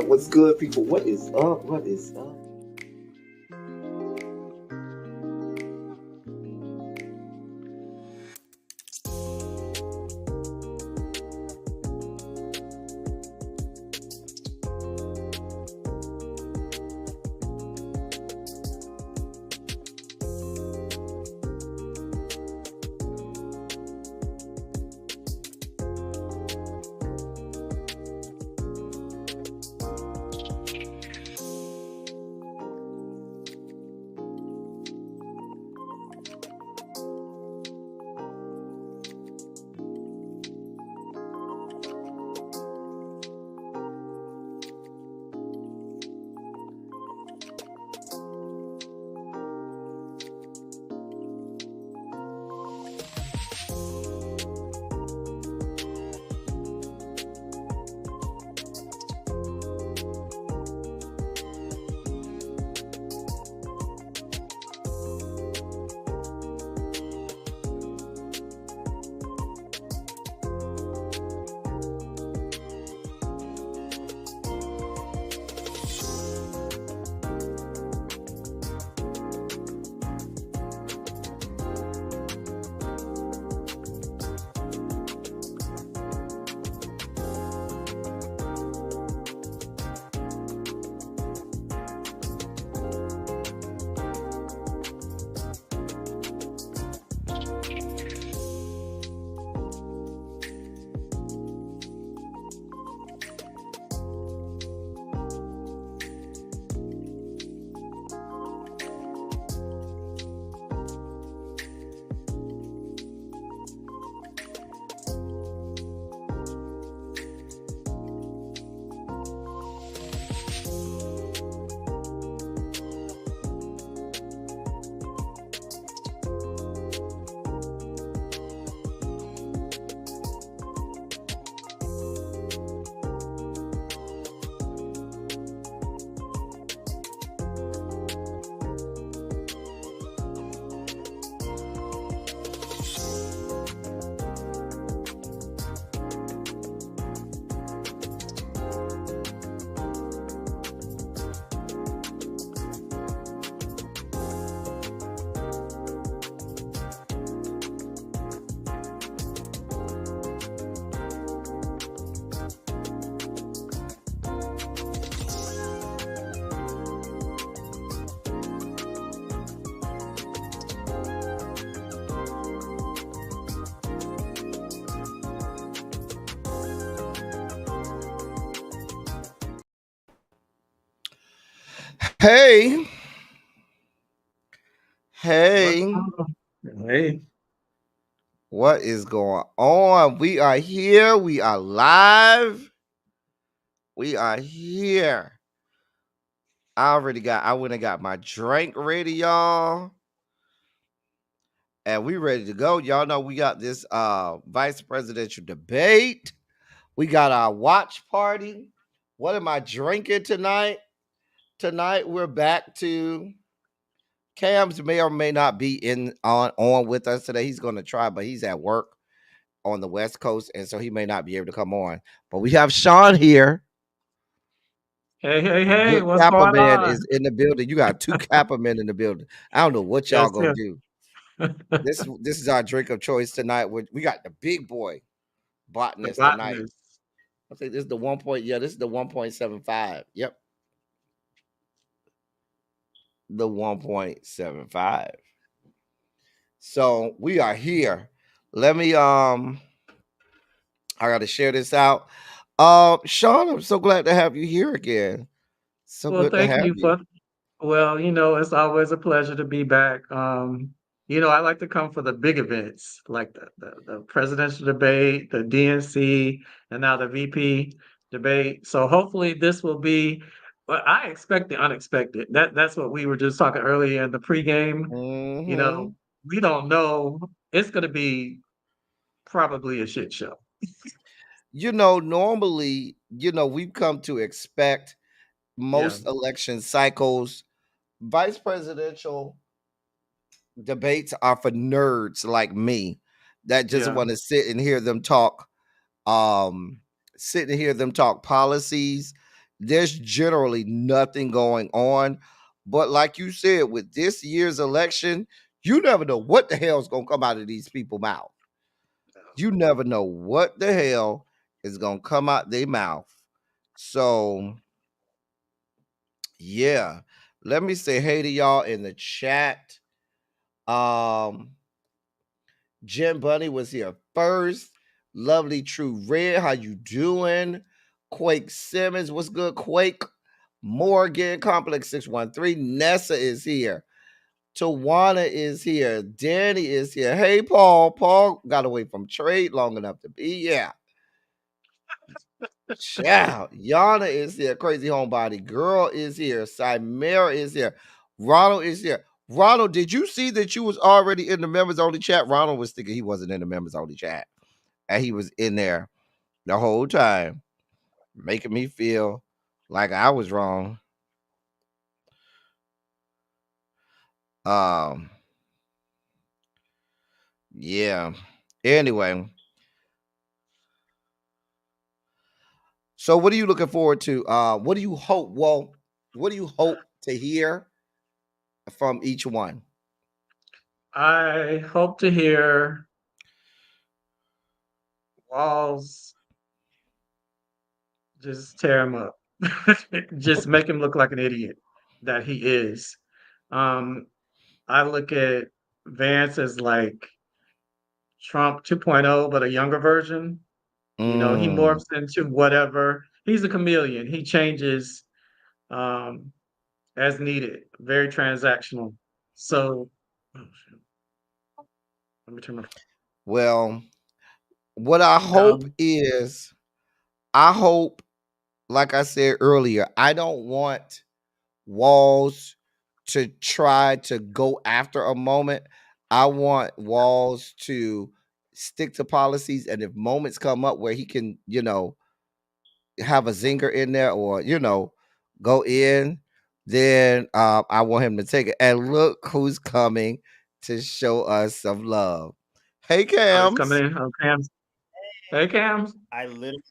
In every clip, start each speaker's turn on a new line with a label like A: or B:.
A: up? What's good, people? What is up? What is up? Hey,
B: What's
A: hey,
B: up? Hey,
A: what is going on? We are here. We are live. We are here. I went and got my drink ready, y'all. And we ready to go. Y'all know we got this vice presidential debate. We got our watch party. What am I drinking tonight? Tonight we're back to Kamz may or may not be in on with us today. He's going to try, but he's at work on the West Coast, and so he may not be able to come on. But we have Sean here.
B: hey,
A: Good
B: what's
A: Kappa
B: going
A: man
B: on?
A: is in the building. You got two Kappa men in the building. I don't know what y'all
B: Yes,
A: gonna
B: yes.
A: do. This is our drink of choice tonight. We got the big boy
B: The
A: botanist tonight.
B: botanist.
A: I think this is the 1. Yeah, this is the 1.75. Yep, the 1.75. So we are here. Let me I gotta share this out. Sean, I'm so glad to have you here again. So
B: Well,
A: good to
B: thank
A: have
B: you
A: you.
B: for, well, it's always a pleasure to be back. I like to come for the big events like the presidential debate, the DNC, and now the VP debate. So hopefully this will be, well, I expect the unexpected. That's what we were just talking earlier in the pregame. You
A: Hmm.
B: know, we don't know. It's going to be probably a shit show.
A: Normally, we've come to expect
B: Yeah.
A: most election cycles, vice presidential debates are for nerds like me that just
B: Yeah.
A: want to sit and hear them talk policies, there's generally nothing going on. But like you said, with this year's election, you never know what the hell's gonna come out of these people's mouth. You never know what the hell is gonna come out their mouth. So yeah, let me say hey to y'all in the chat. Um, Jim Bunny was here first. Lovely True Red, how you doing? Quake Simmons, what's good? Quake Morgan, Complex 613. Nessa is here. Tawana is here. Danny is here. Hey, Paul. Paul got away from trade long enough to be. Yeah. Ciao. Yana is here. Crazy Homebody Girl is here. Simera is here. Ronald is here. Ronald, did you see that you was already in the members only chat? Ronald was thinking he wasn't in the members only chat. And he was in there the whole time, making me feel like I was wrong. Um, yeah. Anyway, so what are you looking forward to? What do you hope? Well, what do you hope to hear from each one?
B: I hope to hear Walls just tear him up. Just make him look like an idiot that he is. Um, I look at Vance as like Trump 2.0, but a younger version. You know, he
A: Mm.
B: morphs into whatever. He's a chameleon. He changes um, as needed. Very transactional. So, oh, shoot. Let me turn my.
A: Well, what I hope
B: Um,
A: is, I hope, like I said earlier, I don't want Walls to try to go after a moment. I want Walls to stick to policies, and if moments come up where he can, have a zinger in there or go in, then I want him to take it. And look who's coming to show us some love. Hey,
B: oh, he's coming
A: Cams.
B: in. Oh, Cam's. Hey, Cam's.
C: I literally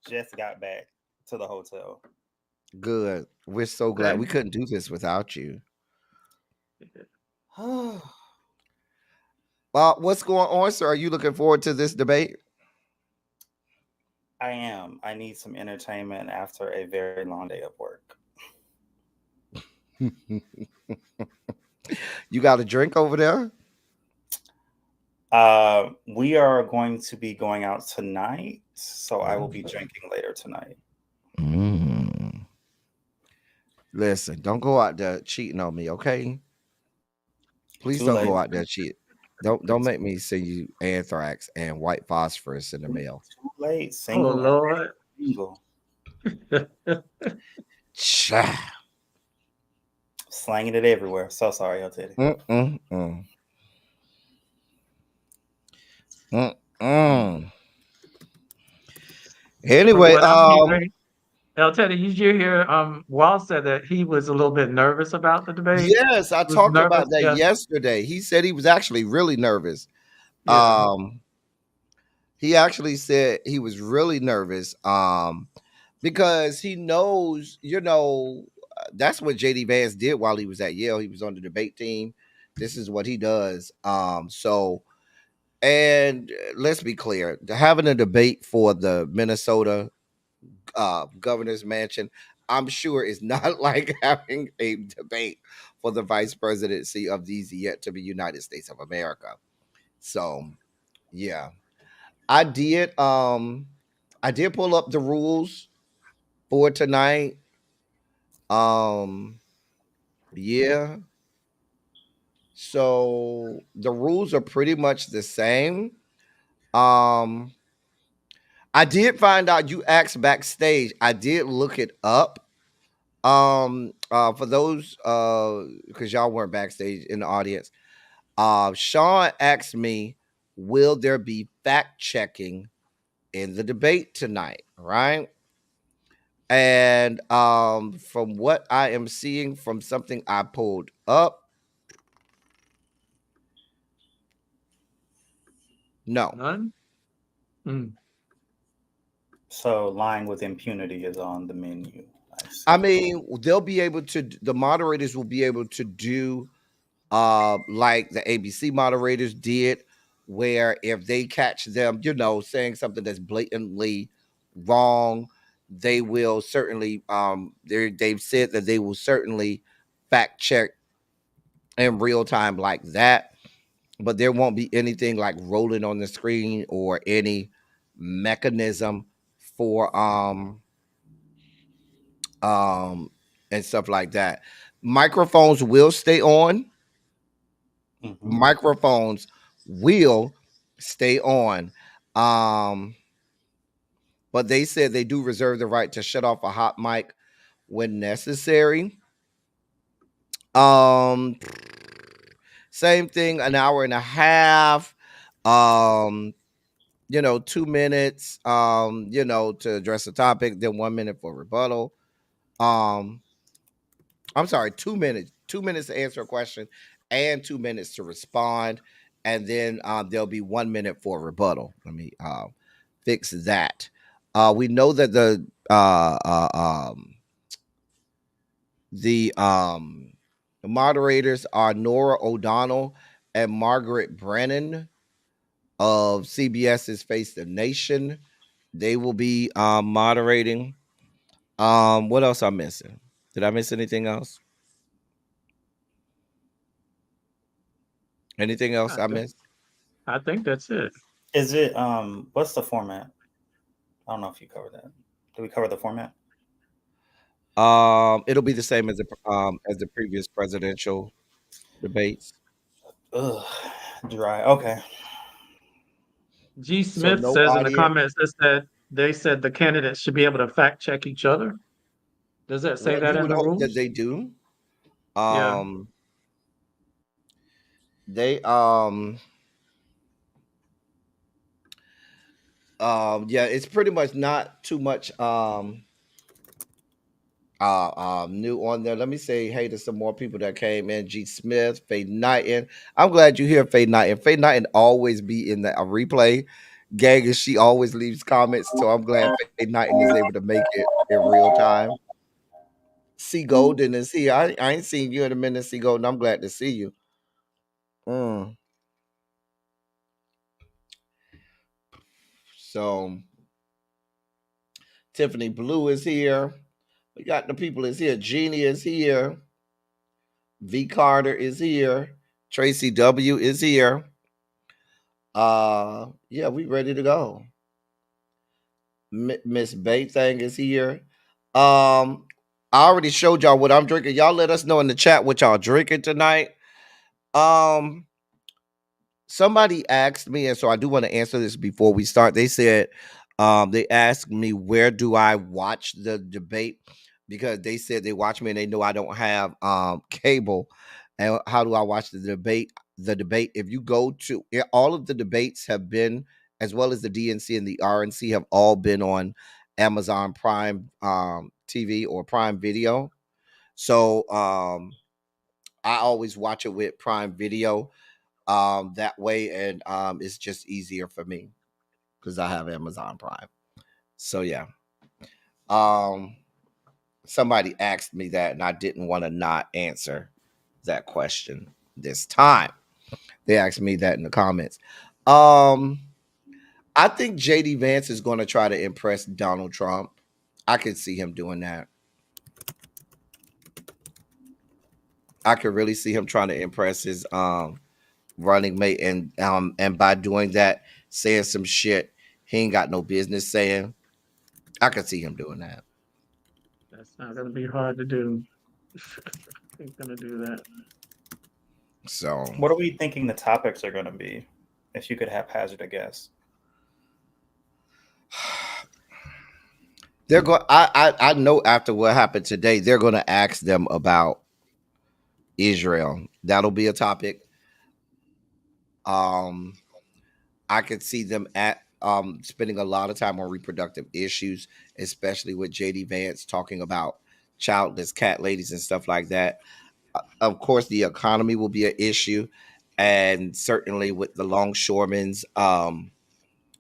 C: just got back to the hotel.
A: Good. We're so glad.
B: Okay.
A: We couldn't do this without you.
C: I
A: What's going on, sir? Are you looking forward to this debate?
C: am. I need some entertainment after a very long day of work.
A: You got a drink over there?
C: We are going to be going out tonight, so I will
A: Oh.
C: be drinking later tonight.
A: Mm. Listen, don't go out there cheating on me, okay? Please
C: Too
A: don't go
C: late.
A: out there cheating. Don't make me send you anthrax and white phosphorus in the mail.
C: Too late.
B: Oh,
C: Single and
B: Lord.
C: single.
A: Cha.
C: Slanging it everywhere. So sorry, El Teddy.
A: Mm-mm-mm. Mm-mm.
B: From
A: Anyway,
B: what I'm hearing, El Teddy, did you hear Wall said that he was a little bit nervous about the debate?
A: yes, I
B: He was
A: talked
B: nervous.
A: about that
B: Yeah.
A: yesterday. He said he was actually really nervous.
B: Yeah.
A: Um, he actually said he was really nervous. Because he knows, that's what JD Vance did while he was at Yale. He was on the debate team. This is what he does. And let's be clear, having a debate for the Minnesota governor's mansion, I'm sure is not like having a debate for the vice presidency of these yet to be United States of America. So yeah, I did. I did pull up the rules for tonight. Um, yeah. So the rules are pretty much the same. Um, I did find out you asked backstage. I did look it up. For those because y'all weren't backstage in the audience. Sean asked me, will there be fact checking in the debate tonight? Right. And from what I am seeing from something I pulled up, no.
B: None? Mm.
C: So lying with impunity is on the menu. I
A: I
C: see.
A: mean, they'll be able to. The moderators will be able to do like the ABC moderators did, where if they catch them, saying something that's blatantly wrong, they will certainly they've said that they will certainly fact check in real time like that, but there won't be anything like rolling on the screen or any mechanism for um and stuff like that. Microphones will stay on.
C: Hmm.
A: Microphones will stay on. Um, but they said they do reserve the right to shut off a hot mic when necessary. Um, Same thing, an hour and a half. Um, 2 minutes, to address the topic, then 1 minute for rebuttal. Um, I'm sorry, 2 minutes. 2 minutes to answer a question and 2 minutes to respond. And then there'll be 1 minute for rebuttal. Let me fix that. We know that the moderators are Nora O'Donnell and Margaret Brennan of CBS's Face the Nation. They will be moderating. What else I'm missing? Did I miss anything else? Anything else
B: I
A: I
B: think
A: missed?
B: I think that's it.
C: Is it what's the format? I don't know if you covered that. Did we cover the format?
A: It'll be the same as the previous presidential debates.
C: Ugh, dry. Okay.
B: G.
A: So
B: Smith
A: no
B: says in the
A: audience.
B: comments that they said the candidates should be able to fact check each other. Does that say
A: Well,
B: that
A: you
B: in
A: would
B: the
A: hope that
B: rules?
A: they do.
B: Yeah.
A: Um, they yeah, it's pretty much not too much new on there. Let me say hey to some more people that came in. G. Smith, Faye Knighton. I'm glad you hear Faye Knighton. Faye Knighton always be in the replay gang, and she always leaves comments. So I'm glad Faye Knighton is able to make it in real time. C Golden is here. I ain't seen you in a minute, C Golden. I'm glad to see you. Mm. So Tiffany Blue is here. We got the people is here. Jeannie is here. V Carter is here. Tracy W is here. Yeah, we ready to go. Miss Thing is here. I already showed y'all what I'm drinking. Y'all let us know in the chat what y'all drinking tonight. Um, Somebody asked me, and so I do want to answer this before we start. They said, they asked me where do I watch the debate because they said they watch me and they know I don't have cable. And how do I watch the debate? The debate, if you go to all of the debates have been, as well as the DNC and the RNC, have all been on Amazon Prime TV or Prime Video. So I always watch it with Prime Video that way, and it's just easier for me because I have Amazon Prime. So yeah. um Somebody asked me that and I didn't want to not answer that question this time. They asked me that in the comments. um I think JD Vance is going to try to impress Donald Trump. I could see him doing that. I could really see him trying to impress his running mate, and by doing that, saying some shit he ain't got no business saying. I could see him doing that.
B: That's not gonna be hard to do. Ain't gonna do that.
A: So
C: What are we thinking the topics are going to be? If you could haphazard a guess.
A: they're going. I know after what happened today, they're going to ask them about Israel. That'll be a topic. Um, I could see them at spending a lot of time on reproductive issues, especially with JD Vance talking about childless cat ladies and stuff like that. Of course, the economy will be an issue, and certainly with the longshoremen's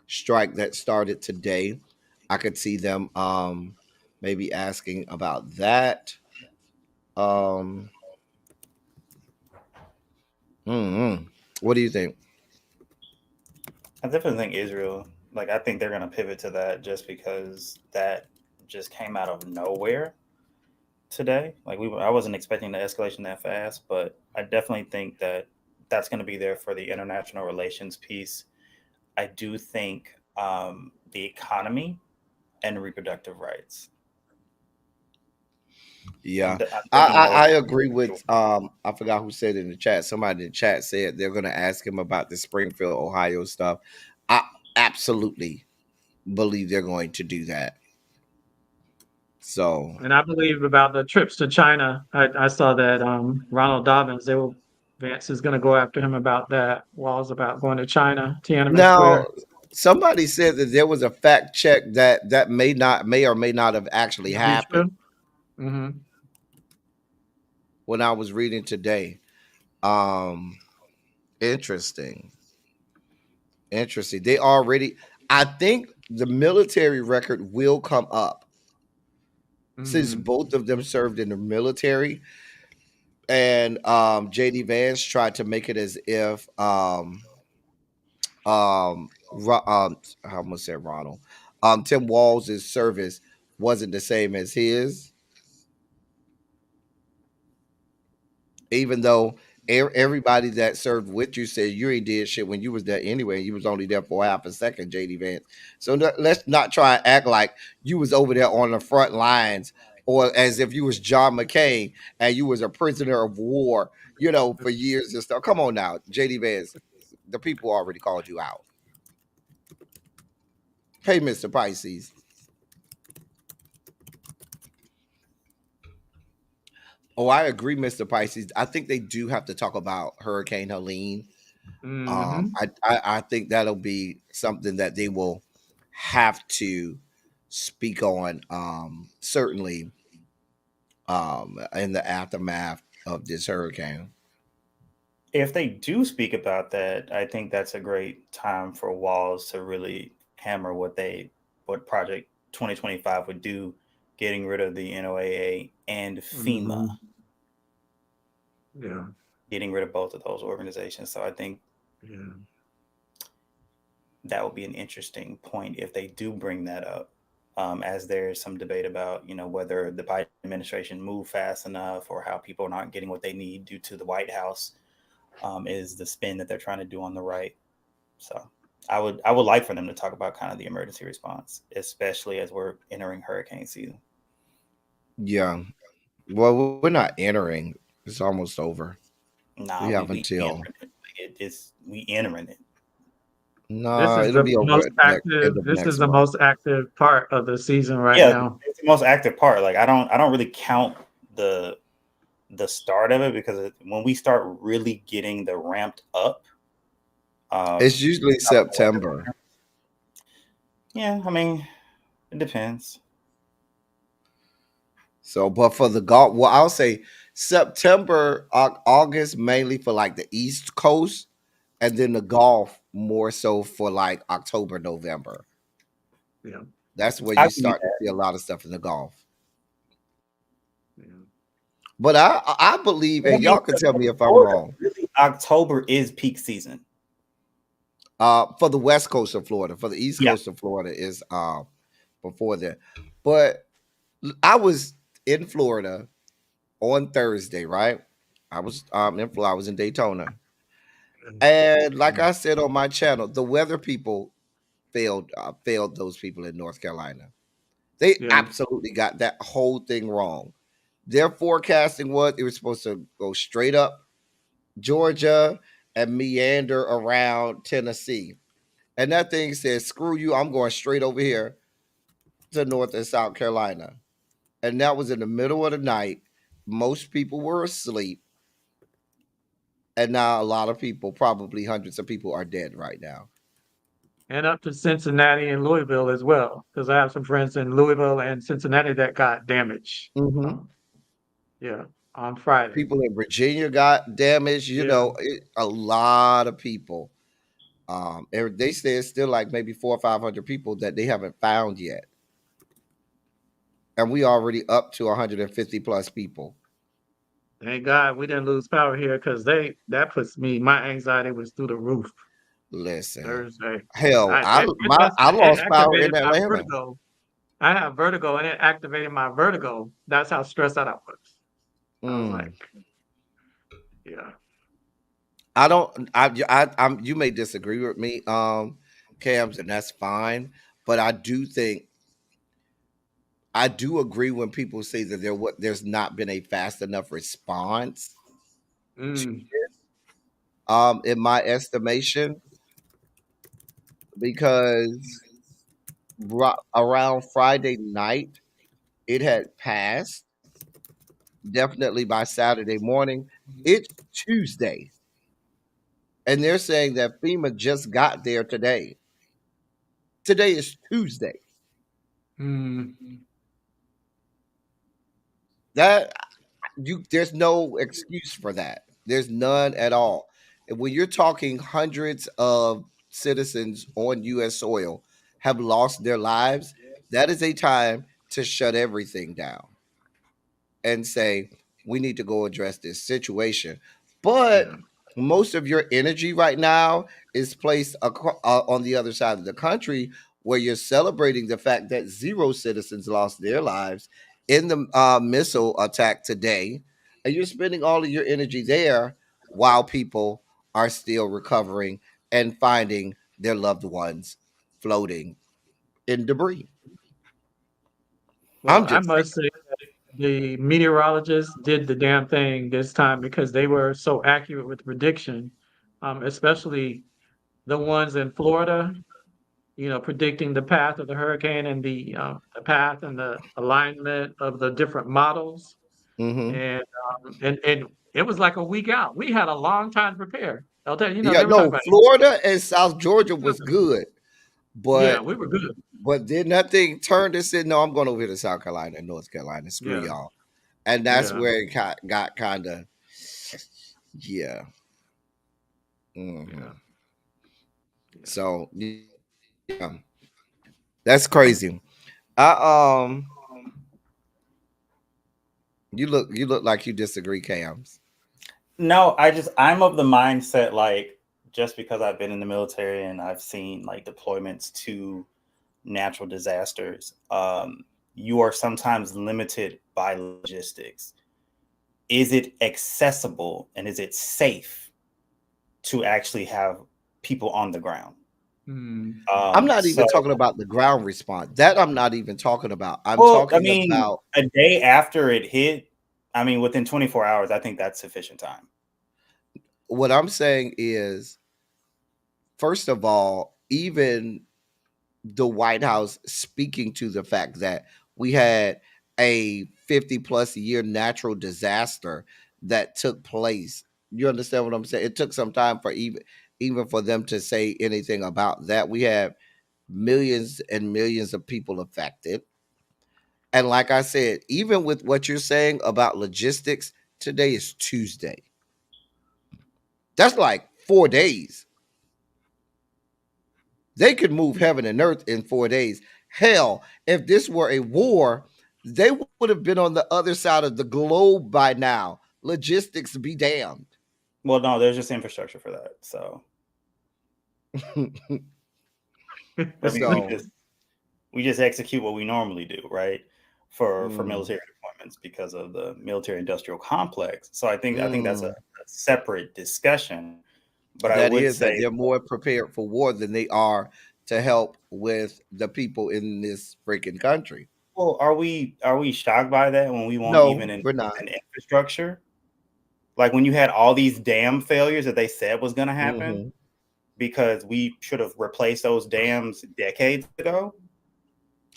A: strike that started today, I could see them maybe asking about that. Um, what do you think?
C: I definitely think Israel, like, I think they're going to pivot to that just because that just came out of nowhere today. Like, I wasn't expecting the escalation that fast, but I definitely think that that's going to be there for the international relations piece. I do think the economy and reproductive rights.
A: Yeah,
C: I'm
A: I,
C: thinking
A: I
C: those.
A: I agree with I forgot who said in the chat. Somebody in the chat said they're gonna ask him about the Springfield, Ohio stuff. I absolutely believe they're going to do that. So
B: And I believe about the trips to China. I saw that Ronald Dobbins, Vance is going to go after him about that. Walls about going to China, Tiananmen
A: now
B: Square.
A: somebody said that there was a fact check that may or may not have actually
B: To be
A: happened
B: true. Hmm.
A: when I was reading today. Um interesting. Interesting. They already I think the military record will come up since
B: Hmm.
A: both of them served in the military. And JD Vance tried to make it as if I almost said Ronald. Tim Walls' service wasn't the same as his, even though everybody that served with you said you ain't did shit when you was there anyway. You was only there for half a second, JD Vance. So let's not try and act like you was over there on the front lines or as if you was John McCain and you was a prisoner of war, for years and stuff. Come on now, JD Vance. The people already called you out. Hey, Mr. Pisces. Oh, I agree, Mr. Pisces. I think they do have to talk about Hurricane Helene.
B: Hmm.
A: I think that'll be something that they will have to speak on. Certainly, in the aftermath of this hurricane.
C: If they do speak about that, I think that's a great time for Walls to really hammer what Project 2025 would do, getting rid of the NOAA and FEMA,
B: Hmm. Yeah.
C: getting rid of both of those organizations. So I think
B: Yeah.
C: that would be an interesting point if they do bring that up. As there's some debate about, whether the Biden administration moved fast enough or how people are not getting what they need due to the White House, is the spin that they're trying to do on the right. So I would like for them to talk about kind of the emergency response, especially as we're entering hurricane season.
A: Yeah. Well, we're not entering. It's almost over. We
C: Nah,
A: have
C: we
A: until
C: entering it. We entering it.
B: This
A: no,
B: is
A: it'll
B: the
A: be over
B: most
A: at end
B: active.
A: of
B: This is
A: next
B: the
A: month.
B: most active part of the season right
C: Yeah,
B: now.
C: it's the most active part. Like I don't really count the the start of it because when we start really getting the ramped up,
A: It's
C: um,
A: usually
C: how the weather
A: September.
C: patterns. Yeah, I mean it depends.
A: So, but for the golf, well, I'll say September, August mainly for like the East Coast, and then the golf more so for like October, November.
B: Yeah.
A: That's where
C: I
A: you
C: believe
A: start to
C: that.
A: see a lot of stuff in the golf.
B: Yeah.
A: But I believe,
C: I
A: and
C: mean,
A: y'all can tell me if I'm
C: Florida,
A: wrong.
C: really, October is peak season.
A: For the West Coast of Florida, for the East
C: Yeah.
A: Coast of Florida is before that. But I was in Florida on Thursday, right? I was in Florida. I was in Daytona, and like I said on my channel, the weather people failed those people in North Carolina. They
B: Yeah.
A: absolutely got that whole thing wrong. Their forecasting was it was supposed to go straight up Georgia and meander around Tennessee. And that thing says, screw you, I'm going straight over here to North and South Carolina. And that was in the middle of the night. Most people were asleep. And now a lot of people, probably hundreds of people, are dead right now.
B: And up to Cincinnati and Louisville as well, because I have some friends in Louisville and Cincinnati that got damaged.
A: Hmm.
B: Um, yeah, on Friday.
A: People in Virginia got damaged.
B: Yeah.
A: A lot of people. They say it's still like maybe 400 or 500 people that they haven't found yet. and we already up to 150 plus people.
B: Thank God we didn't lose power here because that puts me my anxiety was through the roof
A: Listen,
B: Thursday.
A: hell,
B: It
A: I
B: it
A: lost power in
B: activated my
A: Atlanta.
B: vertigo. I have vertigo and it activated my vertigo. That's how stressed out I was. I was
A: Mm.
B: like, yeah.
A: I don't. I'm. You may disagree with me, Cams, and that's fine. But I do agree when people say that there's not been a fast enough response.
B: Mm,
A: In my estimation, because around Friday night it had passed. Definitely by Saturday morning. It's Tuesday, and they're saying that FEMA just got there today. Today is Tuesday.
B: mm,
A: That there's no excuse for that. There's none at all. And when you're talking hundreds of citizens on US soil have lost their lives, that is a time to shut everything down and say we need to go address this situation. But
B: yeah.
A: most of your energy right now is placed on the other side of the country, where you're celebrating the fact that zero citizens lost their lives in the missile attack today, and you're spending all of your energy there while people are still recovering and finding their loved ones floating in debris.
B: Well,
A: I'm
B: I
A: just
B: must say the meteorologists did the damn thing this time because they were so accurate with prediction, especially the ones in Florida, predicting the path of the hurricane and the path and the alignment of the different models.
A: saying.
B: And it was like a week out. We had a long time to prepare. I'll tell you,
A: Yeah,
B: they were talking
A: no,
B: about
A: Florida and South Georgia was good,
B: yeah,
A: but
B: we were good.
A: then nothing turned and said, "No, I'm going over here to South Carolina and North Carolina. Screw
B: Yeah,
A: y'all," and that's
B: yeah,
A: where it got kind of yeah.
B: yeah,
A: hmm
B: yeah.
A: So yeah, that's crazy. I you look like you disagree, Cams.
C: No, I'm of the mindset like just because I've been in the military and I've seen like deployments to natural disasters, you are sometimes limited by logistics. Is it accessible and is it safe to actually have people on the ground?
B: Mm,
A: I'm not
C: So,
A: even talking about the ground response. That I'm not even talking about. I'm
C: well, I
A: talking
C: mean,
A: about
C: a day after it hit, I mean, within 24 hours, I think that's sufficient time.
A: what I'm saying is, first of all, even the White House speaking to the fact that we had a 50 plus year natural disaster that took place. You understand what I'm saying? It took some time for even for them to say anything about that. We have millions and millions of people affected. And like I said, even with what you're saying about logistics, today is Tuesday. That's like 4 days. They could move heaven and earth in 4 days. Hell, if this were a war, they would have been on the other side of the globe by now. Logistics be damned.
C: Well, no, there's just infrastructure for that. So, I mean, we
A: So,
C: just we just execute what we normally do, right? For
A: mm,
C: military deployments because of the military industrial complex. So I think that's a
A: mm,
C: separate discussion. But I
A: that
C: would
A: is that
C: say,
A: they're more prepared for war than they are to help with the people in this freaking country.
C: well, are we shocked by that when we won't even
A: No, we're
C: invest
A: not.
C: in infrastructure? Like when you had all these dam failures that they said was going to happen
A: hmm
C: because we should have replaced those dams decades ago.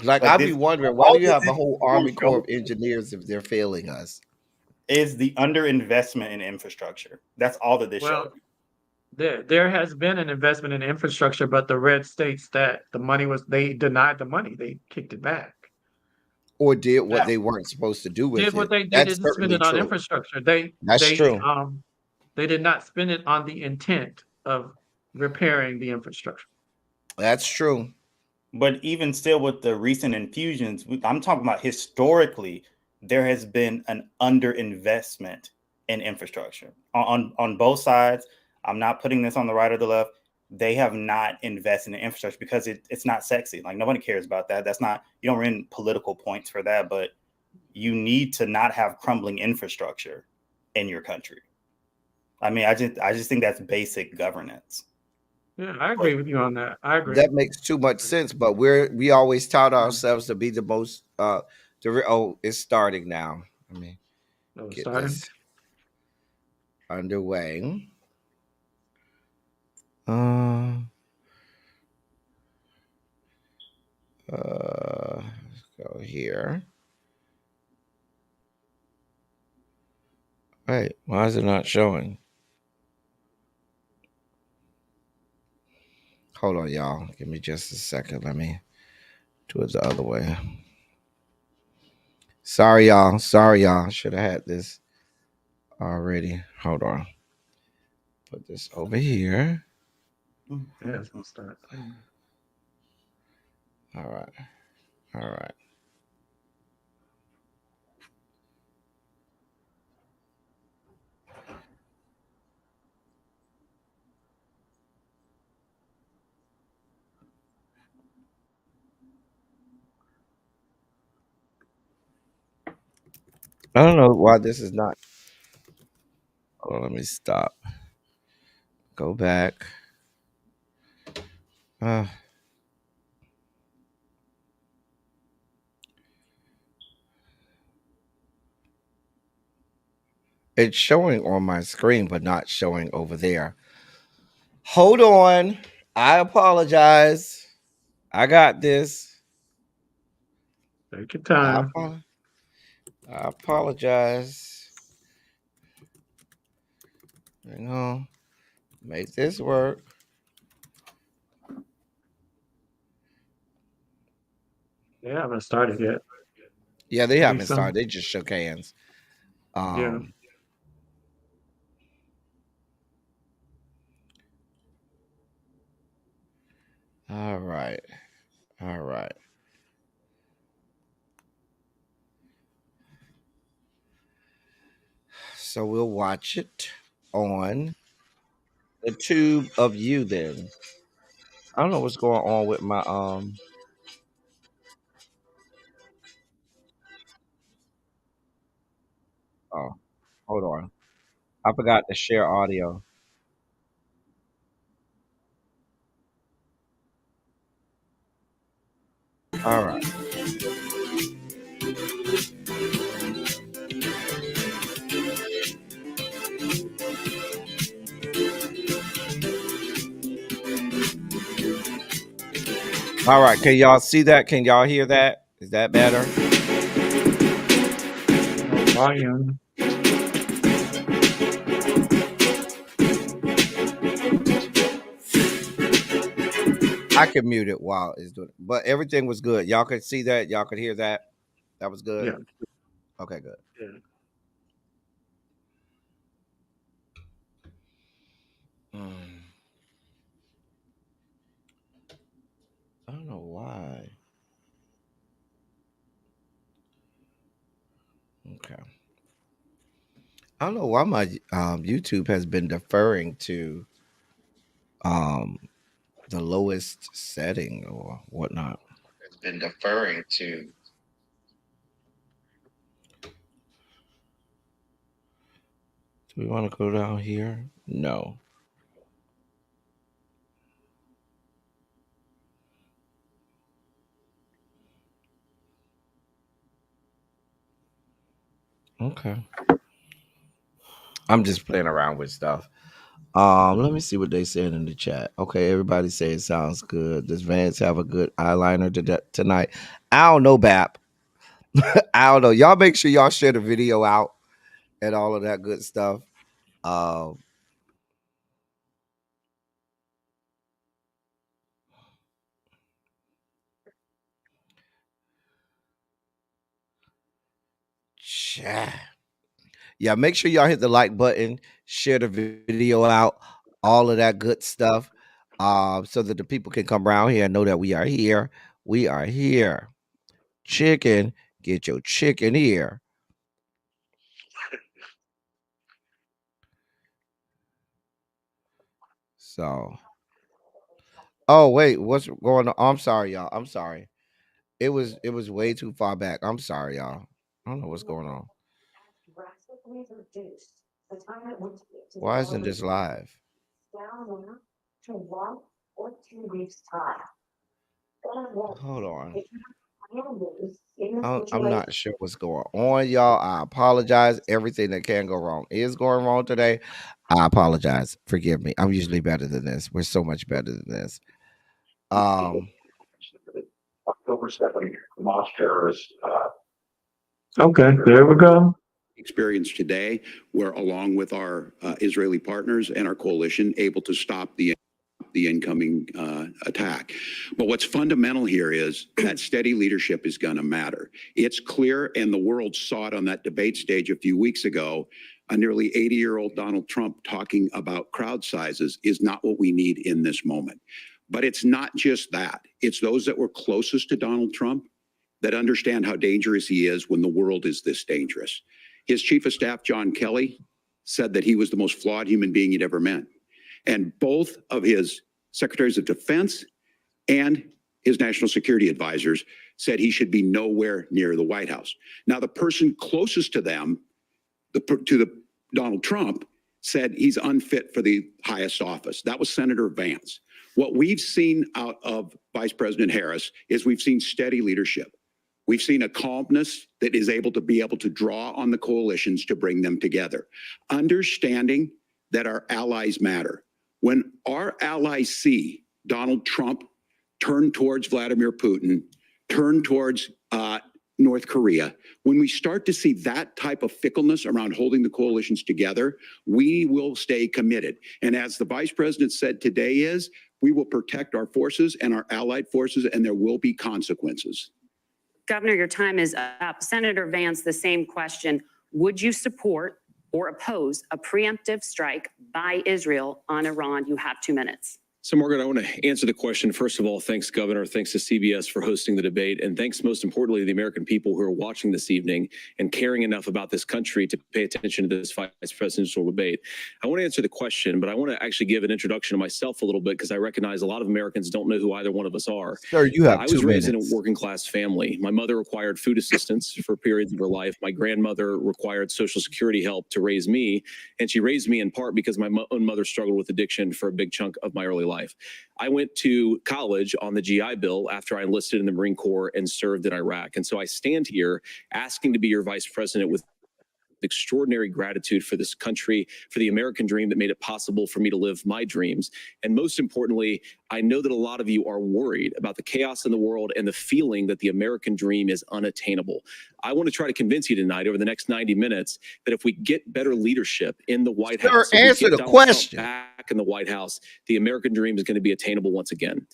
A: Like,
C: Like
A: I'd be
C: this,
A: wondering, why
C: all
A: do you
C: this
A: have a
C: is
A: whole
C: going
A: Army
C: to
A: Corps
C: show
A: of Engineers if they're failing us?
C: is the underinvestment in infrastructure. That's all that this showed.
B: well, there has been an investment in infrastructure, but the red states that the money was they denied the money. They kicked it back.
A: Or did what
B: Now,
A: they weren't supposed to do with
B: did what
A: it.
B: they
A: That's
B: didn't spend
A: certainly
B: it on
A: true.
B: infrastructure.
A: That's true.
B: They did not spend it on the intent of repairing the infrastructure.
A: That's true.
C: But even still, with the recent infusions, I'm talking about historically, there has been an underinvestment in infrastructure on both sides. I'm not putting this on the right or the left. They have not invested in infrastructure because it's not sexy. Like nobody cares about that. That's not, you don't win political points for that, but you need to not have crumbling infrastructure in your country. I mean, I just think that's basic governance.
B: Yeah, I agree with you on that. I agree.
A: That makes too much sense, but we always tout
B: Yeah.
A: ourselves to be the most oh, it's starting now. Let me
B: So
A: get
B: starting.
A: this underway. Uh, let's go here. Wait, why is it not showing? Hold on, y'all. Give me just a second. Let me do it the other way. Sorry, y'all. Sorry, y'all. Should have had this already. Hold on. Put this over here.
B: Yeah, it's gonna start.
A: All right. All right. I don't know why this is not. Hold on, let me stop. Go back. Uh, it's showing on my screen, but not showing over there. Hold on. I apologize. I got this.
B: Take your
A: I,
B: time.
A: apo- I apologize. Hang on. Make this work.
B: They haven't started yet.
A: Yeah, they
B: Maybe
A: haven't
B: some.
A: started. They just shook hands.
B: Yeah.
A: Um, all right. All right. So we'll watch it on the tube of you then. I don't know what's going on with my oh, hold on. I forgot to share audio. All right. All right. Can y'all see that? Can y'all hear that? Is that better?
B: Volume.
A: I can mute it while it's doing it. But everything was good. Y'all could see that. Y'all could hear that. That was good.
B: Yeah.
A: Okay, good.
B: Yeah.
A: Mm, I don't know why. Okay. I don't know why my YouTube has been deferring to um, the lowest setting or whatnot. It's been deferring to. Do we want to go down here? No. Okay. I'm just playing around with stuff. Let me see what they said in the chat. Okay, everybody say it sounds good. Does Vance have a good eyeliner tonight? I don't know, Bap. I don't know. Y'all make sure y'all share the video out and all of that good stuff. Um, chat. Yeah, make sure y'all hit the like button, share the video out, all of that good stuff. so that the people can come around here and know that we are here. We are here. Chicken, get your chicken here. So, oh wait, what's going on? I'm sorry, y'all. I'm sorry. It was way too far back. I'm sorry, y'all. I don't know what's going on. Why isn't this live? Hold on. I'm not sure what's going on, y'all. I apologize. Everything that can go wrong is going wrong today. I apologize. Forgive me. I'm usually better than this. We're so much better than this.
B: October 7th, Hamas terrorists. Okay, there we go.
D: Experience today, where along with our Israeli partners and our coalition, able to stop the incoming attack. But what's fundamental here is that steady leadership is going to matter. It's clear, and the world saw it on that debate stage a few weeks ago. A nearly 80-year-old Donald Trump talking about crowd sizes is not what we need in this moment. But it's not just that. It's those that were closest to Donald Trump that understand how dangerous he is when the world is this dangerous. His chief of staff, John Kelly, said that he was the most flawed human being he'd ever met. And both of his secretaries of defense and his national security advisors said he should be nowhere near the White House. Now, the person closest to them, Donald Trump, said he's unfit for the highest office. That was Senator Vance. What we've seen out of Vice President Harris is we've seen steady leadership. We've seen a calmness that is able to draw on the coalitions to bring them together, understanding that our allies matter. When our allies see Donald Trump turn towards Vladimir Putin, turn towards North Korea, when we start to see that type of fickleness around holding the coalitions together, we will stay committed. And as the vice president said today we will protect our forces and our allied forces, and there will be consequences.
E: Governor, your time is up. Senator Vance, the same question. Would you support or oppose a preemptive strike by Israel on Iran? You have 2 minutes.
F: So, Margaret, I want to answer the question. First of all, thanks, Governor. Thanks to CBS for hosting the debate. And thanks, most importantly, to the American people who are watching this evening and caring enough about this country to pay attention to this vice presidential debate. I want to answer the question, but I want to actually give an introduction to myself a little bit because I recognize a lot of Americans don't know who either one of us are.
A: Sir, you have 2 minutes.
F: I was raised in a working class family. My mother required food assistance for periods of her life. My grandmother required Social Security help to raise me. And she raised me in part because my own mother struggled with addiction for a big chunk of my early life. I went to college on the GI Bill after I enlisted in the Marine Corps and served in Iraq. And so I stand here asking to be your vice president with extraordinary gratitude for this country, for the American dream that made it possible for me to live my dreams. And most importantly, I know that a lot of you are worried about the chaos in the world and the feeling that the American dream is unattainable. I want to try to convince you tonight over the next 90 minutes that if we get better leadership in the White House,
A: answer the question.
F: back in the White House, the American dream is going to be attainable once again.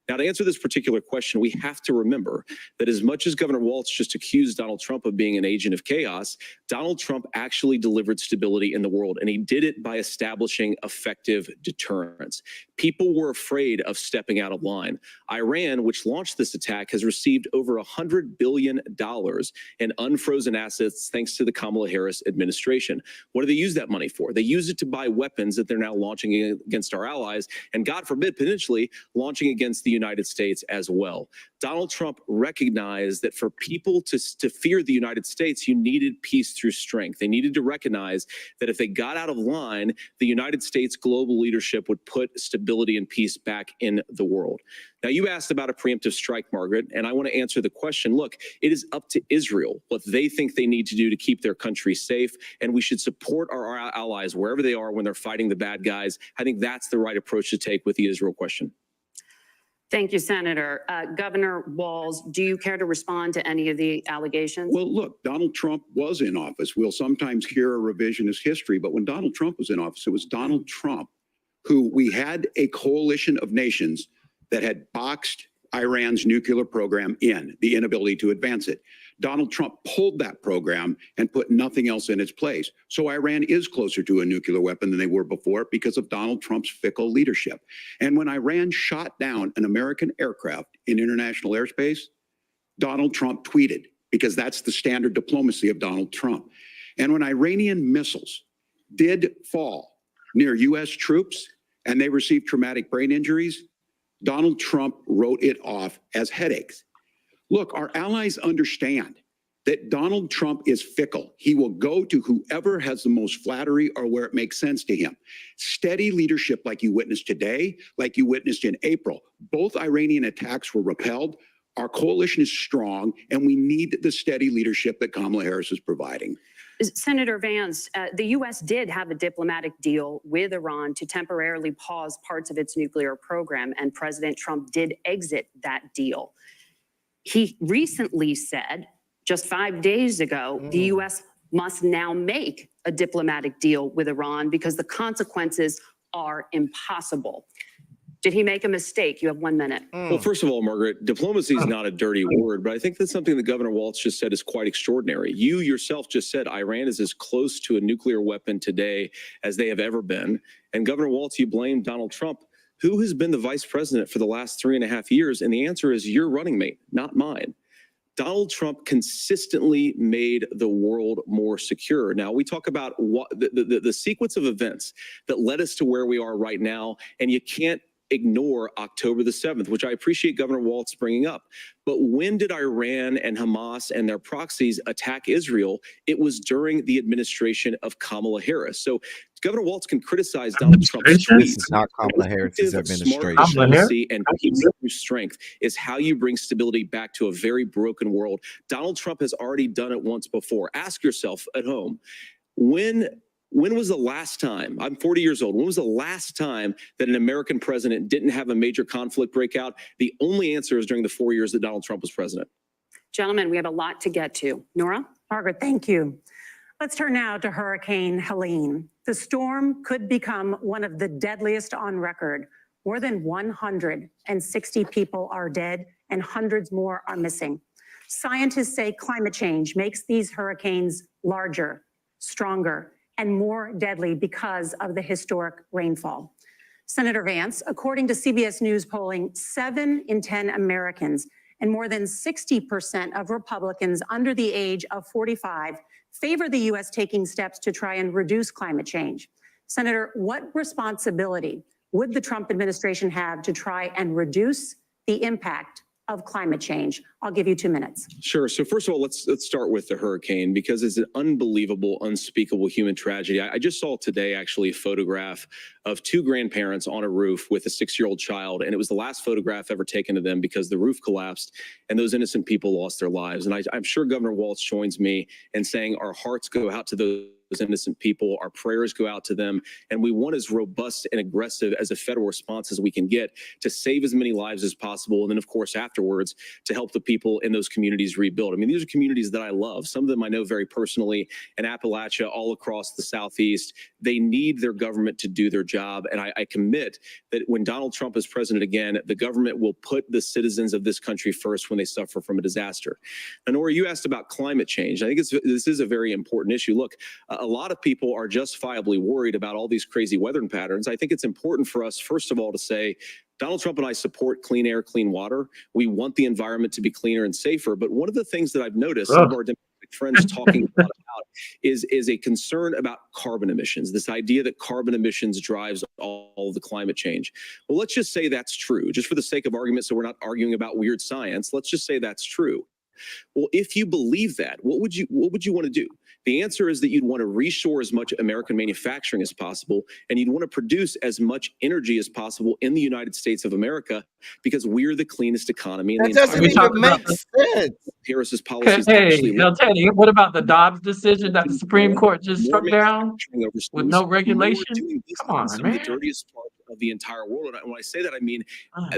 F: Now, to answer this particular question, we have to remember that as much as Governor Walz just accused Donald Trump of being an agent of chaos, Donald Trump actually delivered stability in the world, and he did it by establishing effective deterrence. People were afraid of stepping out of line. Iran, which launched this attack, has received over $100 billion in unfrozen assets thanks to the Kamala Harris administration. What do they use that money for? They use it to buy weapons that they're now launching against our allies, and God forbid, potentially launching against the United States as well. Donald Trump recognized that for people to fear the United States, you needed peace through strength. They needed to recognize that if they got out of line, the United States global leadership would put stability and peace back in the world. Now, you asked about a preemptive strike, Margaret, and I want to answer the question. Look, it is up to Israel what they think they need to do to keep their country safe, and we should support our allies wherever they are when they're fighting the bad guys. I think that's the right approach to take with the Israel question.
E: Thank you, Senator. Governor Walz, do you care to respond to any of the allegations?
D: Well, look, Donald Trump was in office. We'll sometimes hear a revisionist history, but when Donald Trump was in office, it was Donald Trump who we had a coalition of nations that had boxed Iran's nuclear program in, the inability to advance it. Donald Trump pulled that program and put nothing else in its place. So Iran is closer to a nuclear weapon than they were before because of Donald Trump's fickle leadership. And when Iran shot down an American aircraft in international airspace, Donald Trump tweeted, because that's the standard diplomacy of Donald Trump. And when Iranian missiles did fall near U.S. troops and they received traumatic brain injuries, Donald Trump wrote it off as headaches. Look, our allies understand that Donald Trump is fickle. He will go to whoever has the most flattery or where it makes sense to him. Steady leadership like you witnessed today, like you witnessed in April. Both Iranian attacks were repelled. Our coalition is strong, and we need the steady leadership that Kamala Harris is providing.
E: Senator Vance, the U.S. did have a diplomatic deal with Iran to temporarily pause parts of its nuclear program, and President Trump did exit that deal. He recently said, just 5 days ago, the U.S. must now make a diplomatic deal with Iran because the consequences are impossible. Did he make a mistake? You have 1 minute.
F: Well, first of all, Margaret, diplomacy is not a dirty word, but I think that's something that Governor Walz just said is quite extraordinary. You yourself just said Iran is as close to a nuclear weapon today as they have ever been. And Governor Walz, you blame Donald Trump. Who has been the vice president for the last 3.5 years? And the answer is your running mate, not mine. Donald Trump consistently made the world more secure. Now, we talk about what the sequence of events that led us to where we are right now, and you can't ignore October the 7th, which I appreciate Governor Walz bringing up. But when did Iran and Hamas and their proxies attack Israel? It was during the administration of Kamala Harris. So Governor Walz can criticize Donald Trump's tweets.
A: This is not Kamala Harris's administration.
F: Diplomacy and peace through strength is how you bring stability back to a very broken world. Donald Trump has already done it once before. Ask yourself at home, when was the last time, I'm 40 years old, when was the last time that an American president didn't have a major conflict break out? The only answer is during the 4 years that Donald Trump was president.
E: Gentlemen, we have a lot to get to. Nora?
G: Margaret, thank you. Let's turn now to Hurricane Helene. The storm could become one of the deadliest on record. More than 160 people are dead and hundreds more are missing. Scientists say climate change makes these hurricanes larger, stronger, and more deadly because of the historic rainfall. Senator Vance, according to CBS News polling, 7 in 10 Americans and more than 60% of Republicans under the age of 45 favor the U.S. taking steps to try and reduce climate change. Senator, what responsibility would the Trump administration have to try and reduce the impact of climate change? I'll give you 2 minutes.
F: Sure. So first of all, let's start with the hurricane because it's an unbelievable, unspeakable human tragedy. I just saw today actually a photograph of 2 grandparents on a roof with a 6-year-old child, and it was the last photograph ever taken of them because the roof collapsed and those innocent people lost their lives. And I'm sure Governor Walz joins me in saying our hearts go out to those innocent people, our prayers go out to them, and we want as robust and aggressive as a federal response as we can get to save as many lives as possible, and then of course afterwards to help the people in those communities rebuild. I mean, these are communities that I love. Some of them I know very personally in Appalachia, all across the Southeast. They need their government to do their job, and I commit that when Donald Trump is president again, the government will put the citizens of this country first when they suffer from a disaster. And Nora, you asked about climate change. I think this is a very important issue. Look, a lot of people are justifiably worried about all these crazy weather patterns. I think it's important for us, first of all, to say Donald Trump and I support clean air, clean water. We want the environment to be cleaner and safer. But one of the things that I've noticed some of our Democratic friends talking about is a concern about carbon emissions, this idea that carbon emissions drives all the climate change. Well, let's just say that's true, just for the sake of argument, so we're not arguing about weird science. Let's just say that's true. Well, if you believe that, what would you want to do? The answer is that you'd want to reshore as much American manufacturing as possible, and you'd want to produce as much energy as possible in the United States of America because we're the cleanest economy in the entire world.
A: That doesn't even make sense.
F: Harris's policies
B: Hey, now Teddy, what about the Dobbs decision that the Supreme Court just struck down with no regulation? Come on, man.
F: The dirtiest part of the entire world. And when I say that, I mean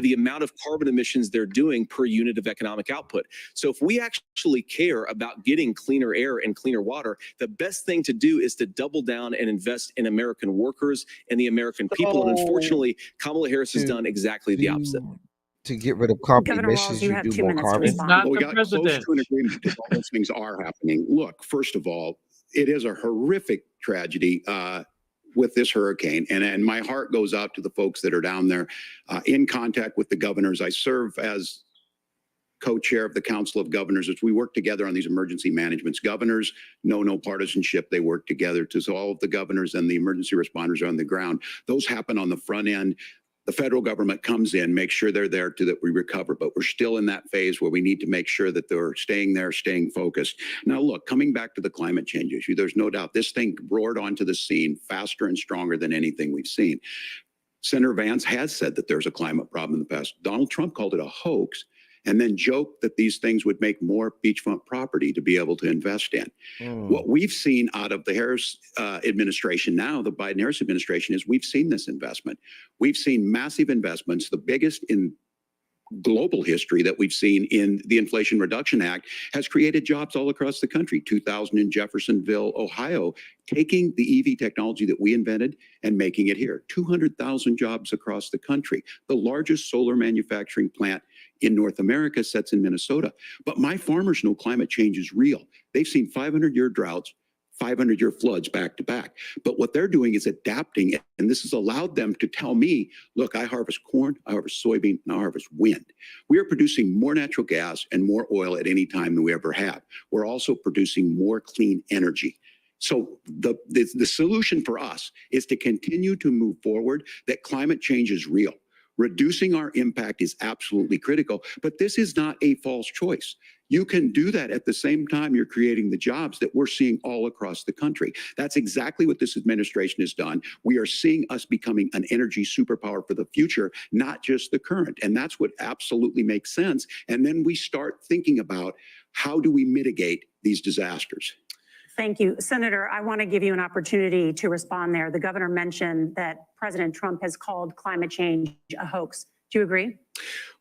F: the amount of carbon emissions they're doing per unit of economic output. So if we actually care about getting cleaner air and cleaner water, the best thing to do is to double down and invest in American workers and the American people. And unfortunately, Kamala Harris has done exactly the opposite.
A: to get rid of carbon
G: Governor Walz,
A: emissions,
G: you
A: you
G: have
A: do
G: 2
A: more
G: minutes to
A: carbon?
B: It's
G: respond.
B: not
D: Well, we
B: the
D: got close
B: president.
D: to an agreement that all those things are happening. Look, first of all, it is a horrific tragedy with this hurricane. And my heart goes out to the folks that are down there in contact with the governors. I serve as co-chair of the Council of Governors as we work together on these emergency managements. Governors know no partisanship. They work together to all of the governors and the emergency responders are on the ground. Those happen on the front end. The federal government comes in, makes sure they're there to that we recover, but we're still in that phase where we need to make sure that they're staying there, staying focused. Now, look, coming back to the climate change issue, there's no doubt this thing roared onto the scene faster and stronger than anything we've seen. Senator Vance has said that there's a climate problem in the past. Donald Trump called it a hoax and then joked that these things would make more beachfront property to be able to invest in. What we've seen out of the Harris administration now, the Biden-Harris administration, is we've seen this investment. We've seen massive investments, the biggest in global history that we've seen in the Inflation Reduction Act, has created jobs all across the country. 2,000 in Jeffersonville, Ohio, taking the EV technology that we invented and making it here. 200,000 jobs across the country. The largest solar manufacturing plant in North America sits in Minnesota. But my farmers know climate change is real. They've seen 500-year droughts, 500-year floods back to back. But what they're doing is adapting, and this has allowed them to tell me, look, I harvest corn, I harvest soybean, and I harvest wind. We are producing more natural gas and more oil at any time than we ever have. We're also producing more clean energy. So the solution for us is to continue to move forward, that climate change is real. Reducing our impact is absolutely critical, but this is not a false choice. You can do that at the same time you're creating the jobs that we're seeing all across the country. That's exactly what this administration has done. We are seeing us becoming an energy superpower for the future, not just the current. And that's what absolutely makes sense. And then we start thinking about how do we mitigate these disasters.
G: Thank you. Senator, I want to give you an opportunity to respond there. The governor mentioned that President Trump has called climate change a hoax. Do you agree?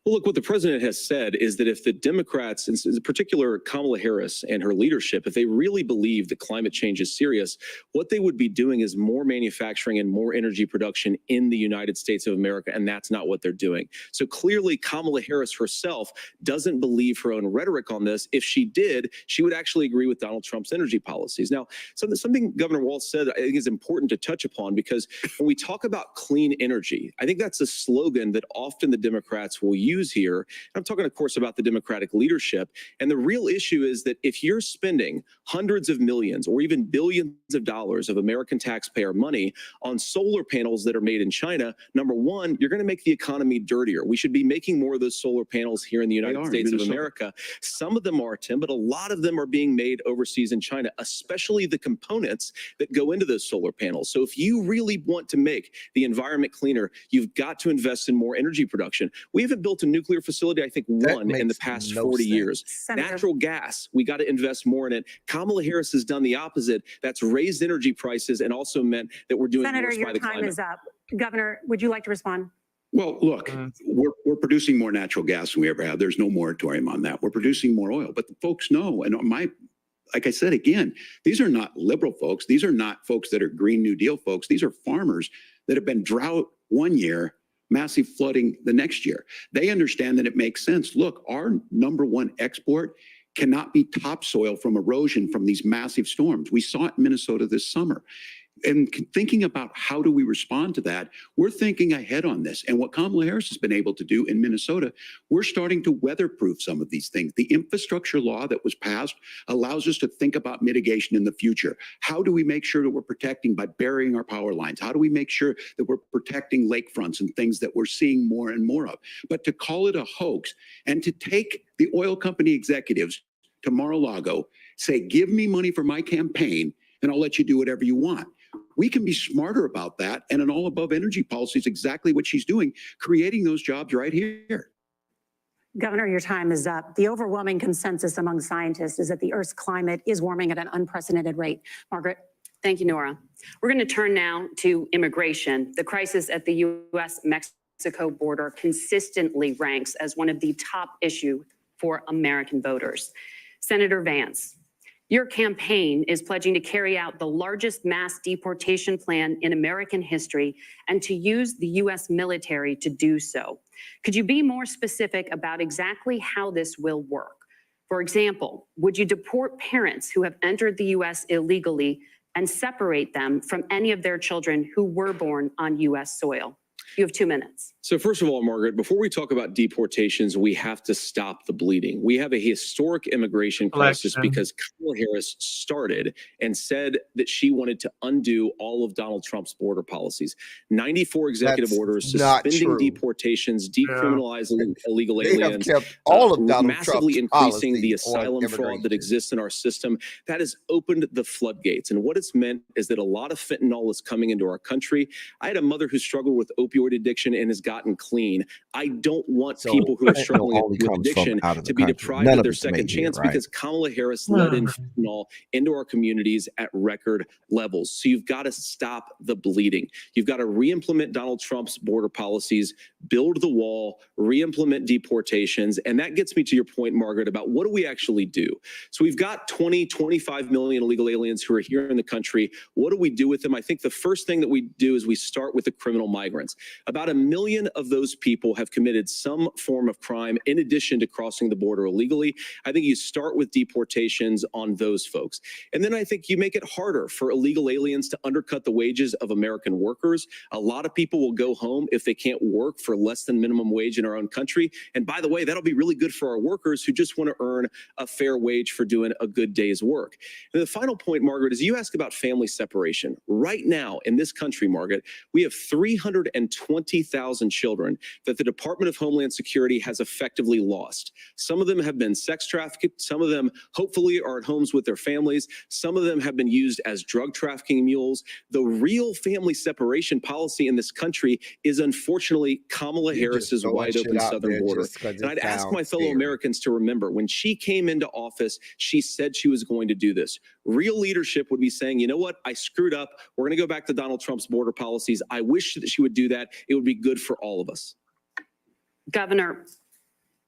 F: Well, look, what the president has said is that if the Democrats, in particular Kamala Harris and her leadership, if they really believe that climate change is serious, what they would be doing is more manufacturing and more energy production in the United States of America, and that's not what they're doing. So clearly, Kamala Harris herself doesn't believe her own rhetoric on this. If she did, she would actually agree with Donald Trump's energy policies. Now, something Governor Walz said I think is important to touch upon, because when we talk about clean energy, I think that's a slogan that often the Democrats will use here. I'm talking, of course, about the Democratic leadership. And the real issue is that if you're spending hundreds of millions or even billions of dollars of American taxpayer money on solar panels that are made in China, number one, you're going to make the economy dirtier. We should be making more of those solar panels here in the United States of America. Some of them are, Tim, but a lot of them are being made overseas in China, especially the components that go into those solar panels. So if you really want to make the environment cleaner, you've got to invest in more energy production. We haven't built a nuclear facility, I think, one in the past 40 years.
G: Senator.
F: Natural gas, we got to invest more in it. Kamala Harris has done the opposite. That's raised energy prices and also meant that we're doing
G: Senator,
F: worse by the climate.
G: your time is up. Governor, would you like to respond?
D: Well, look, we're producing more natural gas than we ever have. There's no moratorium on that. We're producing more oil, but the folks know, and like I said, again, these are not liberal folks. These are not folks that are Green New Deal folks. These are farmers that have been drought one year, massive flooding the next year. They understand that it makes sense. Look, our number one export cannot be topsoil from erosion from these massive storms. We saw it in Minnesota this summer. And thinking about how do we respond to that, we're thinking ahead on this. And what Kamala Harris has been able to do in Minnesota, we're starting to weatherproof some of these things. The infrastructure law that was passed allows us to think about mitigation in the future. How do we make sure that we're protecting by burying our power lines? How do we make sure that we're protecting lakefronts and things that we're seeing more and more of? But to call it a hoax and to take the oil company executives to Mar-a-Lago, say, give me money for my campaign and I'll let you do whatever you want. We can be smarter about that. And an all above energy policy is exactly what she's doing, creating those jobs right here.
G: Governor, your time is up. The overwhelming consensus among scientists is that the Earth's climate is warming at an unprecedented rate. Margaret.
E: Thank you, Nora. We're going to turn now to immigration. The crisis at the U.S.-Mexico border consistently ranks as one of the top issues for American voters. Senator Vance, Your campaign is pledging to carry out the largest mass deportation plan in American history and to use the U.S. military to do so. Could you be more specific about exactly how this will work? For example, would you deport parents who have entered the U.S. illegally and separate them from any of their children who were born on U.S. soil? You have 2 minutes.
F: So first of all, Margaret, before we talk about deportations, we have to stop the bleeding. We have a historic immigration crisis because Kamala Harris started and said that she wanted to undo all of Donald Trump's border policies. 94 executive orders suspending deportations, decriminalizing illegal aliens,
A: all of Donald
F: massively
A: Trump's
F: increasing the asylum fraud that exists in our system. That has opened the floodgates. And what it's meant is that a lot of fentanyl is coming into our country. I had a mother who struggled with opioid addiction and has gotten clean. I don't want people who are struggling with addiction to be deprived of their second chance because Kamala Harris let in fentanyl into our communities at record levels. So you've got to stop the bleeding. You've got to re-implement Donald Trump's border policies, build the wall, re-implement deportations. And that gets me to your point, Margaret, about what do we actually do? So we've got 25 million illegal aliens who are here in the country. What do we do with them? I think the first thing that we do is we start with the criminal migrants. About 1 million of those people have committed some form of crime in addition to crossing the border illegally. I think you start with deportations on those folks. And then I think you make it harder for illegal aliens to undercut the wages of American workers. A lot of people will go home if they can't work for less than minimum wage in our own country. And by the way, that'll be really good for our workers who just want to earn a fair wage for doing a good day's work. And the final point, Margaret, is you ask about family separation. Right now in this country, Margaret, we have 320,000 children that the Department of Homeland Security has effectively lost. Some of them have been sex trafficked. Some of them hopefully are at homes with their families. Some of them have been used as drug trafficking mules. The real family separation policy in this country is unfortunately Kamala Harris's wide open southern border. And I'd ask my fellow Americans to remember when she came into office, she said she was going to do this. Real leadership would be saying, you know what, I screwed up. We're going to go back to Donald Trump's border policies. I wish that she would do that. It would be good for all of us.
E: Governor,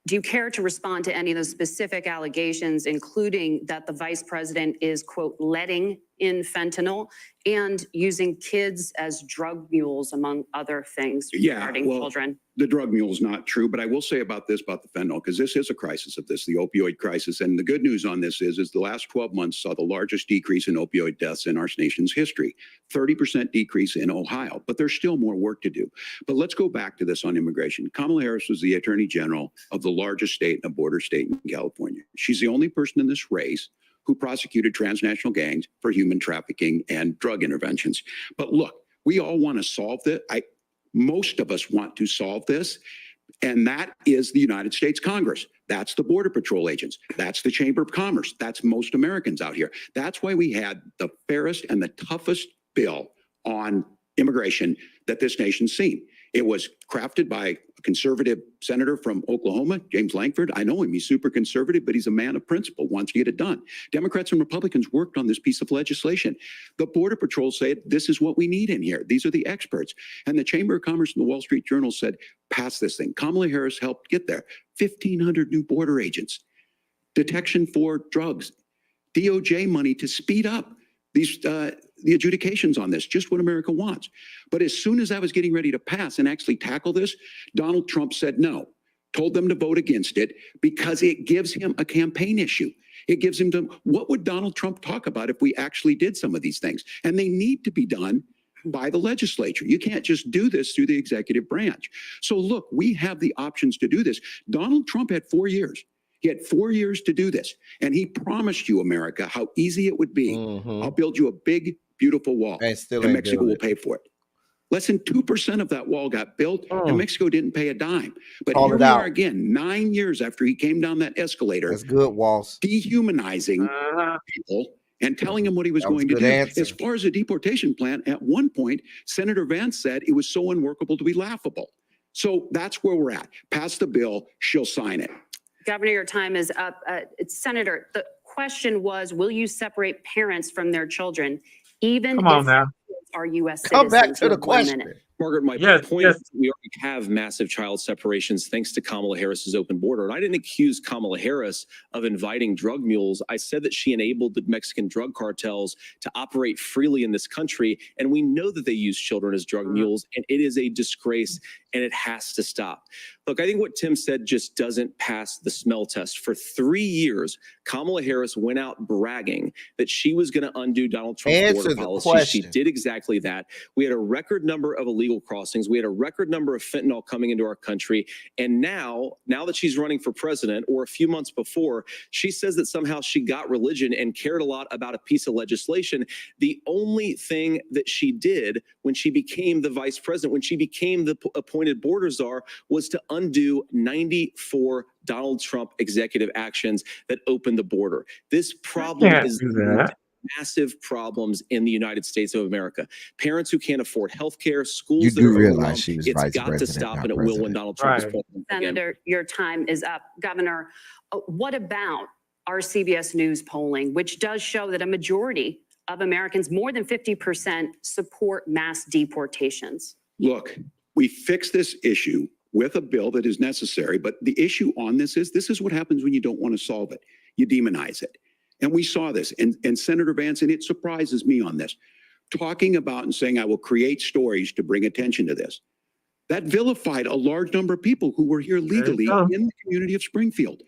E: do you care to respond to any of those specific allegations, including that the vice president is, quote, letting in fentanyl and using kids as drug mules, among other things regarding children?
D: The drug mule is not true, but I will say about this, about the fentanyl, because this is a crisis of this, the opioid crisis. And the good news on this is the last 12 months saw the largest decrease in opioid deaths in our nation's history, 30% decrease in Ohio, but there's still more work to do. But let's go back to this on immigration. Kamala Harris was the attorney general of the largest state and a border state in California. She's the only person in this race who prosecuted transnational gangs for human trafficking and drug interventions. But look, we all want to solve this. Most of us want to solve this, and that is the United States Congress. That's the Border Patrol agents. That's the Chamber of Commerce. That's most Americans out here. That's why we had the fairest and the toughest bill on immigration that this nation's seen. It was crafted by a conservative senator from Oklahoma, James Lankford. I know him. He's super conservative, but he's a man of principle, wants to get it done. Democrats and Republicans worked on this piece of legislation. The Border Patrol said, this is what we need in here. These are the experts. And the Chamber of Commerce and the Wall Street Journal said, pass this thing. Kamala Harris helped get there. 1,500 new border agents, detection for drugs, DOJ money to speed up these the adjudications on this, just what America wants. But as soon as I was getting ready to pass and actually tackle this, Donald Trump said no, told them to vote against it because it gives him a campaign issue. It gives him what would Donald Trump talk about if we actually did some of these things? And they need to be done by the legislature. You can't just do this through the executive branch. So look, we have the options to do this. Donald Trump had 4 years. He had 4 years to do this. And he promised you, America, how easy it would be. I'll build you a big, beautiful wall, and Mexico will pay for it. Less than 2% of that wall got built, and Mexico didn't pay a dime. But here we are again, 9 years after he came down that escalator.
A: That's good, Walls.
D: Dehumanizing people and telling them what he was going to do. As far as the deportation plan, at one point, Senator Vance said it was so unworkable to be laughable. So that's where we're at. Pass the bill, she'll sign it.
E: Governor, your time is up. Senator, the question was, will you separate parents from their children, even if are U.S. citizens?
A: Come back to the question.
F: Margaret, my
B: Yes,
F: point
B: yes.
F: is we already have massive child separations thanks to Kamala Harris's open border. And I didn't accuse Kamala Harris of inviting drug mules. I said that she enabled the Mexican drug cartels to operate freely in this country. And we know that they use children as drug mules. And it is a disgrace and it has to stop. Look, I think what Tim said just doesn't pass the smell test. For 3 years, Kamala Harris went out bragging that she was going to undo Donald Trump's
A: Answer
F: border
A: the
F: policy.
A: question.
F: She did exactly that. We had a record number of illegal crossings. We had a record number of fentanyl coming into our country. And now that she's running for president, or a few months before, she says that somehow she got religion and cared a lot about a piece of legislation. The only thing that she did when she became the vice president, when she became the appointed border czar, was to undo 94 Donald Trump executive actions that opened the border. This problem
B: Can't
F: is
B: do that.
F: massive problems in the United States of America. Parents who can't afford health care, schools
A: You
F: that
A: do
F: are
A: realize
F: overwhelmed.
A: she was
F: It's
A: vice
F: got to
A: president,
F: stop,
A: not
F: and it will when
A: president.
F: Donald Trump is
B: Right.
F: president again.
E: Senator, your time is up. Governor, what about our CBS News polling, which does show that a majority of Americans, more than 50%, support mass deportations?
D: Look, we fix this issue with a bill that is necessary, but the issue on this is what happens when you don't want to solve it. You demonize it. And we saw this. And Senator Vance, and it surprises me on this, talking about and saying, I will create stories to bring attention to this. That vilified a large number of people who were here legally
B: go.
D: in the community of Springfield.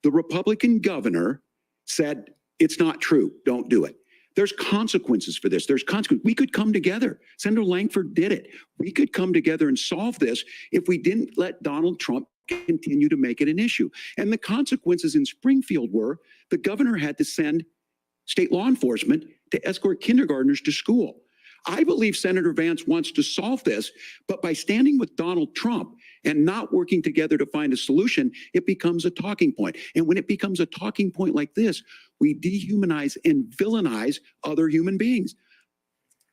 D: The Republican governor said, it's not true. Don't do it. There's consequences for this. There's consequences. We could come together. Senator Langford did it. We could come together and solve this if we didn't let Donald Trump continue to make it an issue. And the consequences in Springfield were the governor had to send state law enforcement to escort kindergartners to school. I believe Senator Vance wants to solve this, but by standing with Donald Trump and not working together to find a solution, it becomes a talking point. And when it becomes a talking point like this, we dehumanize and villainize other human beings.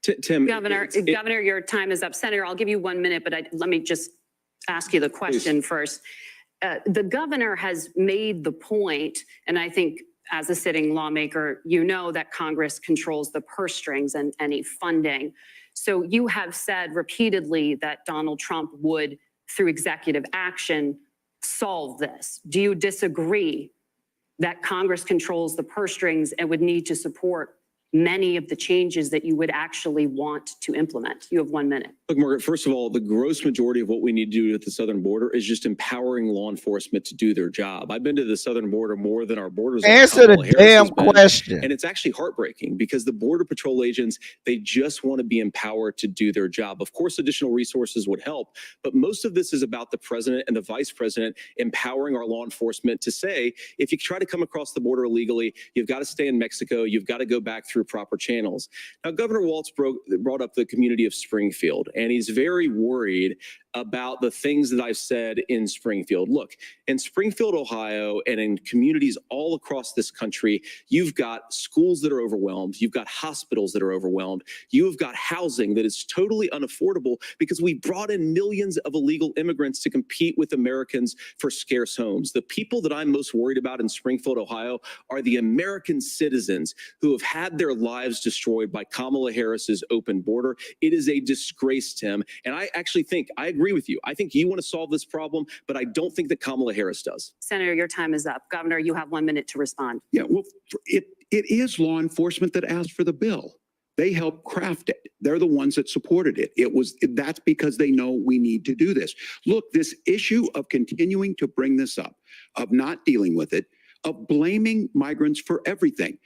F: Tim,
E: Governor, your time is up. Senator, I'll give you 1 minute, but let me just ask you the question first. The governor has made the point, and I think as a sitting lawmaker, you know that Congress controls the purse strings and any funding. So you have said repeatedly that Donald Trump would, through executive action, solve this. Do you disagree that Congress controls the purse strings and would need to support many of the changes that you would actually want to implement? You have 1 minute.
F: Look, Margaret, first of all, the gross majority of what we need to do at the southern border is just empowering law enforcement to do their job. I've been to the southern border more than our borders.
A: Answer the damn question.
F: And it's actually heartbreaking because the Border Patrol agents, they just want to be empowered to do their job. Of course, additional resources would help, but most of this is about the president and the vice president empowering our law enforcement to say, if you try to come across the border illegally, you've got to stay in Mexico, you've got to go back through proper channels. Now, Governor Walz brought up the community of Springfield, and he's very worried about the things that I've said in Springfield. Look, in Springfield, Ohio, and in communities all across this country, you've got schools that are overwhelmed. You've got hospitals that are overwhelmed. You've got housing that is totally unaffordable because we brought in millions of illegal immigrants to compete with Americans for scarce homes. The people that I'm most worried about in Springfield, Ohio, are the American citizens who have had their lives destroyed by Kamala Harris's open border. It is a disgrace, Tim. And I actually think, I agree with you. I think you want to solve this problem, but I don't think that Kamala Harris does.
E: Senator, your time is up. Governor, you have 1 minute to respond.
D: Yeah, well, it is law enforcement that asked for the bill. They helped craft it. They're the ones that supported it. That's because they know we need to do this. Look, this issue of continuing to bring this up, of not dealing with it, of blaming migrants for everything.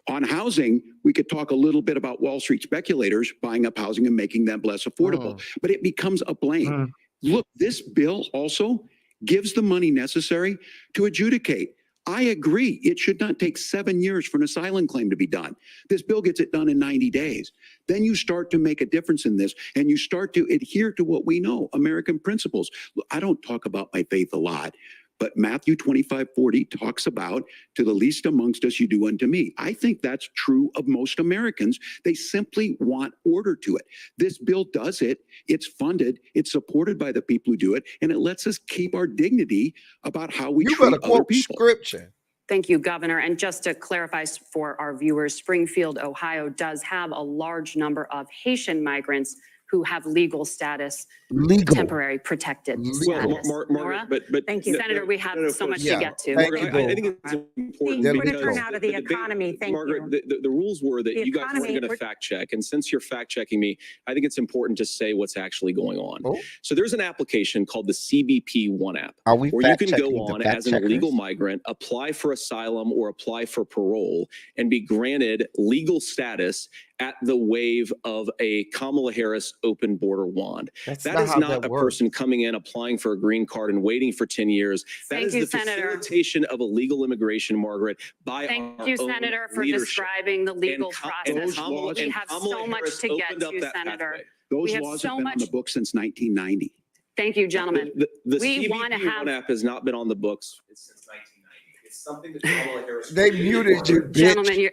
D: On housing, we could talk a little bit about Wall Street speculators buying up housing and making them less affordable, but it becomes a blame. Look, this bill also gives the money necessary to adjudicate. I agree. It should not take 7 years for an asylum claim to be done. This bill gets it done in 90 days. Then you start to make a difference in this and you start to adhere to what we know, American principles. Look, I don't talk about my faith a lot, but Matthew 25:40 talks about, to the least amongst us, you do unto me. I think that's true of most Americans. They simply want order to it. This bill does it. It's funded. It's supported by the people who do it. And it lets us keep our dignity about how we treat other people.
A: Scripture.
E: Thank you, Governor. And just to clarify for our viewers, Springfield, Ohio does have a large number of Haitian migrants who have legal status,
A: Legal.
E: temporary protected
A: Well,
E: status.
F: Margaret,
E: Nora?
F: but
G: Thank you.
E: Senator, we have so much
A: Yeah.
E: to get to.
A: Thank
F: Margaret,
A: you,
F: I think it's important
A: We're
G: gonna
F: because
G: turn now to the
F: debate-
G: economy. Thank
F: Margaret,
G: you.
F: the rules were that
G: The
F: you guys
G: economy,
F: weren't going
G: we're-
F: to fact check, and since you're fact checking me, I think it's important to say what's actually going on.
A: Oh.
F: So there's an application called the CBP One app,
A: Are we
F: where you can
A: fact-checking
F: go
A: the
F: on as an
A: fact-checkers?
F: illegal migrant, apply for asylum or apply for parole, and be granted legal status at the wave of a Kamala Harris open border wand.
A: That's
F: That
A: not
F: is
A: how
F: not
A: that
F: a
A: works.
F: person coming in, applying for a green card and waiting for 10 years. That
E: Thank
F: is
E: you,
F: the
E: Senator.
F: facilitation of illegal immigration, Margaret, by
E: Thank
F: our
E: you,
F: own
E: Senator, for
F: leadership.
E: describing the legal
F: And
E: process.
D: Kamala-
E: We have so much
F: Harris
E: to get
F: opened up
E: to,
F: that
E: Senator.
F: pathway.
D: Those
E: We have
D: laws
E: so
D: have been on
E: much-
D: the books since 1990.
E: Thank you, gentlemen.
F: The
E: We
F: CBP
E: wanna have-
F: One app has not been on the books since 1990. It's something that Kamala Harris.
A: They
F: created.
A: muted you, bitch.
E: Gentlemen,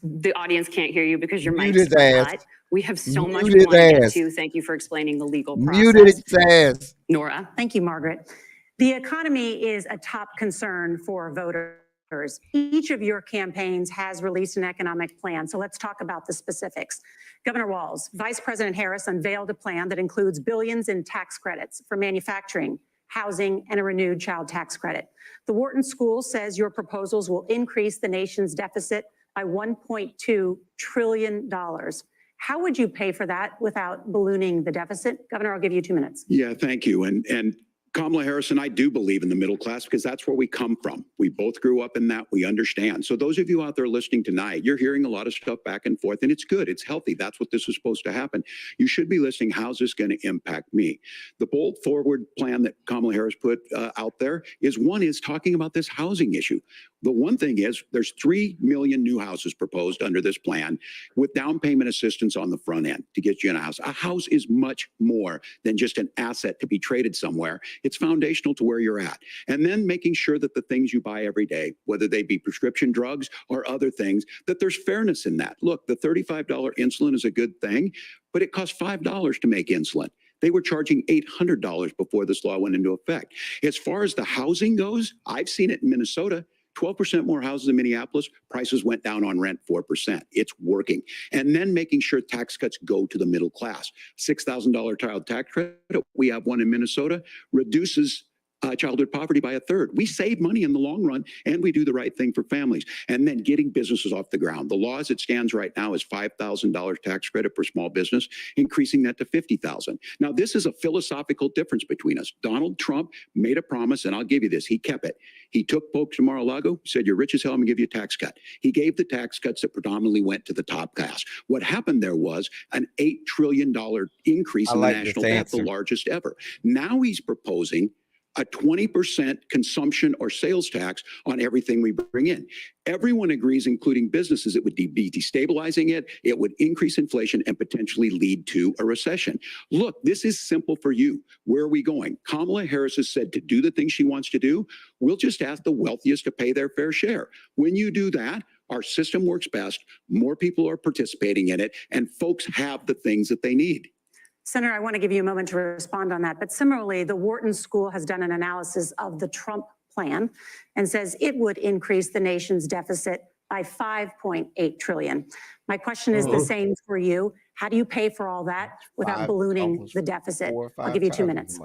E: the audience can't hear you because your
A: Muted
E: mics are
A: ass.
E: hot. We have so much we
A: Muted
E: want to get
A: ass.
E: to. Thank you for explaining the legal
A: Muted
E: process.
A: its ass.
E: Nora?
G: Thank you, Margaret. The economy is a top concern for voters. Each of your campaigns has released an economic plan, so let's talk about the specifics. Governor Walz, Vice President Harris unveiled a plan that includes billions in tax credits for manufacturing, housing, and a renewed child tax credit. The Wharton School says your proposals will increase the nation's deficit by $1.2 trillion. How would you pay for that without ballooning the deficit? Governor, I'll give you 2 minutes.
D: Yeah, thank you. And Kamala Harris and I do believe in the middle class because that's where we come from. We both grew up in that. We understand. So those of you out there listening tonight, you're hearing a lot of stuff back and forth, and it's good. It's healthy. That's what this is supposed to happen. You should be listening. How's this going to impact me? The bold forward plan that Kamala Harris put out there is talking about this housing issue. The one thing is there's 3 million new houses proposed under this plan with down payment assistance on the front end to get you in a house. A house is much more than just an asset to be traded somewhere. It's foundational to where you're at. And then making sure that the things you buy every day, whether they be prescription drugs or other things, that there's fairness in that. Look, the $35 insulin is a good thing, but it costs $5 to make insulin. They were charging $800 before this law went into effect. As far as the housing goes, I've seen it in Minnesota. 12% more houses in Minneapolis, prices went down on rent 4%. It's working. And then making sure tax cuts go to the middle class. $6,000 child tax credit, we have one in Minnesota, reduces childhood poverty by 1/3. We save money in the long run, and we do the right thing for families. And then getting businesses off the ground. The law as it stands right now is $5,000 tax credit for small business, increasing that to $50,000. Now, this is a philosophical difference between us. Donald Trump made a promise, and I'll give you this. He kept it. He took folks to Mar-a-Lago, said, you're rich as hell, I'm going to give you a tax cut. He gave the tax cuts that predominantly went to the top class. What happened there was an $8 trillion increase in the national debt, the largest ever. Now he's proposing a 20% consumption or sales tax on everything we bring in. Everyone agrees, including businesses, it would be destabilizing it. It would increase inflation and potentially lead to a recession. Look, this is simple for you. Where are we going? Kamala Harris has said to do the things she wants to do. We'll just ask the wealthiest to pay their fair share. When you do that, our system works best, more people are participating in it, and folks have the things that they need.
G: Senator, I want to give you a moment to respond on that. But similarly, the Wharton School has done an analysis of the Trump plan and says it would increase the nation's deficit by $5.8 trillion. My question is the same for you. How do you pay for all that without ballooning the deficit? I'll give you 2 minutes.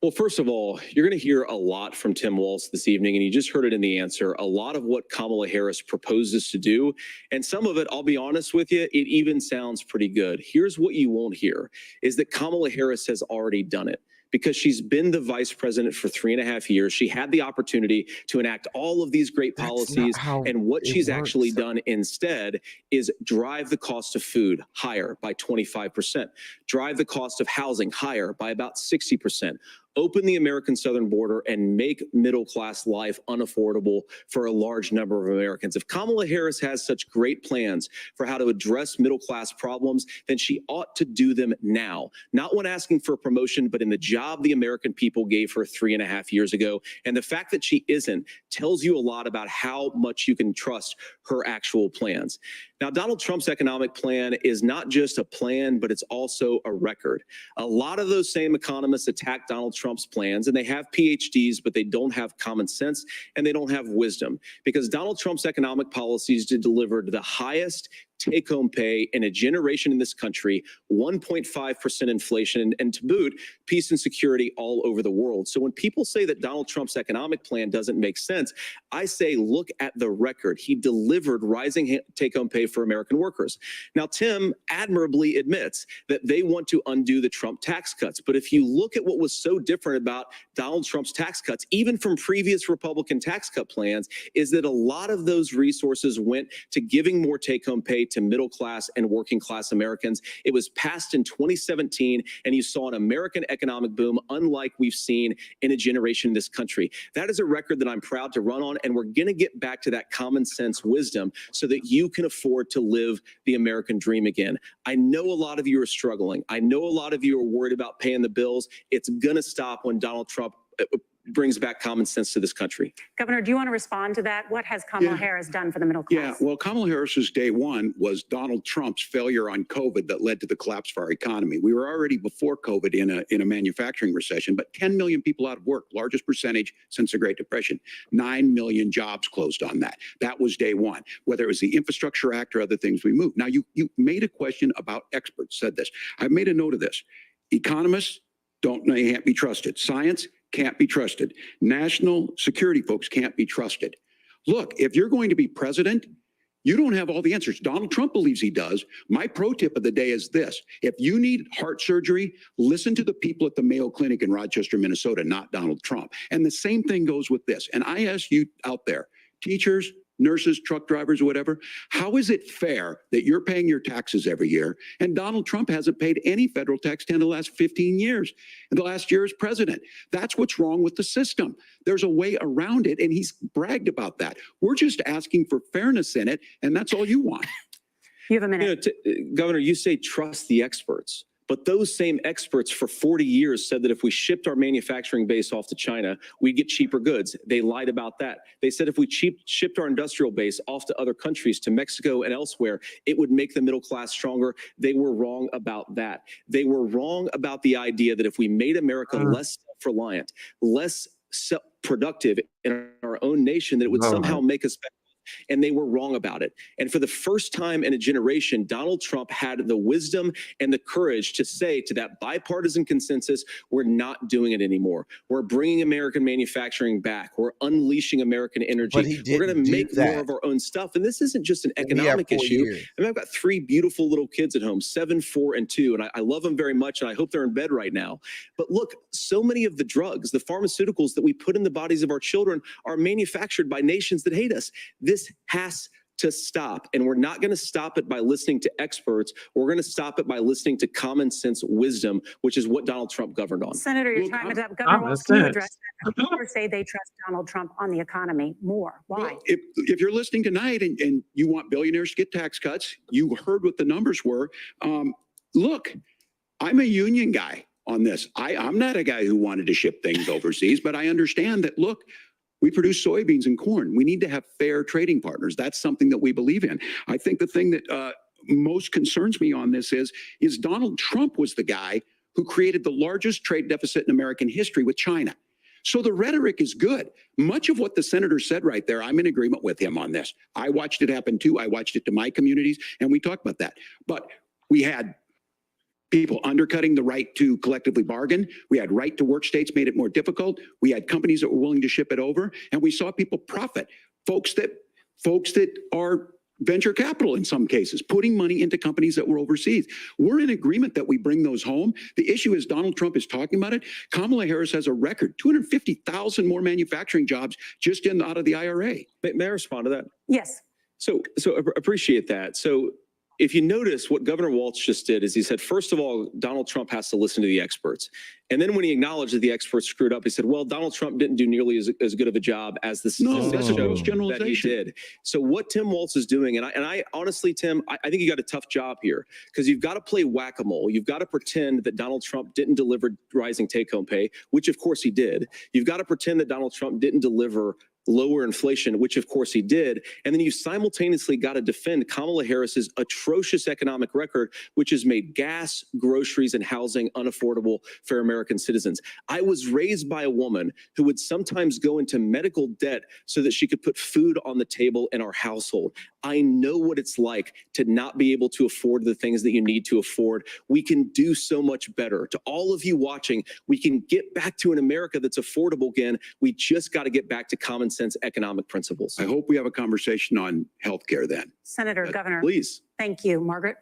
F: Well, first of all, you're going to hear a lot from Tim Walz this evening, and you just heard it in the answer. A lot of what Kamala Harris proposes to do, and some of it, I'll be honest with you, it even sounds pretty good. Here's what you won't hear, is that Kamala Harris has already done it. Because she's been the vice president for 3.5 years. She had the opportunity to enact all of these great policies. And what she's actually done instead is drive the cost of food higher by 25%, drive the cost of housing higher by about 60%. Open the American southern border and make middle-class life unaffordable for a large number of Americans. If Kamala Harris has such great plans for how to address middle-class problems, then she ought to do them now. Not when asking for a promotion, but in the job the American people gave her 3.5 years ago. And the fact that she isn't tells you a lot about how much you can trust her actual plans. Now, Donald Trump's economic plan is not just a plan, but it's also a record. A lot of those same economists attack Donald Trump's plans, and they have PhDs, but they don't have common sense and they don't have wisdom, because Donald Trump's economic policies delivered the highest take-home pay in a generation in this country, 1.5% inflation, and to boot, peace and security all over the world. So when people say that Donald Trump's economic plan doesn't make sense, I say look at the record. He delivered rising take-home pay for American workers. Now, Tim admirably admits that they want to undo the Trump tax cuts. But if you look at what was so different about Donald Trump's tax cuts, even from previous Republican tax cut plans, is that a lot of those resources went to giving more take-home pay to middle class and working class Americans. It was passed in 2017, and you saw an American economic boom unlike we've seen in a generation in this country. That is a record that I'm proud to run on, and we're going to get back to that common sense wisdom so that you can afford to live the American dream again. I know a lot of you are struggling. I know a lot of you are worried about paying the bills. It's going to stop when Donald Trump brings back common sense to this country.
G: Governor, do you want to respond to that? What has Kamala Harris done for the middle class?
D: Yeah, well, Kamala Harris's day one was Donald Trump's failure on COVID that led to the collapse of our economy. We were already before COVID in a manufacturing recession, but 10 million people out of work, largest percentage since the Great Depression. 9 million jobs closed on that. That was day one. Whether it was the Infrastructure Act or other things we moved. Now, you made a question about experts, said this. I've made a note of this. Economists can't be trusted. Science can't be trusted. National security folks can't be trusted. Look, if you're going to be president, you don't have all the answers. Donald Trump believes he does. My pro tip of the day is this. If you need heart surgery, listen to the people at the Mayo Clinic in Rochester, Minnesota, not Donald Trump. And the same thing goes with this. And I ask you out there, teachers, nurses, truck drivers, whatever, how is it fair that you're paying your taxes every year and Donald Trump hasn't paid any federal tax in the last 15 years, and the last year as president? That's what's wrong with the system. There's a way around it, and he's bragged about that. We're just asking for fairness in it, and that's all you want.
G: You have a minute.
F: Governor, you say trust the experts. But those same experts for 40 years said that if we shipped our manufacturing base off to China, we'd get cheaper goods. They lied about that. They said if we shipped our industrial base off to other countries, to Mexico and elsewhere, it would make the middle class stronger. They were wrong about that. They were wrong about the idea that if we made America less self-reliant, less productive in our own nation, that it would somehow make us better. And they were wrong about it. And for the first time in a generation, Donald Trump had the wisdom and the courage to say to that bipartisan consensus, we're not doing it anymore. We're bringing American manufacturing back. We're unleashing American energy. We're going to make more of our own stuff. And this isn't just an economic issue. I mean, I've got 3 beautiful little kids at home, 7, 4, and 2. And I love them very much. And I hope they're in bed right now. But look, so many of the drugs, the pharmaceuticals that we put in the bodies of our children are manufactured by nations that hate us. This has to stop, and we're not going to stop it by listening to experts. We're going to stop it by listening to common sense wisdom, which is what Donald Trump governed on.
G: Senator, your time is up. Governor Walz, can you address that? People say they trust Donald Trump on the economy more. Why?
D: Well, if you're listening tonight and you want billionaires to get tax cuts, you heard what the numbers were. Look, I'm a union guy on this. I'm not a guy who wanted to ship things overseas, but I understand that, look, we produce soybeans and corn. We need to have fair trading partners. That's something that we believe in. I think the thing that most concerns me on this is Donald Trump was the guy who created the largest trade deficit in American history with China. So the rhetoric is good. Much of what the senator said right there, I'm in agreement with him on this. I watched it happen too. I watched it to my communities, and we talked about that. But we had people undercutting the right to collectively bargain. We had right to work states made it more difficult. We had companies that were willing to ship it over, and we saw people profit. Folks that are venture capital in some cases, putting money into companies that were overseas. We're in agreement that we bring those home. The issue is Donald Trump is talking about it. Kamala Harris has a record, 250,000 more manufacturing jobs just out of the IRA.
F: May I respond to that?
G: Yes.
F: So appreciate that. So if you notice, what Governor Walz just did is he said, first of all, Donald Trump has to listen to the experts. And then when he acknowledged that the experts screwed up, he said, well, Donald Trump didn't do nearly as good of a job as the statistics show that he did. So what Tim Walz is doing, and I honestly, Tim, I think you got a tough job here, because you've got to play whack-a-mole. You've got to pretend that Donald Trump didn't deliver rising take-home pay, which of course he did. You've got to pretend that Donald Trump didn't deliver lower inflation, which of course he did. And then you simultaneously got to defend Kamala Harris's atrocious economic record, which has made gas, groceries, and housing unaffordable for American citizens. I was raised by a woman who would sometimes go into medical debt so that she could put food on the table in our household. I know what it's like to not be able to afford the things that you need to afford. We can do so much better. To all of you watching, we can get back to an America that's affordable again. We just got to get back to common sense economic principles.
D: I hope we have a conversation on healthcare then.
G: Senator, Governor.
F: Please.
G: Thank you. Margaret?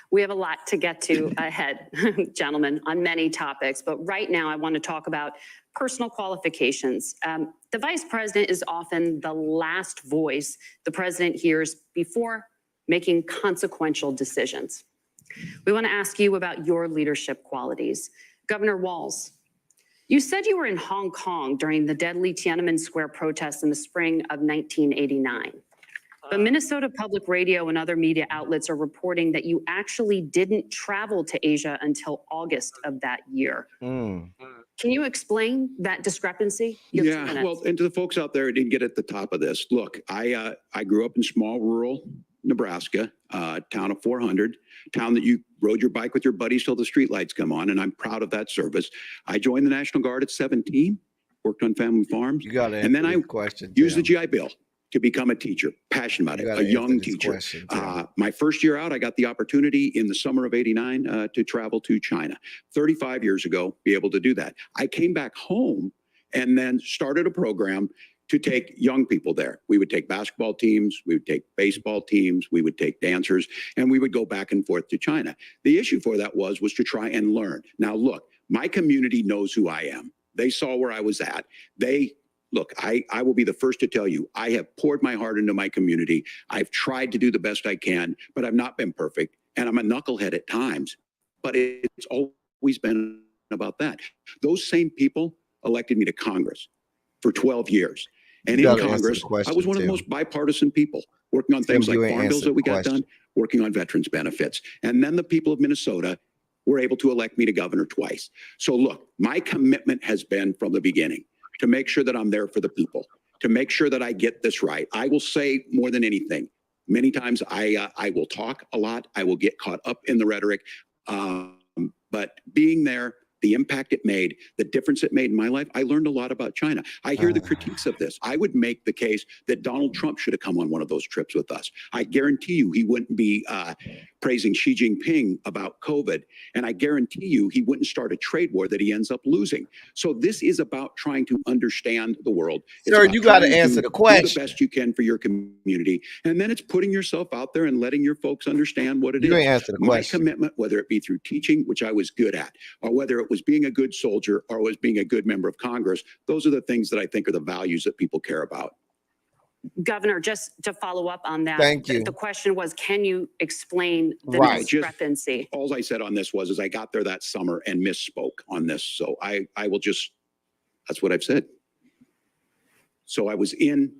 E: We have a lot to get to ahead, gentlemen, on many topics. But right now, I want to talk about personal qualifications. The vice president is often the last voice the president hears before making consequential decisions. We want to ask you about your leadership qualities. Governor Walz, you said you were in Hong Kong during the deadly Tiananmen Square protests in the spring of 1989. But Minnesota Public Radio and other media outlets are reporting that you actually didn't travel to Asia until August of that year. Can you explain that discrepancy?
D: Yeah, well, and to the folks out there who didn't get at the top of this, look, I grew up in small rural Nebraska, town of 400, town that you rode your bike with your buddies till the streetlights come on, and I'm proud of that service. I joined the National Guard at 17, worked on family farms,
A: You got to
D: and then I used the GI Bill to become a teacher, passionate about it, a young teacher. My first year out, I got the opportunity in the summer of '89 to travel to China. 35 years ago, be able to do that. I came back home and then started a program to take young people there. We would take basketball teams, we would take baseball teams, we would take dancers, and we would go back and forth to China. The issue for that was to try and learn. Now, look, my community knows who I am. They saw where I was at. Look, I will be the first to tell you, I have poured my heart into my community. I've tried to do the best I can, but I've not been perfect. And I'm a knucklehead at times, but it's always been about that. Those same people elected me to Congress for 12 years. And in Congress, I was one of the most bipartisan people, working on things like farm bills that we got done, working on veterans benefits. And then the people of Minnesota were able to elect me to governor twice. So look, my commitment has been from the beginning to make sure that I'm there for the people, to make sure that I get this right. I will say more than anything, many times I will talk a lot. I will get caught up in the rhetoric. But being there, the impact it made, the difference it made in my life, I learned a lot about China. I hear the critiques of this. I would make the case that Donald Trump should have come on one of those trips with us. I guarantee you he wouldn't be praising Xi Jinping about COVID. And I guarantee you he wouldn't start a trade war that he ends up losing. So this is about trying to understand the world.
A: Sir, you got to answer the question.
D: Do the best you can for your community. And then it's putting yourself out there and letting your folks understand what it is.
A: You ain't answer the question.
D: My commitment, whether it be through teaching, which I was good at, or whether it was being a good soldier or was being a good member of Congress, those are the things that I think are the values that people care about.
E: Governor, just to follow up on that.
A: Thank you.
E: The question was, can you explain the discrepancy?
D: All I said on this was I got there that summer and misspoke on this. So I will just, that's what I've said. So I was in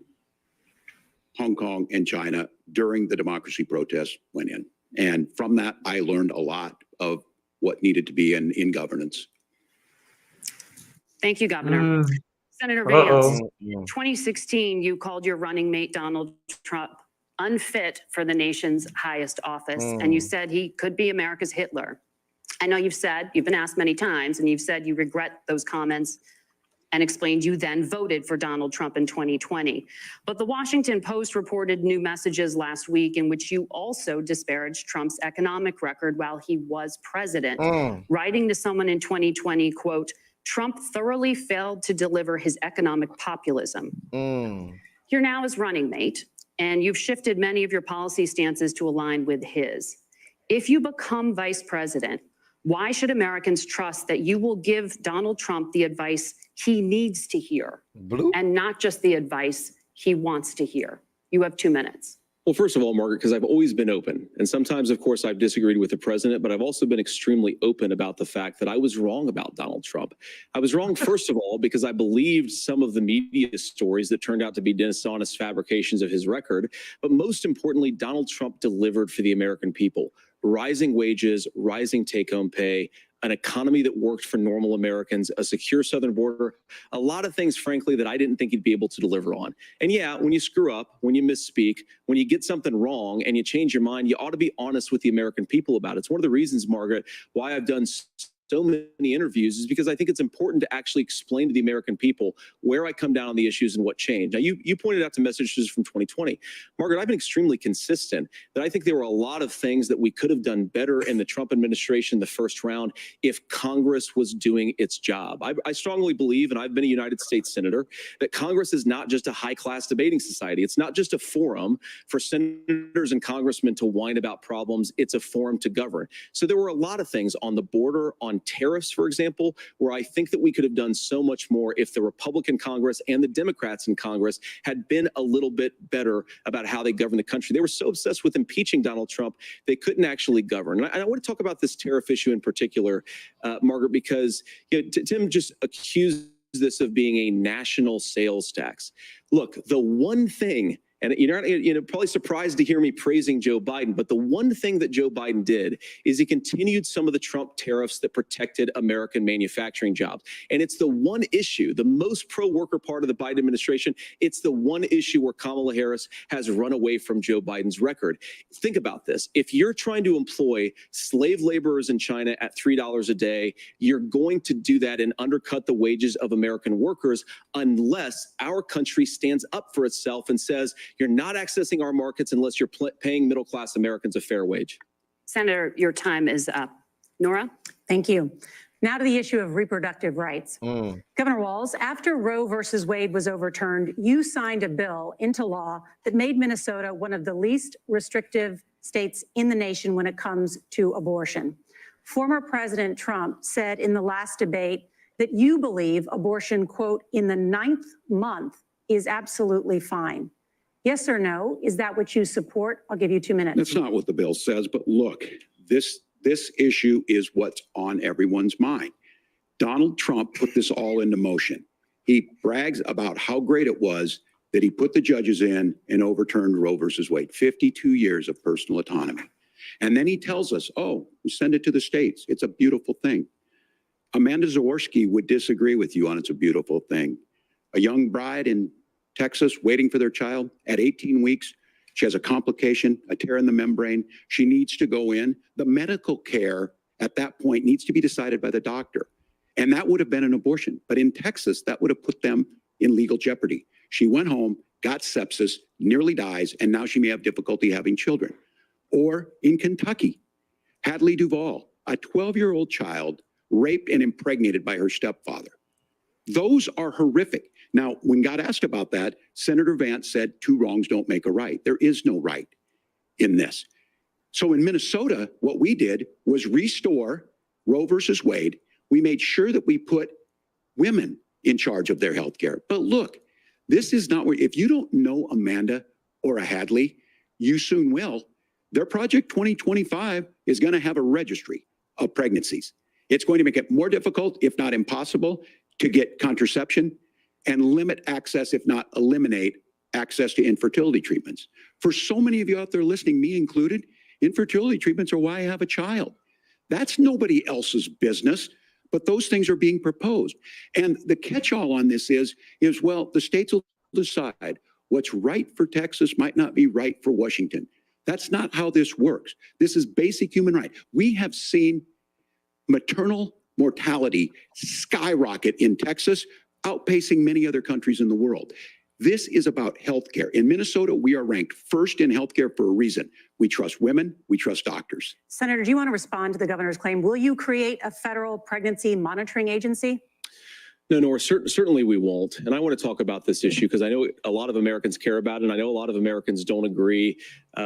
D: Hong Kong and China during the democracy protests went in. And from that, I learned a lot of what needed to be in governance.
E: Thank you, Governor. Senator Vance, 2016, you called your running mate, Donald Trump, unfit for the nation's highest office. And you said he could be America's Hitler. I know you've been asked many times, and you've said you regret those comments and explained you then voted for Donald Trump in 2020. But the Washington Post reported new messages last week in which you also disparaged Trump's economic record while he was president, writing to someone in 2020, quote, Trump thoroughly failed to deliver his economic populism. You're now his running mate, and you've shifted many of your policy stances to align with his. If you become vice president, why should Americans trust that you will give Donald Trump the advice he needs to hear and not just the advice he wants to hear? You have 2 minutes.
F: Well, first of all, Margaret, because I've always been open. And sometimes, of course, I've disagreed with the president, but I've also been extremely open about the fact that I was wrong about Donald Trump. I was wrong, first of all, because I believed some of the media stories that turned out to be dishonest fabrications of his record. But most importantly, Donald Trump delivered for the American people. Rising wages, rising take-home pay, an economy that worked for normal Americans, a secure southern border, a lot of things, frankly, that I didn't think he'd be able to deliver on. And yeah, when you screw up, when you misspeak, when you get something wrong and you change your mind, you ought to be honest with the American people about it. It's one of the reasons, Margaret, why I've done so many interviews, is because I think it's important to actually explain to the American people where I come down on the issues and what changed. Now, you pointed out to messages from 2020. Margaret, I've been extremely consistent that I think there were a lot of things that we could have done better in the Trump administration, the first round, if Congress was doing its job. I strongly believe, and I've been a United States Senator, that Congress is not just a high-class debating society. It's not just a forum for senators and congressmen to whine about problems. It's a forum to govern. So there were a lot of things on the border, on tariffs, for example, where I think that we could have done so much more if the Republican Congress and the Democrats in Congress had been a little bit better about how they govern the country. They were so obsessed with impeaching Donald Trump, they couldn't actually govern. And I want to talk about this tariff issue in particular, Margaret, because Tim just accused this of being a national sales tax. Look, the one thing, and you're probably surprised to hear me praising Joe Biden, but the one thing that Joe Biden did is he continued some of the Trump tariffs that protected American manufacturing jobs. And it's the one issue, the most pro-worker part of the Biden administration, it's the one issue where Kamala Harris has run away from Joe Biden's record. Think about this. If you're trying to employ slave laborers in China at $3 a day, you're going to do that and undercut the wages of American workers unless our country stands up for itself and says, you're not accessing our markets unless you're paying middle-class Americans a fair wage.
E: Senator, your time is up. Nora?
G: Thank you. Now to the issue of reproductive rights. Governor Walz, after Roe versus Wade was overturned, you signed a bill into law that made Minnesota one of the least restrictive states in the nation when it comes to abortion. Former President Trump said in the last debate that you believe abortion, quote, in the 9th month is absolutely fine. Yes or no? Is that what you support? I'll give you 2 minutes.
D: That's not what the bill says, but look, this issue is what's on everyone's mind. Donald Trump put this all into motion. He brags about how great it was that he put the judges in and overturned Roe versus Wade, 52 years of personal autonomy. And then he tells us, oh, we send it to the states. It's a beautiful thing. Amanda Zaworski would disagree with you on it's a beautiful thing. A young bride in Texas waiting for their child at 18 weeks. She has a complication, a tear in the membrane. She needs to go in. The medical care at that point needs to be decided by the doctor. And that would have been an abortion. But in Texas, that would have put them in legal jeopardy. She went home, got sepsis, nearly dies, and now she may have difficulty having children. Or in Kentucky, Hadley Duvall, a 12-year-old child raped and impregnated by her stepfather. Those are horrific. Now, when God asked about that, Senator Vance said, 2 wrongs don't make a right. There is no right in this. So in Minnesota, what we did was restore Roe versus Wade. We made sure that we put women in charge of their health care. But look, this is not where, if you don't know Amanda or a Hadley, you soon will. Their Project 2025 is going to have a registry of pregnancies. It's going to make it more difficult, if not impossible, to get contraception and limit access, if not eliminate access to infertility treatments. For so many of you out there listening, me included, infertility treatments are why I have a child. That's nobody else's business, but those things are being proposed. And the catch-all on this is, well, the states will decide what's right for Texas might not be right for Washington. That's not how this works. This is basic human right. We have seen maternal mortality skyrocket in Texas, outpacing many other countries in the world. This is about healthcare. In Minnesota, we are ranked first in healthcare for a reason. We trust women, we trust doctors.
G: Senator, do you want to respond to the governor's claim? Will you create a federal pregnancy monitoring agency?
F: No, Nora, certainly we won't. And I want to talk about this issue because I know a lot of Americans care about it, and I know a lot of Americans don't agree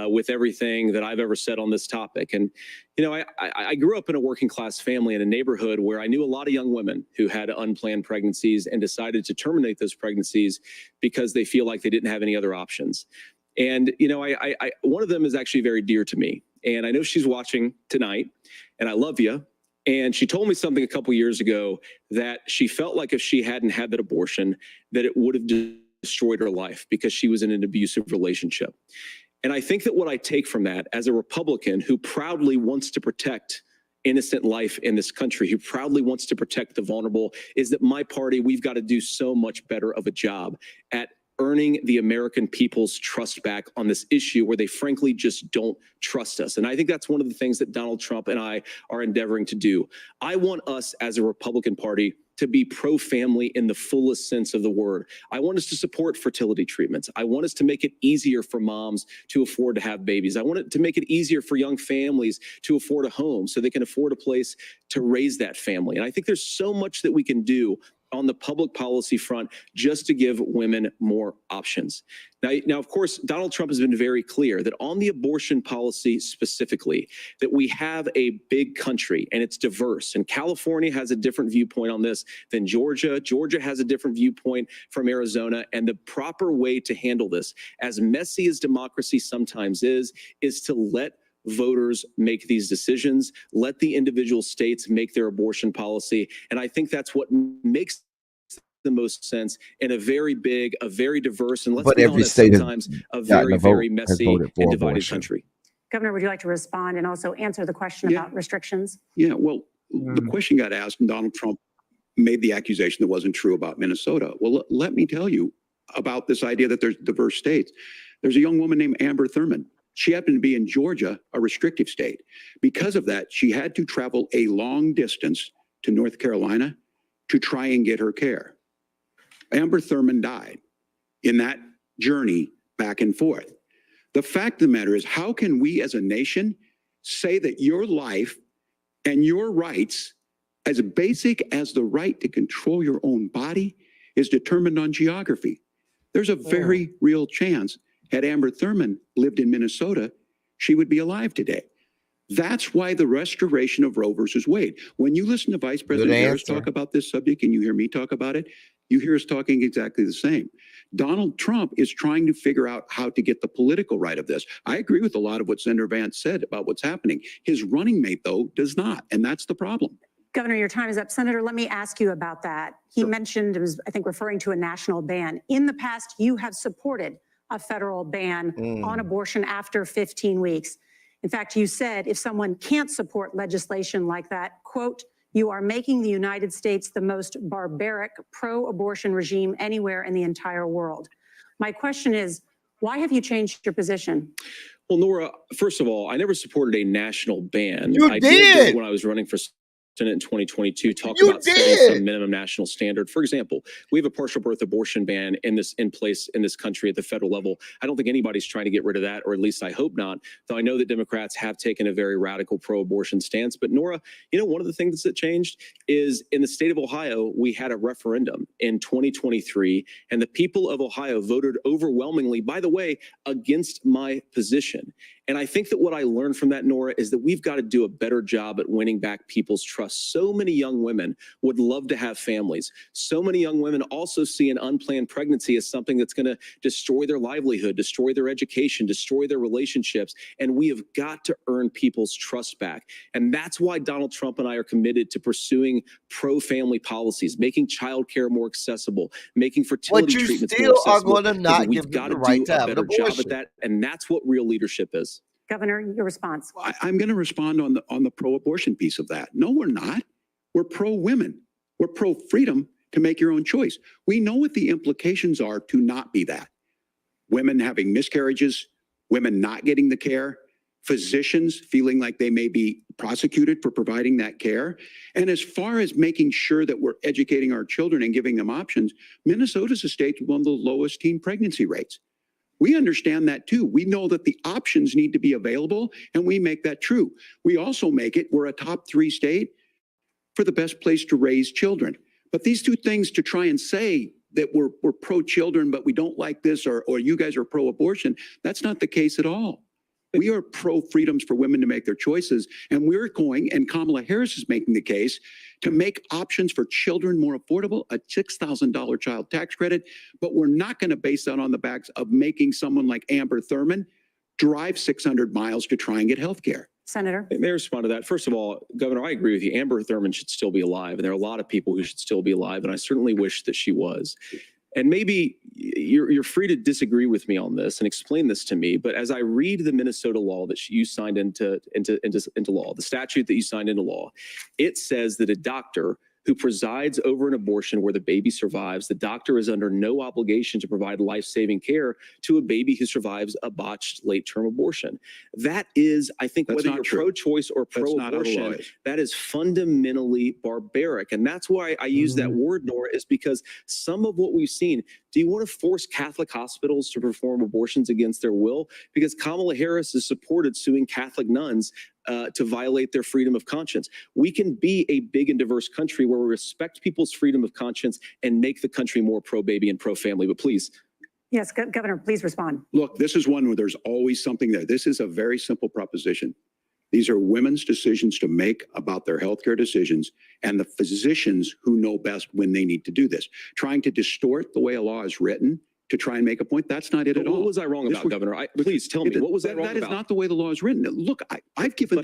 F: with everything that I've ever said on this topic. And, you know, I grew up in a working class family in a neighborhood where I knew a lot of young women who had unplanned pregnancies and decided to terminate those pregnancies because they feel like they didn't have any other options. And, you know, one of them is actually very dear to me. And I know she's watching tonight, and I love you. And she told me something a couple years ago that she felt like if she hadn't had that abortion, that it would have destroyed her life because she was in an abusive relationship. And I think that what I take from that as a Republican who proudly wants to protect innocent life in this country, who proudly wants to protect the vulnerable, is that my party, we've got to do so much better of a job at earning the American people's trust back on this issue where they frankly just don't trust us. And I think that's one of the things that Donald Trump and I are endeavoring to do. I want us as a Republican Party to be pro-family in the fullest sense of the word. I want us to support fertility treatments. I want us to make it easier for moms to afford to have babies. I want it to make it easier for young families to afford a home so they can afford a place to raise that family. And I think there's so much that we can do on the public policy front just to give women more options. Now, of course, Donald Trump has been very clear that on the abortion policy specifically, that we have a big country and it's diverse. And California has a different viewpoint on this than Georgia. Georgia has a different viewpoint from Arizona. And the proper way to handle this, as messy as democracy sometimes is to let voters make these decisions, let the individual states make their abortion policy. And I think that's what makes the most sense in a very big, a very diverse, and let's be honest, sometimes a very, very messy and divided country.
G: Governor, would you like to respond and also answer the question about restrictions?
D: Yeah, well, the question got asked and Donald Trump made the accusation that wasn't true about Minnesota. Well, let me tell you about this idea that there's diverse states. There's a young woman named Amber Thurman. She happened to be in Georgia, a restrictive state. Because of that, she had to travel a long distance to North Carolina to try and get her care. Amber Thurman died in that journey back and forth. The fact of the matter is, how can we as a nation say that your life and your rights, as basic as the right to control your own body, is determined on geography? There's a very real chance, had Amber Thurman lived in Minnesota, she would be alive today. That's why the restoration of Roe versus Wade. When you listen to Vice President Harris talk about this subject and you hear me talk about it, you hear us talking exactly the same. Donald Trump is trying to figure out how to get the political right of this. I agree with a lot of what Senator Vance said about what's happening. His running mate, though, does not, and that's the problem.
G: Governor, your time is up. Senator, let me ask you about that. He mentioned, it was, I think, referring to a national ban. In the past, you have supported a federal ban on abortion after 15 weeks. In fact, you said if someone can't support legislation like that, quote, you are making the United States the most barbaric pro-abortion regime anywhere in the entire world. My question is, why have you changed your position?
F: Well, Nora, first of all, I never supported a national ban.
A: You
F: I
A: did
F: when I was running for Senate in 2022, talk about setting some minimum national standard. For example, we have a partial birth abortion ban in place in this country at the federal level. I don't think anybody's trying to get rid of that, or at least I hope not, though I know that Democrats have taken a very radical pro-abortion stance. But Nora, you know, one of the things that changed is in the state of Ohio, we had a referendum in 2023, and the people of Ohio voted overwhelmingly, by the way, against my position. And I think that what I learned from that, Nora, is that we've got to do a better job at winning back people's trust. So many young women would love to have families. So many young women also see an unplanned pregnancy as something that's going to destroy their livelihood, destroy their education, destroy their relationships. And we have got to earn people's trust back. And that's why Donald Trump and I are committed to pursuing pro-family policies, making childcare more accessible, making fertility treatments more accessible. But you still are going to not give them the right to have an abortion. We've got to do a better job at that. And that's what real leadership is.
G: Governor, your response.
D: I'm going to respond on the pro-abortion piece of that. No, we're not. We're pro-women. We're pro-freedom to make your own choice. We know what the implications are to not be that. Women having miscarriages, women not getting the care, physicians feeling like they may be prosecuted for providing that care. And as far as making sure that we're educating our children and giving them options, Minnesota's a state with one of the lowest teen pregnancy rates. We understand that too. We know that the options need to be available, and we make that true. We also make it, we're a top 3 state for the best place to raise children. But these two things, to try and say that we're pro-children, but we don't like this, or you guys are pro-abortion, that's not the case at all. We are pro-freedoms for women to make their choices, and we're going, and Kamala Harris is making the case, to make options for children more affordable, a $6,000 child tax credit, but we're not going to base that on the backs of making someone like Amber Thurman drive 600 miles to try and get health care.
G: Senator.
F: May I respond to that? First of all, Governor, I agree with you. Amber Thurman should still be alive, and there are a lot of people who should still be alive, and I certainly wish that she was. And maybe you're free to disagree with me on this and explain this to me. But as I read the Minnesota law that you signed into law, the statute that you signed into law, it says that a doctor who presides over an abortion where the baby survives, the doctor is under no obligation to provide life-saving care to a baby who survives a botched late-term abortion. That is, I think, whether you're pro-choice or pro-abortion, that is fundamentally barbaric. And that's why I use that word, Nora, is because some of what we've seen, do you want to force Catholic hospitals to perform abortions against their will? Because Kamala Harris has supported suing Catholic nuns to violate their freedom of conscience. We can be a big and diverse country where we respect people's freedom of conscience and make the country more pro-baby and pro-family. But please.
G: Yes, Governor, please respond.
D: Look, this is one where there's always something there. This is a very simple proposition. These are women's decisions to make about their healthcare decisions, and the physicians who know best when they need to do this. Trying to distort the way a law is written to try and make a point, that's not it at all.
F: What was I wrong about, Governor? Please tell me, what was I wrong about?
D: That is not the way the law is written. Look, I've given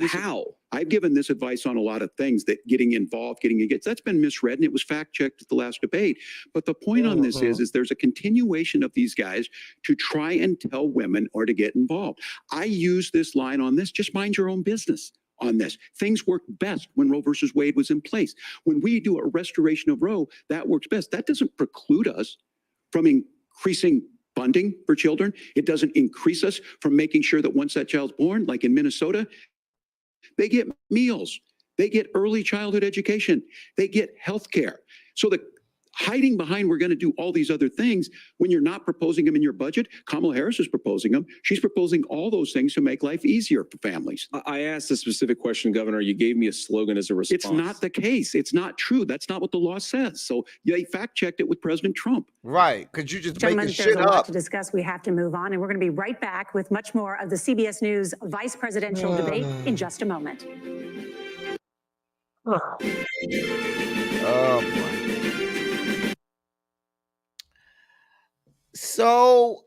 D: I've given this advice on a lot of things, that getting involved, that's been misread, and it was fact-checked at the last debate. But the point on this is there's a continuation of these guys to try and tell women or to get involved. I use this line on this, just mind your own business on this. Things worked best when Roe versus Wade was in place. When we do a restoration of Roe, that works best. That doesn't preclude us from increasing funding for children. It doesn't increase us from making sure that once that child's born, like in Minnesota, they get meals, they get early childhood education, they get health care. So the hiding behind we're going to do all these other things when you're not proposing them in your budget. Kamala Harris is proposing them. She's proposing all those things to make life easier for families.
F: I asked a specific question, Governor. You gave me a slogan as a response.
D: It's not the case. It's not true. That's not what the law says. So they fact-checked it with President Trump.
A: Right, because you just
G: Gentlemen,
A: making
G: there's
A: shit
G: a lot
A: up.
G: to discuss. We have to move on, and we're going to be right back with much more of the CBS News vice presidential debate in just a moment.
A: Oh, boy. So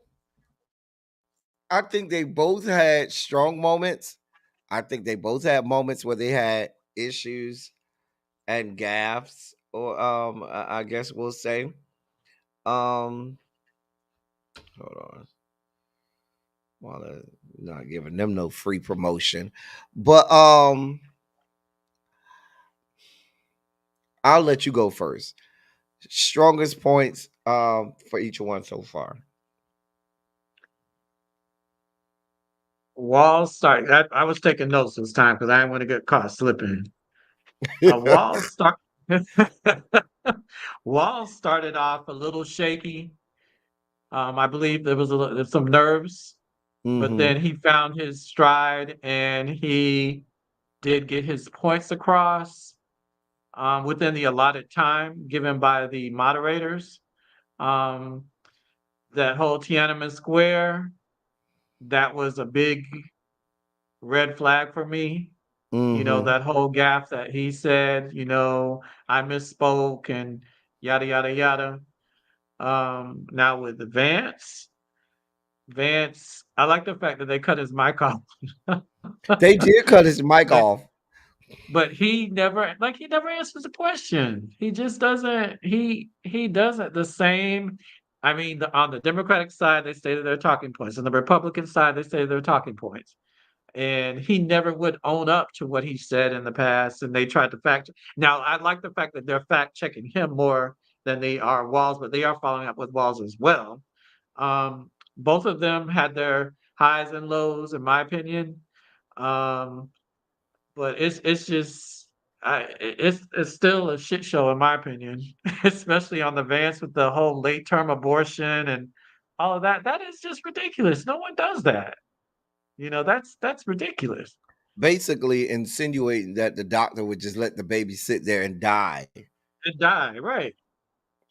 A: I think they both had strong moments. I think they both had moments where they had issues and gaffes, or I guess we'll say. Hold on. Well, not giving them no free promotion. But I'll let you go first. Strongest points for each one so far.
B: Walls start. I was taking notes this time because I didn't want to get caught slipping. Walls start. Walls started off a little shaky. I believe there was some nerves, but then he found his stride and he did get his points across within the allotted time given by the moderators. That whole Tiananmen Square, that was a big red flag for me. You know, that whole gaffe that he said, I misspoke and yada, yada, yada. Now with the Vance, I like the fact that they cut his mic off.
A: They did cut his mic off.
B: But he never answers the question. He just doesn't, he doesn't the same. I mean, on the Democratic side, they stated their talking points. On the Republican side, they stated their talking points. And he never would own up to what he said in the past, and they tried to fact. Now, I like the fact that they're fact checking him more than they are Walz, but they are following up with Walz as well. Both of them had their highs and lows, in my opinion. But it's just it's still a shit show in my opinion, especially on the Vance with the whole late term abortion and all of that. That is just ridiculous. No one does that. That's ridiculous.
A: Basically insinuating that the doctor would just let the baby sit there and die.
B: And die, right?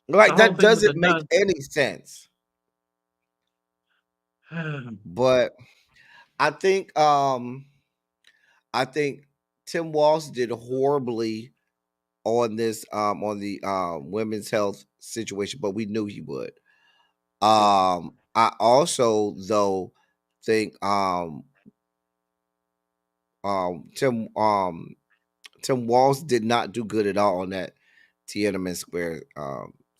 A: Like, that doesn't make any sense. But I think Tim Walz did horribly on this on the women's health situation, but we knew he would. I also though think Tim Walz did not do good at all on that Tiananmen Square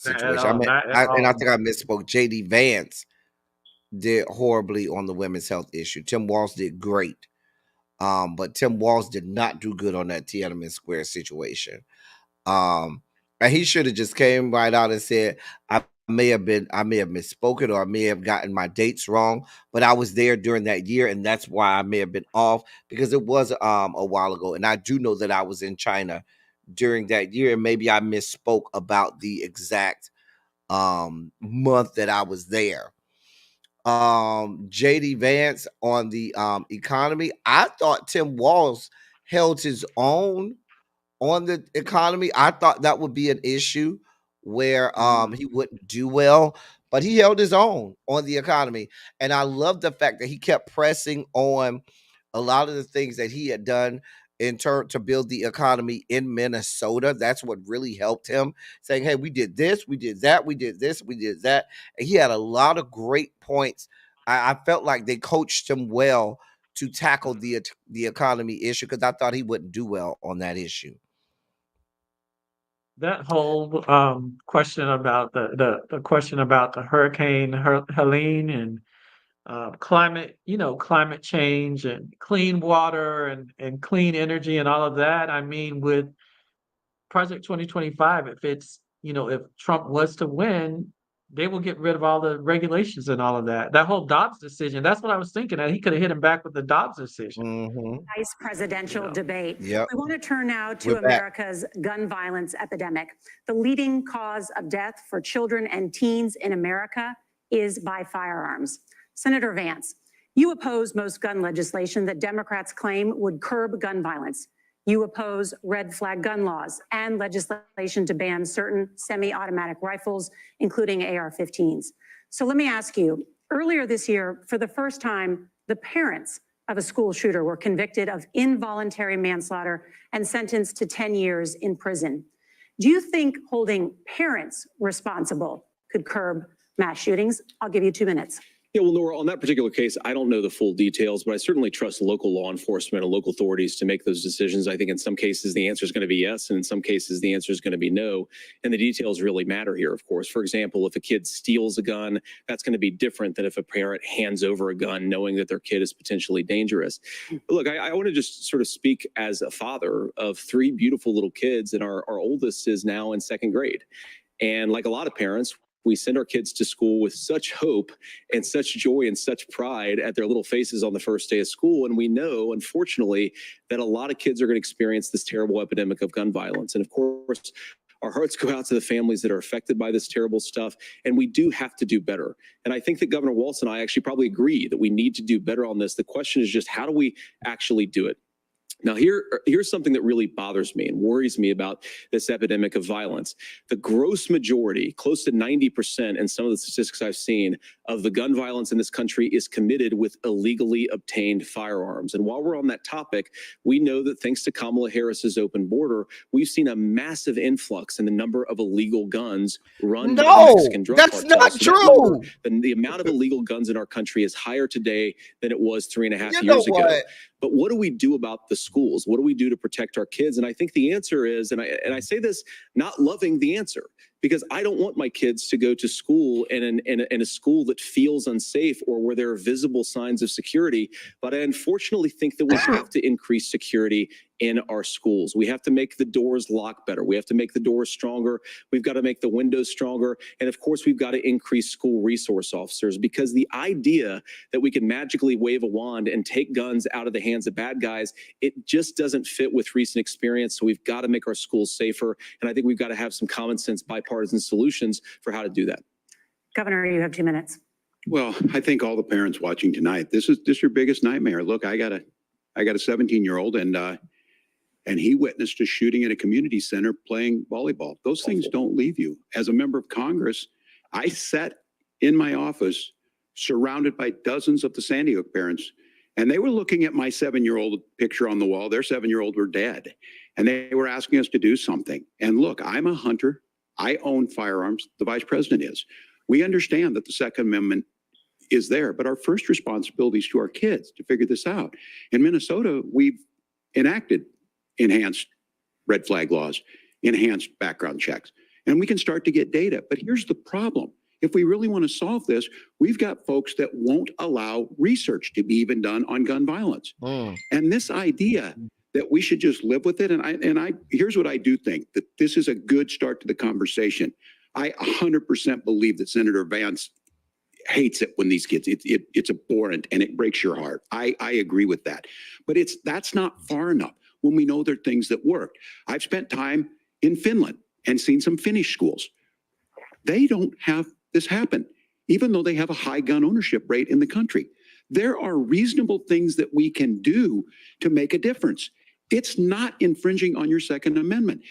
B: Not at
A: situation.
B: all. Not at
A: And I
B: all.
A: think I misspoke. JD Vance did horribly on the women's health issue. Tim Walz did great. But Tim Walz did not do good on that Tiananmen Square situation. And he should have just came right out and said, I may have misspoken, or I may have gotten my dates wrong, but I was there during that year, and that's why I may have been off, because it was a while ago. And I do know that I was in China during that year, and maybe I misspoke about the exact month that I was there. JD Vance on the economy. I thought Tim Walz held his own on the economy. I thought that would be an issue where he wouldn't do well, but he held his own on the economy. And I love the fact that he kept pressing on a lot of the things that he had done in turn to build the economy in Minnesota. That's what really helped him, saying, hey, we did this, we did that, we did this, we did that. And he had a lot of great points. I felt like they coached him well to tackle the economy issue, because I thought he wouldn't do well on that issue.
B: That whole question about the question about the Hurricane Helene and climate, climate change and clean water and clean energy and all of that. I mean, with Project 2025, if Trump was to win, they will get rid of all the regulations and all of that. That whole Dobbs decision, that's what I was thinking. That he could have hit him back with the Dobbs decision.
A: Mm-hmm.
G: Vice presidential debate.
A: Yep.
G: We want to turn now to
A: We're back.
G: America's gun violence epidemic. The leading cause of death for children and teens in America is by firearms. Senator Vance, you oppose most gun legislation that Democrats claim would curb gun violence. You oppose red flag gun laws and legislation to ban certain semi-automatic rifles, including AR-15s. So let me ask you, earlier this year, for the first time, the parents of a school shooter were convicted of involuntary manslaughter and sentenced to 10 years in prison. Do you think holding parents responsible could curb mass shootings? I'll give you 2 minutes.
F: Yeah, well, Nora, on that particular case, I don't know the full details, but I certainly trust local law enforcement and local authorities to make those decisions. I think in some cases the answer is going to be yes, and in some cases the answer is going to be no. And the details really matter here, of course. For example, if a kid steals a gun, that's going to be different than if a parent hands over a gun knowing that their kid is potentially dangerous. But look, I want to just sort of speak as a father of 3 beautiful little kids, and our oldest is now in 2nd grade. And like a lot of parents, we send our kids to school with such hope and such joy and such pride at their little faces on the first day of school. And we know, unfortunately, that a lot of kids are going to experience this terrible epidemic of gun violence. And of course, our hearts go out to the families that are affected by this terrible stuff. And we do have to do better. And I think that Governor Walz and I actually probably agree that we need to do better on this. The question is just, how do we actually do it? Now, here's something that really bothers me and worries me about this epidemic of violence. The gross majority, close to 90% in some of the statistics I've seen, of the gun violence in this country is committed with illegally obtained firearms. And while we're on that topic, we know that thanks to Kamala Harris's open border, we've seen a massive influx in the number of illegal guns run by the Mexican drug cartels.
A: That's not true.
F: The amount of illegal guns in our country is higher today than it was 3.5 years ago. But what do we do about the schools? What do we do to protect our kids? And I think the answer is, and I say this not loving the answer, because I don't want my kids to go to school in a school that feels unsafe or where there are visible signs of security. But I unfortunately think that we have to increase security in our schools. We have to make the doors lock better. We have to make the doors stronger. We've got to make the windows stronger. And of course, we've got to increase school resource officers, because the idea that we can magically wave a wand and take guns out of the hands of bad guys, it just doesn't fit with recent experience. So we've got to make our schools safer. And I think we've got to have some common sense bipartisan solutions for how to do that.
G: Governor, you have 2 minutes.
D: Well, I think all the parents watching tonight, this is your biggest nightmare. Look, I got a 17-year-old, and he witnessed a shooting at a community center playing volleyball. Those things don't leave you. As a member of Congress, I sat in my office surrounded by dozens of the Sandy Hook parents, and they were looking at my 7-year-old picture on the wall. Their 7-year-old were dead, and they were asking us to do something. And look, I'm a hunter. I own firearms. The vice president is. We understand that the Second Amendment is there, but our first responsibility is to our kids to figure this out. In Minnesota, we've enacted enhanced red flag laws, enhanced background checks. and we can start to get data. But here's the problem. If we really want to solve this, we've got folks that won't allow research to be even done on gun violence. And this idea that we should just live with it, and here's what I do think, that this is a good start to the conversation. I 100% believe that Senator Vance hates it when these kids, it's abhorrent and it breaks your heart. I agree with that. But that's not far enough when we know there are things that work. I've spent time in Finland and seen some Finnish schools. They don't have this happen, even though they have a high gun ownership rate in the country. There are reasonable things that we can do to make a difference. It's not infringing on your Second Amendment.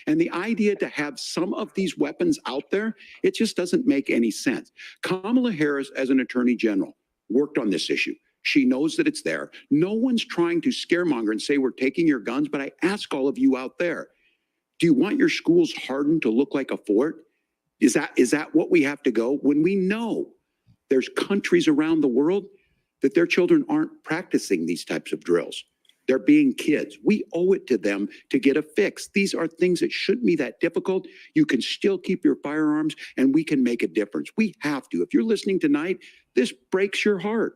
D: And the idea to have some of these weapons out there, it just doesn't make any sense. Kamala Harris, as an attorney general, worked on this issue. She knows that it's there. No one's trying to scaremonger and say we're taking your guns, but I ask all of you out there, do you want your schools hardened to look like a fort? Is that what we have to go? When we know there's countries around the world that their children aren't practicing these types of drills. They're being kids. We owe it to them to get a fix. These are things that shouldn't be that difficult. You can still keep your firearms and we can make a difference. We have to. If you're listening tonight, this breaks your heart.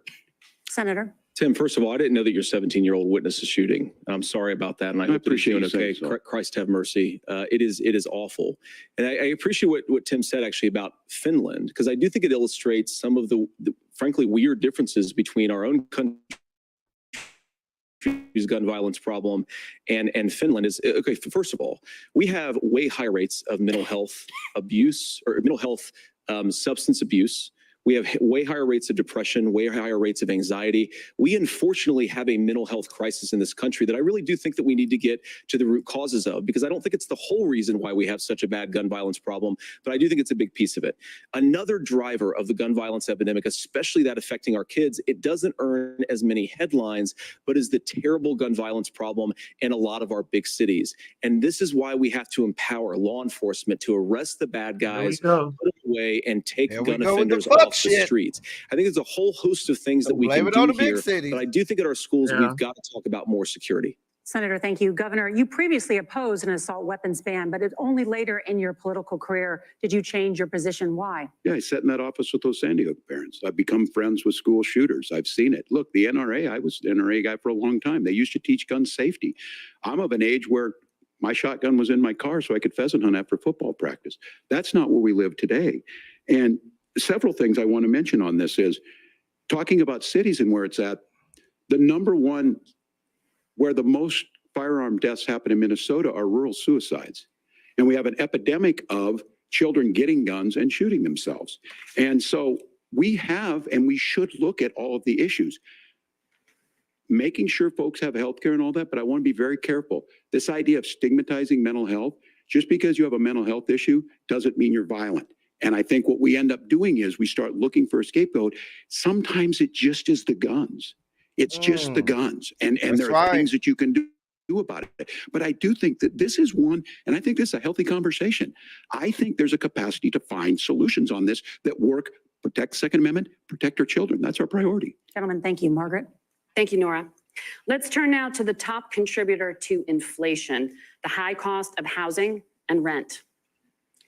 G: Senator.
F: Tim, first of all, I didn't know that your 17-year-old witnessed a shooting. I'm sorry about that, and I hope that he's doing okay. So. Christ have mercy. It is awful. And I appreciate what Tim said actually about Finland, because I do think it illustrates some of the frankly weird differences between our own country's gun violence problem and Finland. Is okay. First of all, we have way higher rates of mental health abuse or mental health substance abuse. We have way higher rates of depression, way higher rates of anxiety. We unfortunately have a mental health crisis in this country that I really do think that we need to get to the root causes of, because I don't think it's the whole reason why we have such a bad gun violence problem, but I do think it's a big piece of it. Another driver of the gun violence epidemic, especially that affecting our kids, it doesn't earn as many headlines, but is the terrible gun violence problem in a lot of our big cities. And this is why we have to empower law enforcement to arrest the bad guys, put them away, and take gun offenders off the streets. I think there's a whole host of things that we can do here, but I do think at our schools we've got to talk about more security.
G: Senator, thank you. Governor, you previously opposed an assault weapons ban, but only later in your political career did you change your position. Why?
D: Yeah, I sat in that office with those Sandy Hook parents. I've become friends with school shooters. I've seen it. Look, the NRA, I was an NRA guy for a long time. They used to teach gun safety. I'm of an age where my shotgun was in my car so I could pheasant hunt after football practice. That's not where we live today. And several things I want to mention on this is talking about cities and where it's at. The number one where the most firearm deaths happen in Minnesota are rural suicides. And we have an epidemic of children getting guns and shooting themselves. And so we have, and we should look at all of the issues, making sure folks have health care and all that. But I want to be very careful. This idea of stigmatizing mental health, just because you have a mental health issue doesn't mean you're violent. And I think what we end up doing is we start looking for a scapegoat. Sometimes it just is the guns. It's just the guns. And there are things that you can do about it. But I do think that this is one, and I think this is a healthy conversation. I think there's a capacity to find solutions on this that work, protect Second Amendment, protect our children. That's our priority.
G: Gentlemen, thank you. Margaret.
E: Thank you, Nora. Let's turn now to the top contributor to inflation, the high cost of housing and rent.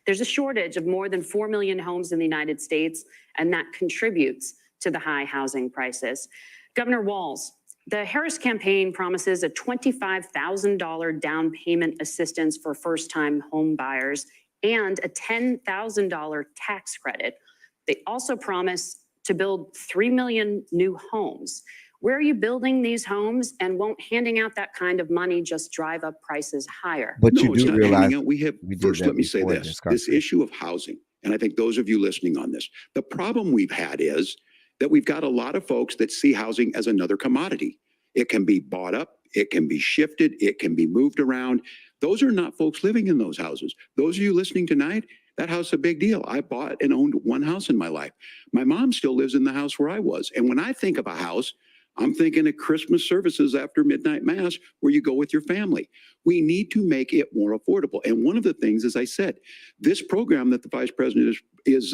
E: There's a shortage of more than 4 million homes in the United States, and that contributes to the high housing prices. Governor Walz, the Harris campaign promises a $25,000 down payment assistance for first-time home buyers and a $10,000 tax credit. They also promise to build 3 million new homes. Where are you building these homes, and won't handing out that kind of money just drive up prices higher?
A: But
D: no,
A: you do realize
D: first, let me say this issue of housing, and I think those of you listening on this, the problem we've had is that we've got a lot of folks that see housing as another commodity. It can be bought up, it can be shifted, it can be moved around. Those are not folks living in those houses. Those of you listening tonight, that house is a big deal. I bought and owned one house in my life. My mom still lives in the house where I was. And when I think of a house, I'm thinking of Christmas services after midnight mass where you go with your family. We need to make it more affordable. And one of the things, as I said, this program that the vice president is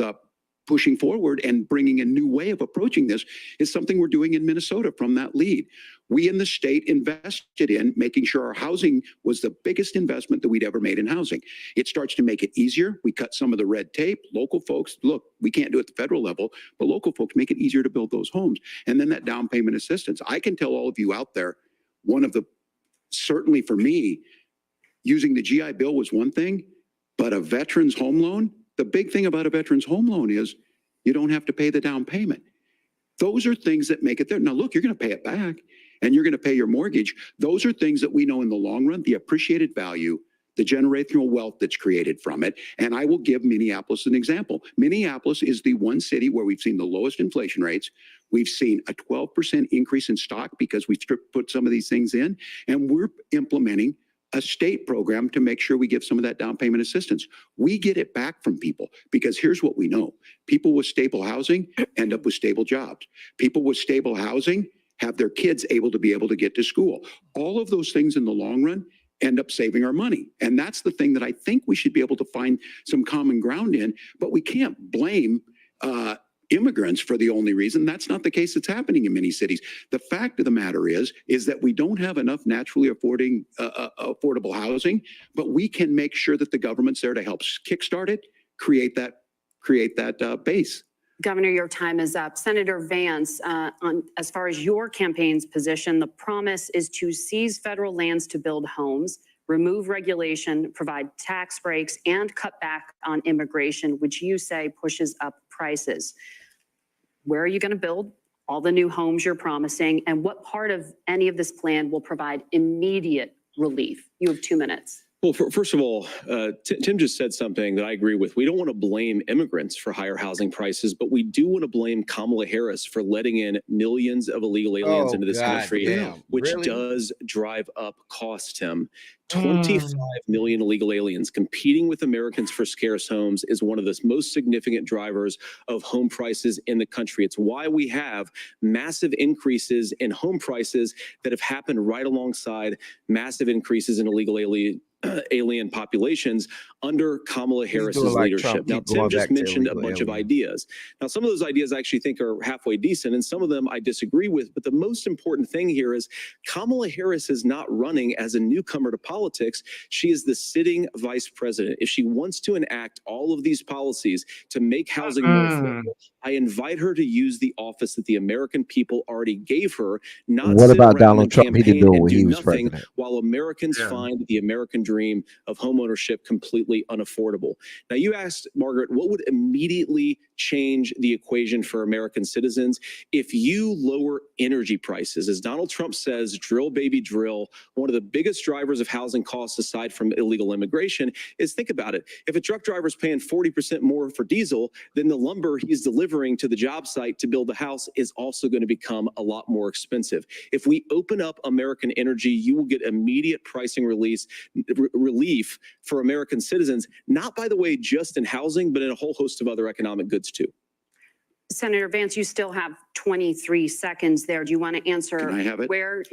D: pushing forward and bringing a new way of approaching this is something we're doing in Minnesota from that lead. We in the state invested in making sure our housing was the biggest investment that we'd ever made in housing. It starts to make it easier. We cut some of the red tape. Local folks, look, we can't do it at the federal level, but local folks make it easier to build those homes. And then that down payment assistance. I can tell all of you out there, certainly for me, using the GI Bill was one thing, but a veteran's home loan, the big thing about a veteran's home loan is you don't have to pay the down payment. Those are things that make it there. Now, look, you're going to pay it back and you're going to pay your mortgage. Those are things that we know in the long run, the appreciated value, the generational wealth that's created from it. And I will give Minneapolis an example. Minneapolis is the one city where we've seen the lowest inflation rates. We've seen a 12% increase in stock because we put some of these things in, and we're implementing a state program to make sure we give some of that down payment assistance. We get it back from people because here's what we know. People with stable housing end up with stable jobs. People with stable housing have their kids able to get to school. All of those things in the long run end up saving our money. And that's the thing that I think we should be able to find some common ground in, but we can't blame immigrants for the only reason. That's not the case that's happening in many cities. The fact of the matter is that we don't have enough naturally affordable housing, but we can make sure that the government's there to help kickstart it, create that base.
E: Governor, your time is up. Senator Vance, as far as your campaign's position, the promise is to seize federal lands to build homes, remove regulation, provide tax breaks, and cut back on immigration, which you say pushes up prices. Where are you going to build all the new homes you're promising? And what part of any of this plan will provide immediate relief? You have 2 minutes.
F: Well, first of all, Tim just said something that I agree with. We don't want to blame immigrants for higher housing prices, but we do want to blame Kamala Harris for letting in millions of illegal aliens into this country, which does drive up costs, Tim. 25 million illegal aliens competing with Americans for scarce homes is one of the most significant drivers of home prices in the country. It's why we have massive increases in home prices that have happened right alongside massive increases in illegal alien populations under Kamala Harris's leadership. Now, Tim just mentioned a bunch of ideas. Now, some of those ideas I actually think are halfway decent, and some of them I disagree with. But the most important thing here is Kamala Harris is not running as a newcomer to politics. She is the sitting vice president. If she wants to enact all of these policies to make housing more affordable, I invite her to use the office that the American people already gave her, not sit around Donald Trump? He didn't do when he was president. While Americans find the American dream of homeownership completely unaffordable. Now, you asked, Margaret, what would immediately change the equation for American citizens? If you lower energy prices, as Donald Trump says, drill, baby, drill, one of the biggest drivers of housing costs aside from illegal immigration is, think about it. If a truck driver is paying 40% more for diesel, then the lumber he's delivering to the job site to build the house is also going to become a lot more expensive. If we open up American energy, you will get immediate pricing relief for American citizens, not, by the way, just in housing, but in a whole host of other economic goods too.
E: Senator Vance, you still have 23 seconds there. Do you want to answer?
D: Can I have it?
E: Where,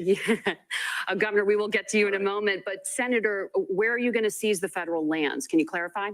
E: Governor, we will get to you in a moment, but Senator, where are you going to seize the federal lands? Can you clarify?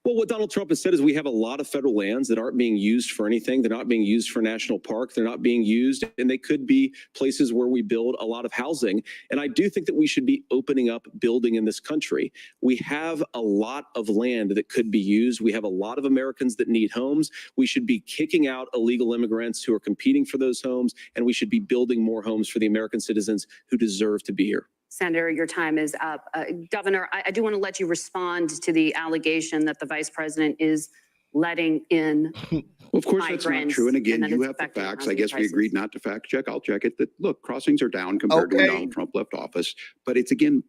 F: Well, what Donald Trump has said is we have a lot of federal lands that aren't being used for anything. They're not being used for national park. They're not being used, and they could be places where we build a lot of housing. And I do think that we should be opening up building in this country. We have a lot of land that could be used. We have a lot of Americans that need homes. We should be kicking out illegal immigrants who are competing for those homes, and we should be building more homes for the American citizens who deserve to be here.
E: Senator, your time is up. Governor, I do want to let you respond to the allegation that the vice president is letting in
D: Well, of course, that's not true. And again,
E: and
D: you have the facts. I guess we agreed not to fact check. I'll check it. That, look, crossings are down compared to when Donald Trump left office. But it's, again,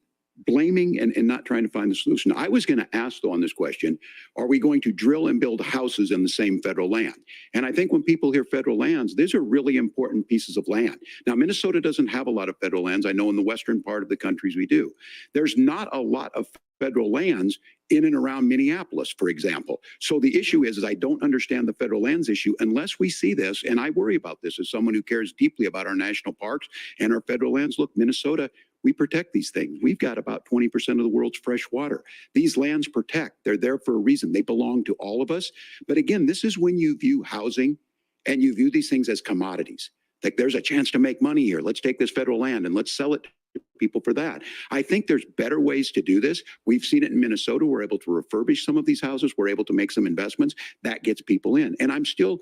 D: blaming and not trying to find the solution. I was going to ask, though, on this question, are we going to drill and build houses in the same federal land? And I think when people hear federal lands, these are really important pieces of land. Now, Minnesota doesn't have a lot of federal lands. I know in the western part of the countries we do. There's not a lot of federal lands in and around Minneapolis, for example. So the issue is I don't understand the federal lands issue unless we see this, and I worry about this as someone who cares deeply about our national parks and our federal lands. Look, Minnesota, We protect these things. We've got about 20% of the world's fresh water. These lands protect. They're there for a reason. They belong to all of us. But again, this is when you view housing and you view these things as commodities. Like, there's a chance to make money here. Let's take this federal land and let's sell it to people for that. I think there's better ways to do this. We've seen it in Minnesota. We're able to refurbish some of these houses. We're able to make some investments. That gets people in. And I'm still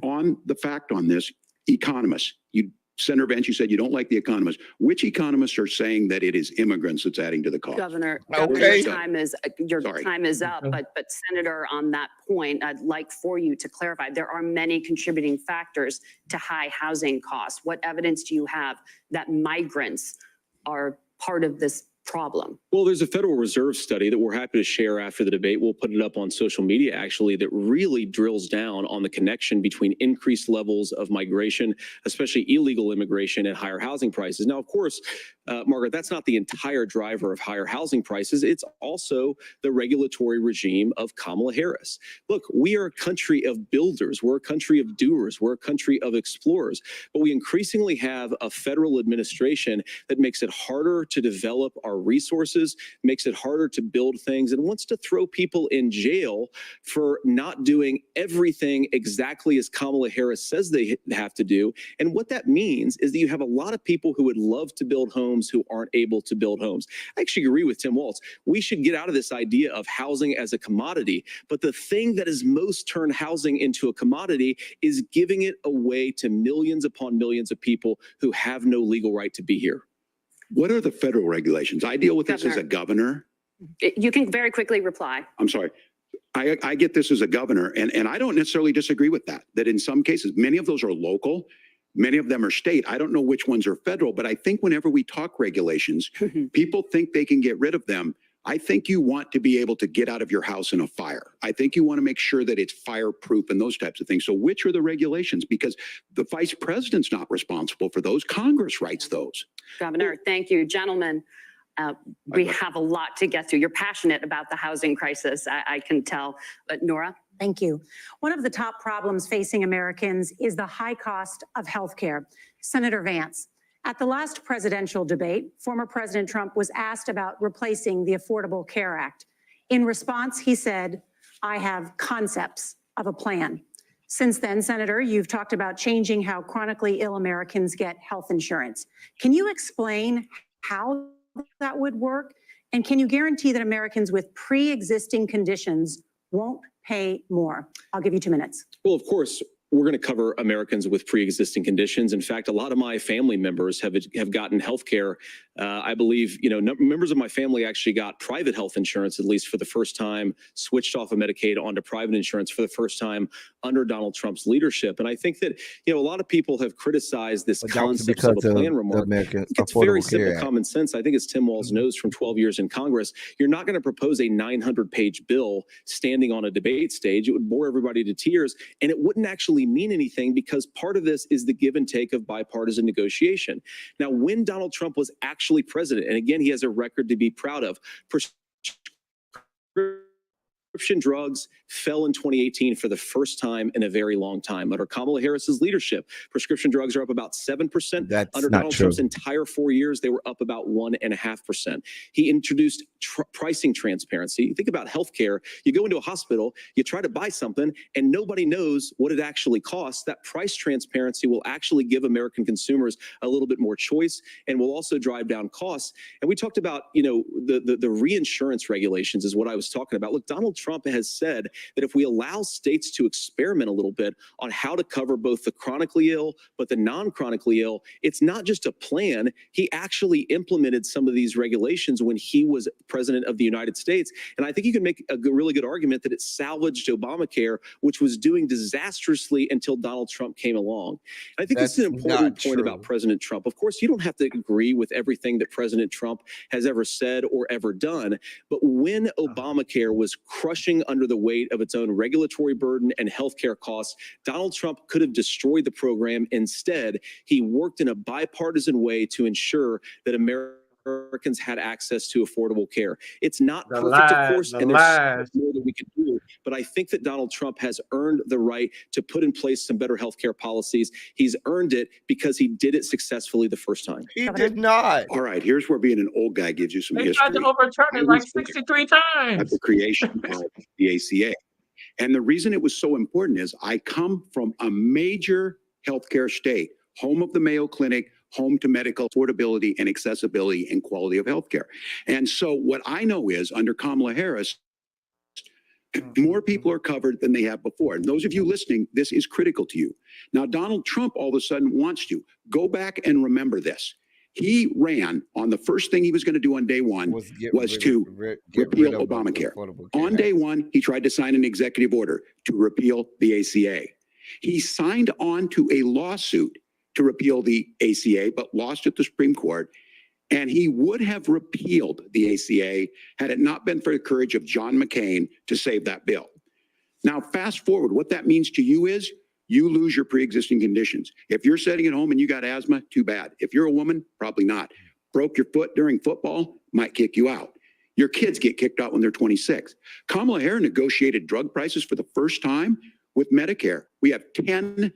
D: on the fact on this. Economists, Senator Vance, you said you don't like the economists. Which economists are saying that it is immigrants that's adding to the cost?
E: Governor,
A: Okay.
E: your
D: Sorry.
E: time is up, but Senator, on that point, I'd like for you to clarify, there are many contributing factors to high housing costs. What evidence do you have that migrants are part of this problem?
F: Well, there's a Federal Reserve study that we're happy to share after the debate. We'll put it up on social media, actually, that really drills down on the connection between increased levels of migration, especially illegal immigration, and higher housing prices. Now, of course, Margaret, that's not the entire driver of higher housing prices. It's also the regulatory regime of Kamala Harris. Look, we are a country of builders. We're a country of doers. We're a country of explorers. But we increasingly have a federal administration that makes it harder to develop our resources, makes it harder to build things, and wants to throw people in jail for not doing everything exactly as Kamala Harris says they have to do. And what that means is that you have a lot of people who would love to build homes who aren't able to build homes. I actually agree with Tim Walz. We should get out of this idea of housing as a commodity. But the thing that has most turned housing into a commodity is giving it away to millions upon millions of people who have no legal right to be here.
D: What are the federal regulations? I deal with this as a governor.
E: You can very quickly reply.
D: I'm sorry. I get this as a governor, and I don't necessarily disagree with that in some cases, many of those are local, many of them are state. I don't know which ones are federal, but I think whenever we talk regulations, people think they can get rid of them. I think you want to be able to get out of your house in a fire. I think you want to make sure that it's fireproof and those types of things. So which are the regulations? Because the vice president's not responsible for those. Congress writes those.
E: Governor, thank you. Gentlemen, we have a lot to get to. You're passionate about the housing crisis, I can tell. But Nora?
G: Thank you. One of the top problems facing Americans is the high cost of health care. Senator Vance, at the last presidential debate, former President Trump was asked about replacing the Affordable Care Act. In response, he said, "I have concepts of a plan." Since then, Senator, you've talked about changing how chronically ill Americans get health insurance. Can you explain how that would work? And can you guarantee that Americans with pre-existing conditions won't pay more? I'll give you 2 minutes.
F: Well, of course, we're going to cover Americans with pre-existing conditions. In fact, a lot of my family members have gotten health care. I believe, members of my family actually got private health insurance, at least for the first time, switched off of Medicaid onto private insurance for the first time under Donald Trump's leadership. And I think that, a lot of people have criticized this concept of a plan remark. It's very simple common sense. I think as Tim Walz knows from 12 years in Congress, you're not going to propose a 900-page bill standing on a debate stage. It would bore everybody to tears, and it wouldn't actually mean anything because part of this is the give and take of bipartisan negotiation. Now, when Donald Trump was actually president, and again, he has a record to be proud of, prescription drugs fell in 2018 for the first time in a very long time. Under Kamala Harris's leadership, prescription drugs are up about 7%.
A: That's
F: Under
A: not
F: Donald
A: true.
F: Trump's entire 4 years, they were up about 1.5%. He introduced pricing transparency. Think about healthcare. You go into a hospital, you try to buy something, and nobody knows what it actually costs. That price transparency will actually give American consumers a little bit more choice and will also drive down costs. And we talked about, the reinsurance regulations is what I was talking about. Look, Donald Trump has said that if we allow states to experiment a little bit on how to cover both the chronically ill, but the non-chronically ill, it's not just a plan. He actually implemented some of these regulations when he was president of the United States. And I think you can make a really good argument that it salvaged Obamacare, which was doing disastrously until Donald Trump came along. And I think this is an important point about President Trump. Of course, you don't have to agree with everything that President Trump has ever said or ever done. But when Obamacare was crushing under the weight of its own regulatory burden and healthcare costs, Donald Trump could have destroyed the program. Instead, he worked in a bipartisan way to ensure that Americans had access to affordable care. It's not perfect, of course, and there's more that we can do. but I think that Donald Trump has earned the right to put in place some better healthcare policies. He's earned it because he did it successfully the first time.
A: He did not.
D: All right, here's where being an old guy gives you some
B: They
D: history.
B: tried to overturn
D: I
B: it like
D: was there
B: 63
D: at
B: times.
D: the creation of the ACA. And the reason it was so important is I come from a major healthcare state, home of the Mayo Clinic, home to medical affordability and accessibility and quality of healthcare. And so what I know is under Kamala Harris, more people are covered than they have before. And those of you listening, this is critical to you. Now, Donald Trump all of a sudden wants to go back and remember this. He ran on the first thing he was going to do on day one was to repeal Obamacare. On day one, he tried to sign an executive order to repeal the ACA. He signed on to a lawsuit to repeal the ACA, but lost at the Supreme Court. And he would have repealed the ACA had it not been for the courage of John McCain to save that bill. Now, fast forward, what that means to you is you lose your pre-existing conditions. If you're sitting at home and you got asthma, too bad. If you're a woman, probably not. Broke your foot during football, might kick you out. Your kids get kicked out when they're 26. Kamala Harris negotiated drug prices for the first time with Medicare. We have 10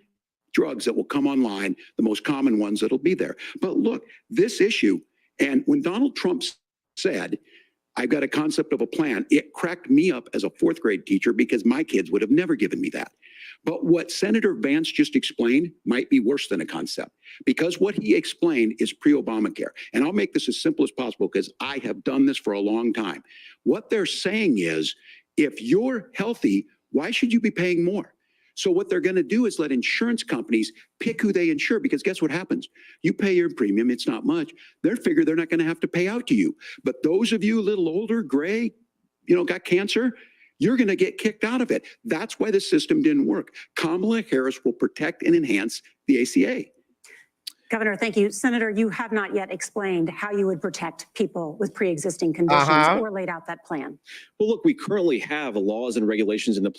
D: drugs that will come online, the most common ones that'll be there. But look, this issue, and when Donald Trump said, I've got a concept of a plan, it cracked me up as a fourth grade teacher because my kids would have never given me that. But what Senator Vance just explained might be worse than a concept, because what he explained is pre-Obamacare. And I'll make this as simple as possible because I have done this for a long time. What they're saying is, if you're healthy, why should you be paying more? So what they're going to do is let insurance companies pick who they insure, because guess what happens? You pay your premium, it's not much. They figure they're not going to have to pay out to you. But those of you a little older, gray, got cancer, you're going to get kicked out of it. That's why the system didn't work. Kamala Harris will protect and enhance the ACA.
G: Governor, thank you. Senator, you have not yet explained how you would protect people with pre-existing conditions or laid out that plan.
F: Well, look, we currently have laws and regulations in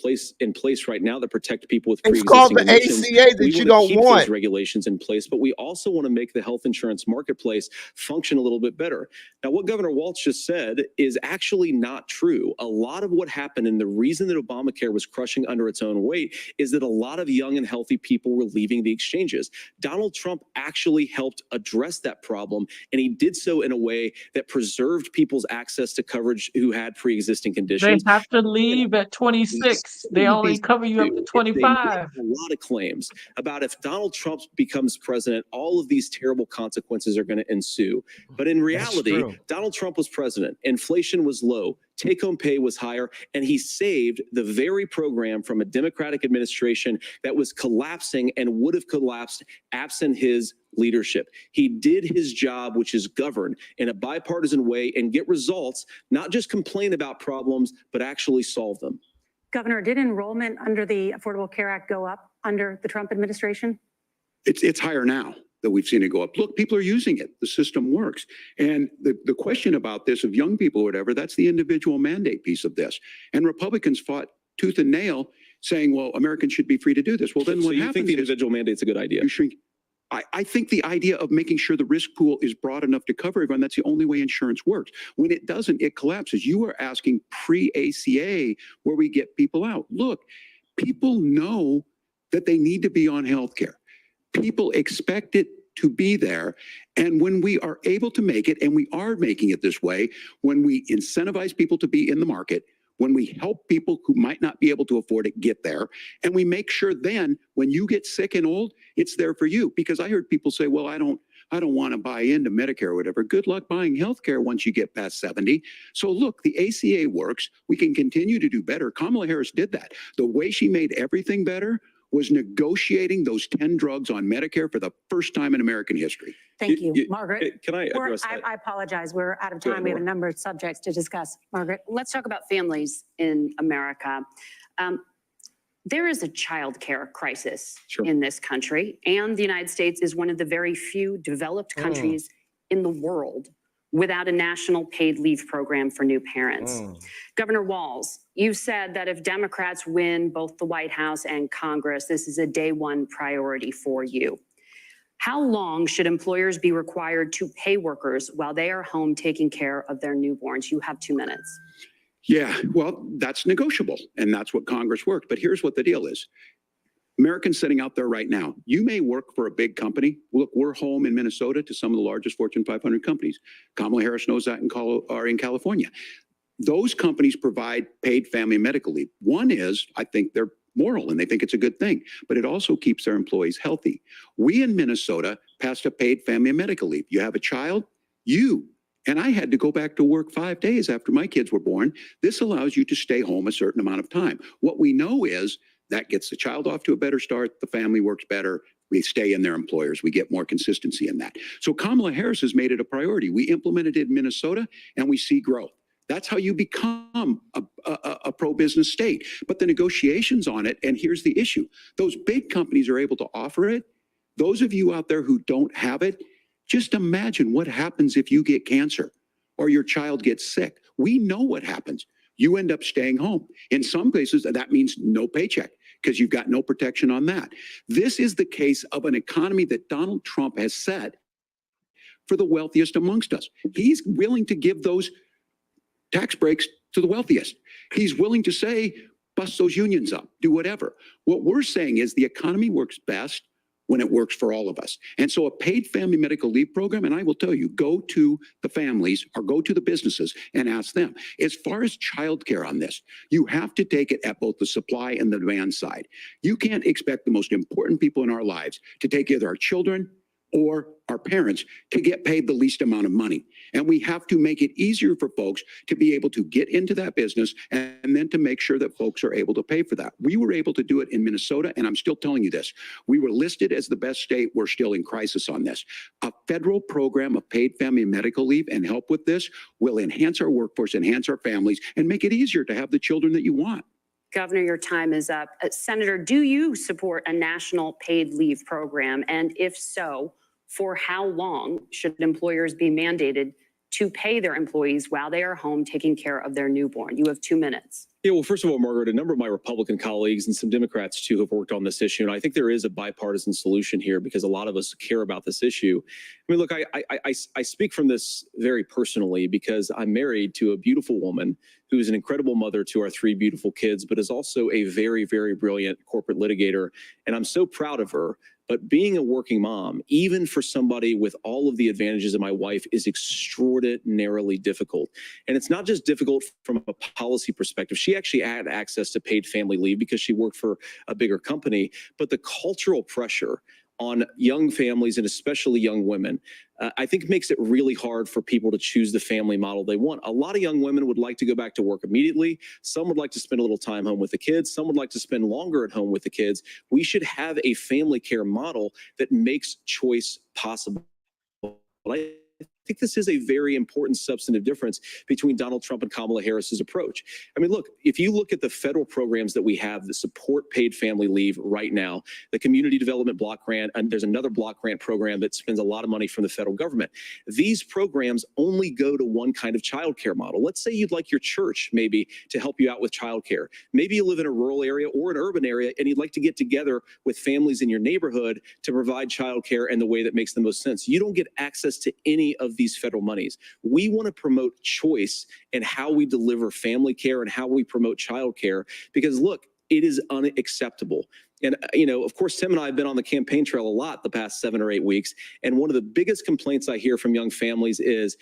F: place right now that protect people with
A: It's
F: pre-existing
A: called the
F: conditions.
A: ACA that you don't
F: keep
A: want.
F: those regulations in place, but we also want to make the health insurance marketplace function a little bit better. Now, what Governor Walz just said is actually not true. A lot of what happened, and the reason that Obamacare was crushing under its own weight, is that a lot of young and healthy people were leaving the exchanges. Donald Trump actually helped address that problem, and he did so in a way that preserved people's access to coverage who had pre-existing conditions.
B: They have to leave at 26. They only cover you up to 25.
F: A lot of claims about if Donald Trump becomes president, all of these terrible consequences are going to ensue. But in reality, Donald Trump was president. Inflation was low. Take-home pay was higher, and he saved the very program from a Democratic administration that was collapsing and would have collapsed absent his leadership. He did his job, which is govern in a bipartisan way and get results, not just complain about problems, but actually solve them.
G: Governor, did enrollment under the Affordable Care Act go up under the Trump administration?
D: It's higher now that we've seen it go up. Look, people are using it. The system works. And the question about this of young people or whatever, that's the individual mandate piece of this. And Republicans fought tooth and nail saying, well, Americans should be free to do this. Well, then
F: so
D: what
F: you
D: happens
F: think the individual mandate's a good idea?
D: You shrink. I think the idea of making sure the risk pool is broad enough to cover everyone, that's the only way insurance works. When it doesn't, it collapses. You are asking pre-ACA where we get people out. Look, people know that they need to be on health care. People expect it to be there. And when we are able to make it, and we are making it this way, when we incentivize people to be in the market, when we help people who might not be able to afford it get there, and we make sure then when you get sick and old, it's there for you. Because I heard people say, well, I don't want to buy into Medicare or whatever. Good luck buying health care once you get past 70. So look, the ACA works. We can continue to do better. Kamala Harris did that. The way she made everything better was negotiating those 10 drugs on Medicare for the first time in American history.
G: Thank you. Margaret.
F: Can I address that?
G: I apologize. We're out of time. We have a number of subjects to discuss. Margaret.
E: Let's talk about families in America. There is a child care crisis in this country, and the United States is one of the very few developed countries in the world without a national paid leave program for new parents. Governor Walz, you said that if Democrats win both the White House and Congress, this is a day one priority for you. How long should employers be required to pay workers while they are home taking care of their newborns? You have 2 minutes.
D: Yeah, well, that's negotiable, and that's what Congress worked. But here's what the deal is. Americans sitting out there right now, you may work for a big company. Look, we're home in Minnesota to some of the largest Fortune 500 companies. Kamala Harris knows that in California. Those companies provide paid family medical leave. One is, I think they're moral and they think it's a good thing, but it also keeps their employees healthy. We in Minnesota passed a paid family medical leave. You have a child, and I had to go back to work 5 days after my kids were born. This allows you to stay home a certain amount of time. What we know is that gets the child off to a better start. The family works better. We stay in their employers. We get more consistency in that. So Kamala Harris has made it a priority. We implemented it in Minnesota and we see growth. That's how you become a pro-business state. But the negotiations on it, and here's the issue. Those big companies are able to offer it. Those of you out there who don't have it, just imagine what happens if you get cancer or your child gets sick. We know what happens. You end up staying home. In some cases, that means no paycheck because you've got no protection on that. This is the case of an economy that Donald Trump has said for the wealthiest amongst us. He's willing to give those tax breaks to the wealthiest. He's willing to say, bust those unions up, do whatever. What we're saying is the economy works best when it works for all of us. And so a paid family medical leave program, and I will tell you, go to the families or go to the businesses and ask them. As far as childcare on this, you have to take it at both the supply and the demand side. You can't expect the most important people in our lives to take either our children or our parents to get paid the least amount of money. And we have to make it easier for folks to be able to get into that business and then to make sure that folks are able to pay for that. We were able to do it in Minnesota, and I'm still telling you this. We were listed as the best state. We're still in crisis on this. A federal program of paid family medical leave and help with this will enhance our workforce, enhance our families, and make it easier to have the children that you want.
E: Governor, your time is up. Senator, do you support a national paid leave program? And if so, for how long should employers be mandated to pay their employees while they are home taking care of their newborn? You have 2 minutes.
F: Yeah, well, first of all, Margaret, a number of my Republican colleagues and some Democrats, too, have worked on this issue. And I think there is a bipartisan solution here because a lot of us care about this issue. I mean, look, I speak from this very personally because I'm married to a beautiful woman who is an incredible mother to our 3 beautiful kids, but is also a very, very brilliant corporate litigator. And I'm so proud of her. But being a working mom, even for somebody with all of the advantages of my wife, is extraordinarily difficult. And it's not just difficult from a policy perspective. She actually had access to paid family leave because she worked for a bigger company. But the cultural pressure on young families and especially young women, I think makes it really hard for people to choose the family model they want. A lot of young women would like to go back to work immediately. Some would like to spend a little time home with the kids. Some would like to spend longer at home with the kids. We should have a family care model that makes choice possible. I think this is a very important substantive difference between Donald Trump and Kamala Harris's approach. I mean, look, if you look at the federal programs that we have that support paid family leave right now, the Community Development Block Grant, and there's another block grant program that spends a lot of money from the federal government. These programs only go to one kind of childcare model. Let's say you'd like your church maybe to help you out with childcare. Maybe you live in a rural area or an urban area and you'd like to get together with families in your neighborhood to provide childcare in the way that makes the most sense. You don't get access to any of these federal monies. We want to promote choice in how we deliver family care and how we promote child care, because look, it is unacceptable. And, you know, of course, Tim and I have been on the campaign trail a lot the past 7 or 8 weeks. And one of the biggest complaints I hear from young families is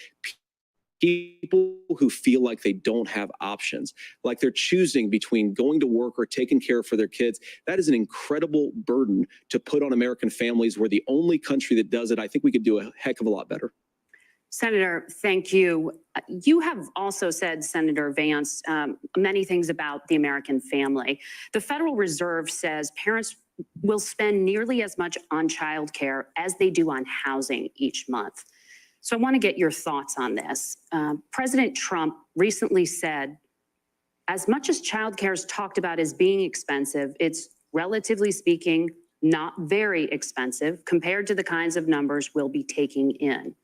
F: people who feel like they don't have options, like they're choosing between going to work or taking care for their kids. That is an incredible burden to put on American families. We're the only country that does it. I think we could do a heck of a lot better.
E: Senator, thank you. You have also said, Senator Vance, many things about the American family. The Federal Reserve says parents will spend nearly as much on childcare as they do on housing each month. So I want to get your thoughts on this. President Trump recently said, as much as childcare is talked about as being expensive, it's relatively speaking not very expensive compared to the kinds of numbers we'll be taking in.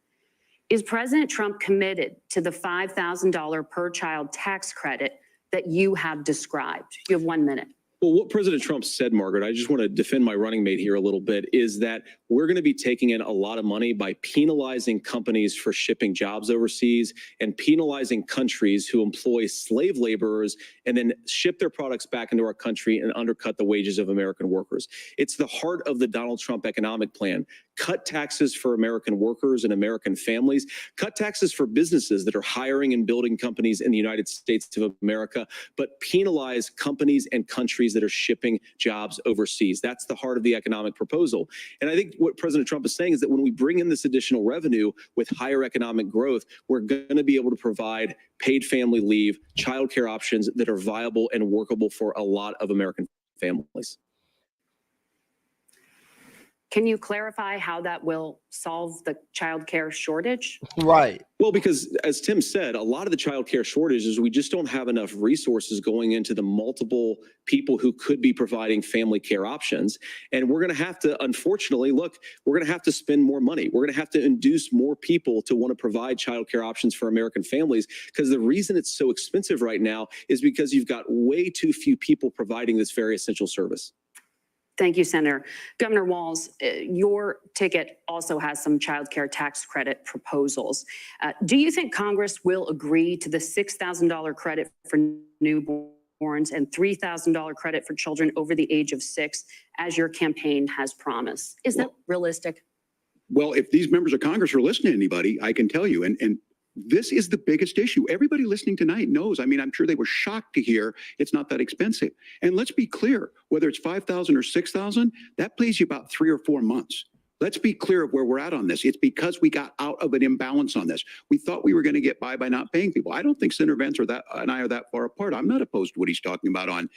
E: Is President Trump committed to the $5,000 per child tax credit that you have described? You have 1 minute.
F: Well, what President Trump said, Margaret, I just want to defend my running mate here a little bit, is that we're going to be taking in a lot of money by penalizing companies for shipping jobs overseas and penalizing countries who employ slave laborers and then ship their products back into our country and undercut the wages of American workers. It's the heart of the Donald Trump economic plan. Cut taxes for American workers and American families. Cut taxes for businesses that are hiring and building companies in the United States of America, but penalize companies and countries that are shipping jobs overseas. That's the heart of the economic proposal. And I think what President Trump is saying is that when we bring in this additional revenue with higher economic growth, we're going to be able to provide paid family leave, childcare options that are viable and workable for a lot of American families.
E: Can you clarify how that will solve the childcare shortage?
A: Right.
F: Well, because as Tim said, a lot of the childcare shortage is we just don't have enough resources going into the multiple people who could be providing family care options. And we're going to have to, unfortunately, look, we're going to have to spend more money. We're going to have to induce more people to want to provide childcare options for American families, because the reason it's so expensive right now is because you've got way too few people providing this very essential service.
E: Thank you, Senator. Governor Walz, your ticket also has some child care tax credit proposals. Do you think Congress will agree to the $6,000 credit for newborns and $3,000 credit for children over the age of 6, as your campaign has promised? Is that realistic?
D: Well, if these members of Congress are listening to anybody, I can tell you, and this is the biggest issue. Everybody listening tonight knows. I mean, I'm sure they were shocked to hear it's not that expensive. And let's be clear, whether it's 5,000 or 6,000, that plays you about 3 or 4 months. Let's be clear of where we're at on this. It's because we got out of an imbalance on this. We thought we were going to get by not paying people. I don't think Senator Vance and I are that far apart. I'm not opposed to what he's talking about on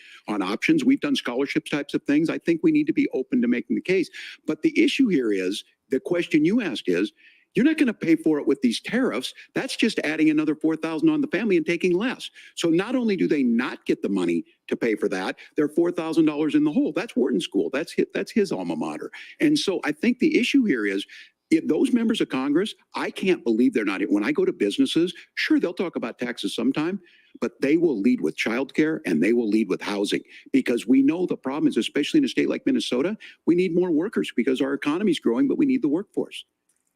D: options. We've done scholarships types of things. I think we need to be open to making the case. But the issue here is, the question you asked is, you're not going to pay for it with these tariffs. That's just adding another $4,000 on the family and taking less. So not only do they not get the money to pay for that, they're $4,000 in the hole. That's Wharton School. That's his alma mater. And so I think the issue here is, if those members of Congress, I can't believe they're not. When I go to businesses, sure, they'll talk about taxes sometime, but they will lead with childcare and they will lead with housing, because we know the problem is, especially in a state like Minnesota, we need more workers because our economy is growing, but we need the workforce.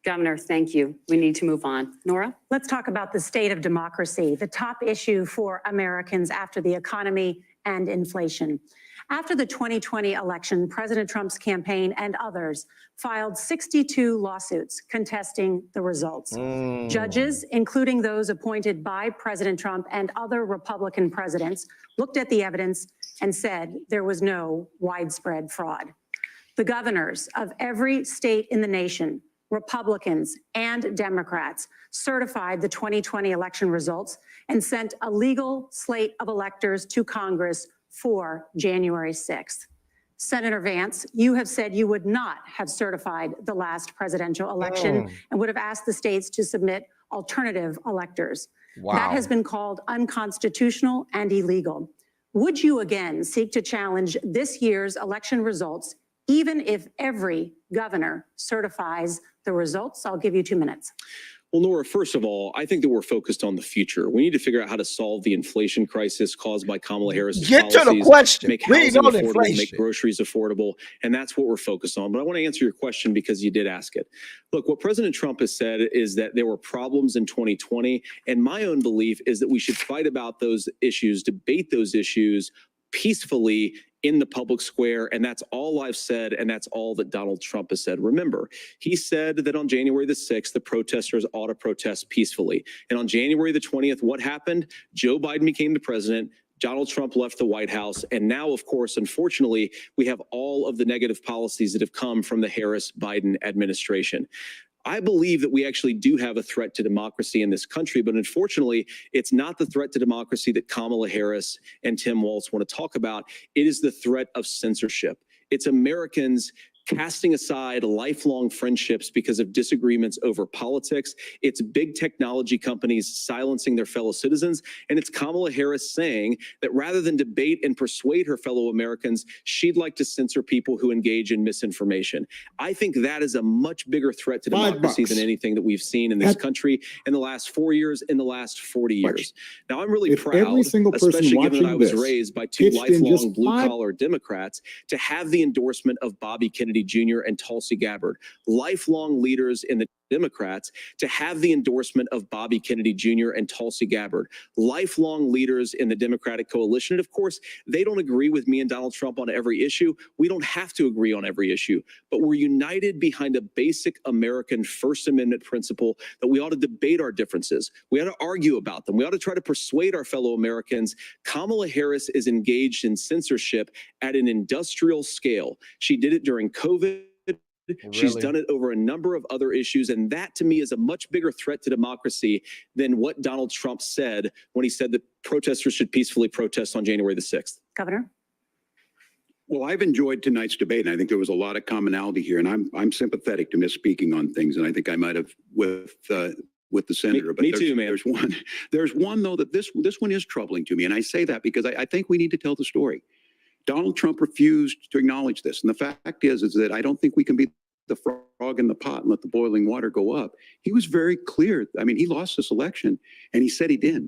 E: Governor, thank you. We need to move on. Nora?
G: Let's talk about the state of democracy, the top issue for Americans after the economy and inflation. After the 2020 election, President Trump's campaign and others filed 62 lawsuits contesting the results. Judges, including those appointed by President Trump and other Republican presidents, looked at the evidence and said there was no widespread fraud. The governors of every state in the nation, Republicans and Democrats, certified the 2020 election results and sent a legal slate of electors to Congress for January 6th. Senator Vance, you have said you would not have certified the last presidential election and would have asked the states to submit alternative electors.
A: Wow.
G: That has been called unconstitutional and illegal. Would you again seek to challenge this year's election results, even if every governor certifies the results? I'll give you 2 minutes.
F: Well, Nora, first of all, I think that we're focused on the future. We need to figure out how to solve the inflation crisis caused by Kamala Harris's
A: Get
F: policies,
A: to the question.
F: make
A: We
F: housing
A: know
F: affordable,
A: inflation.
F: make groceries affordable, and that's what we're focused on. But I want to answer your question because you did ask it. Look, what President Trump has said is that there were problems in 2020, and my own belief is that we should fight about those issues, debate those issues peacefully in the public square, and that's all I've said, and that's all that Donald Trump has said. Remember, he said that on January the 6th, the protesters ought to protest peacefully. And on January the 20th, what happened? Joe Biden became the president, Donald Trump left the White House, and now, of course, unfortunately, we have all of the negative policies that have come from the Harris-Biden administration. I believe that we actually do have a threat to democracy in this country, but unfortunately, it's not the threat to democracy that Kamala Harris and Tim Walz want to talk about. It is the threat of censorship. It's Americans casting aside lifelong friendships because of disagreements over politics. It's big technology companies silencing their fellow citizens. And it's Kamala Harris saying that rather than debate and persuade her fellow Americans, she'd like to censor people who engage in misinformation. I think that is a much bigger threat to democracy than anything that we've seen in this country in the last 4 years, in the last 40 years. Now, I'm really proud, especially given that I was raised by two lifelong blue-collar Democrats, to have the endorsement of Bobby Kennedy Jr. and Tulsi Gabbard, lifelong leaders in the Democrats, to have the endorsement of Bobby Kennedy Jr. and Tulsi Gabbard, lifelong leaders in the Democratic coalition. And of course, they don't agree with me and Donald Trump on every issue. We don't have to agree on every issue, but we're united behind a basic American First Amendment principle that we ought to debate our differences. We ought to argue about them. We ought to try to persuade our fellow Americans. Kamala Harris is engaged in censorship at an industrial scale. She did it during COVID. She's done it over a number of other issues. And that, to me, is a much bigger threat to democracy than what Donald Trump said when he said that protesters should peacefully protest on January the 6th.
G: Governor?
D: Well, I've enjoyed tonight's debate, and I think there was a lot of commonality here. And I'm sympathetic to misspeaking on things, and I think I might have with the senator.
F: Me too, man.
D: There's one though that this one is troubling to me, and I say that because I think we need to tell the story. Donald Trump refused to acknowledge this. And the fact is that I don't think we can be the frog in the pot and let the boiling water go up. He was very clear. I mean, he lost this election and he said he did.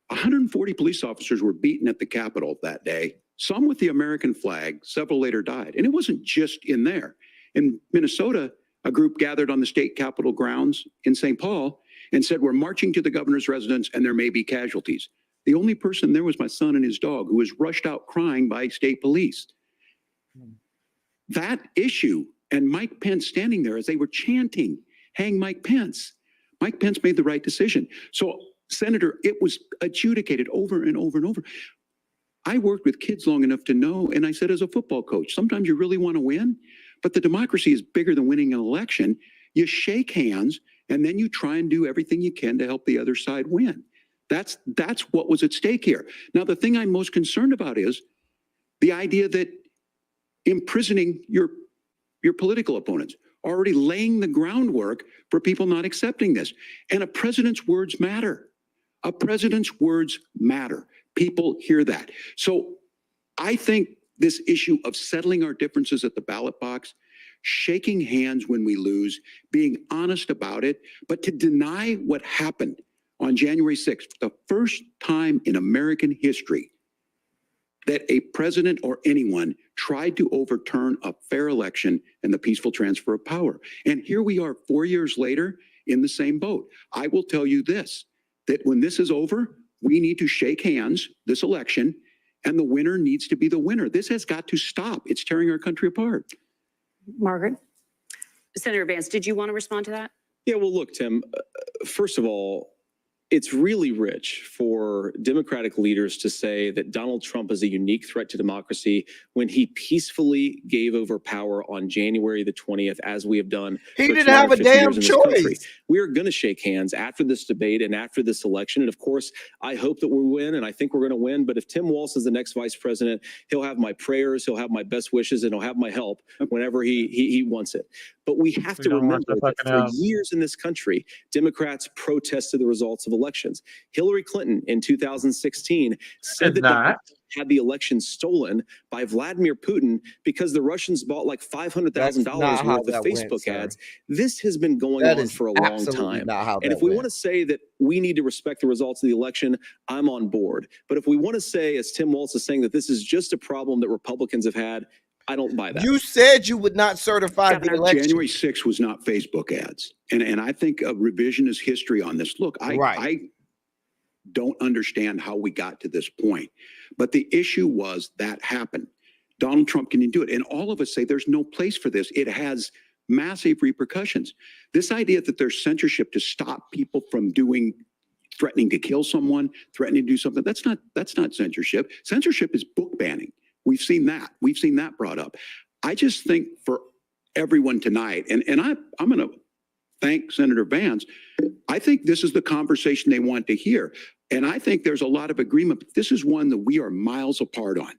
D: 140 police officers were beaten at the Capitol that day, some with the American flag, several later died. And it wasn't just in there. In Minnesota, a group gathered on the state capitol grounds in St. Paul and said, we're marching to the governor's residence and there may be casualties. The only person there was my son and his dog, who was rushed out crying by state police. That issue, and Mike Pence standing there as they were chanting, hang Mike Pence. Mike Pence made the right decision. So, Senator, it was adjudicated over and over and over. I worked with kids long enough to know, and I said as a football coach, sometimes you really want to win, but the democracy is bigger than winning an election. You shake hands, and then you try and do everything you can to help the other side win. That's what was at stake here. Now, the thing I'm most concerned about is the idea that imprisoning your political opponents, already laying the groundwork for people not accepting this. And a president's words matter. A president's words matter. People hear that. So I think this issue of settling our differences at the ballot box, shaking hands when we lose, being honest about it, but to deny what happened on January 6th, the first time in American history that a president or anyone tried to overturn a fair election and the peaceful transfer of power. And here we are 4 years later in the same boat. I will tell you this, that when this is over, we need to shake hands this election, and the winner needs to be the winner. This has got to stop. It's tearing our country apart.
G: Margaret?
E: Senator Vance, did you want to respond to that?
F: Yeah, well, look, Tim, first of all, it's really rich for Democratic leaders to say that Donald Trump is a unique threat to democracy when he peacefully gave over power on January the 20th, as we have done.
A: He didn't have a damn choice.
F: We are going to shake hands after this debate and after this election. And of course, I hope that we win, and I think we're going to win. But if Tim Walz is the next vice president, he'll have my prayers, he'll have my best wishes, and he'll have my help whenever he wants it. But we have to remember that for years in this country, Democrats protested the results of elections. Hillary Clinton in 2016 said that had the election stolen by Vladimir Putin because the Russians bought like $500,000 worth of Facebook ads. This has been going on for a long time. And if we want to say that we need to respect the results of the election, I'm on board. But if we want to say, as Tim Walz is saying, that this is just a problem that Republicans have had, I don't buy that.
A: You said you would not certify the election.
D: January 6th was not Facebook ads. And I think a revisionist history on this. Look, I don't understand how we got to this point. But the issue was that happened. Donald Trump can do it. And all of us say there's no place for this. It has massive repercussions. This idea that there's censorship to stop people from threatening to kill someone, threatening to do something, that's not censorship. Censorship is book banning. We've seen that. We've seen that brought up. I just think for everyone tonight, and I'm going to thank Senator Vance. I think this is the conversation they want to hear. And I think there's a lot of agreement, but this is one that we are miles apart on.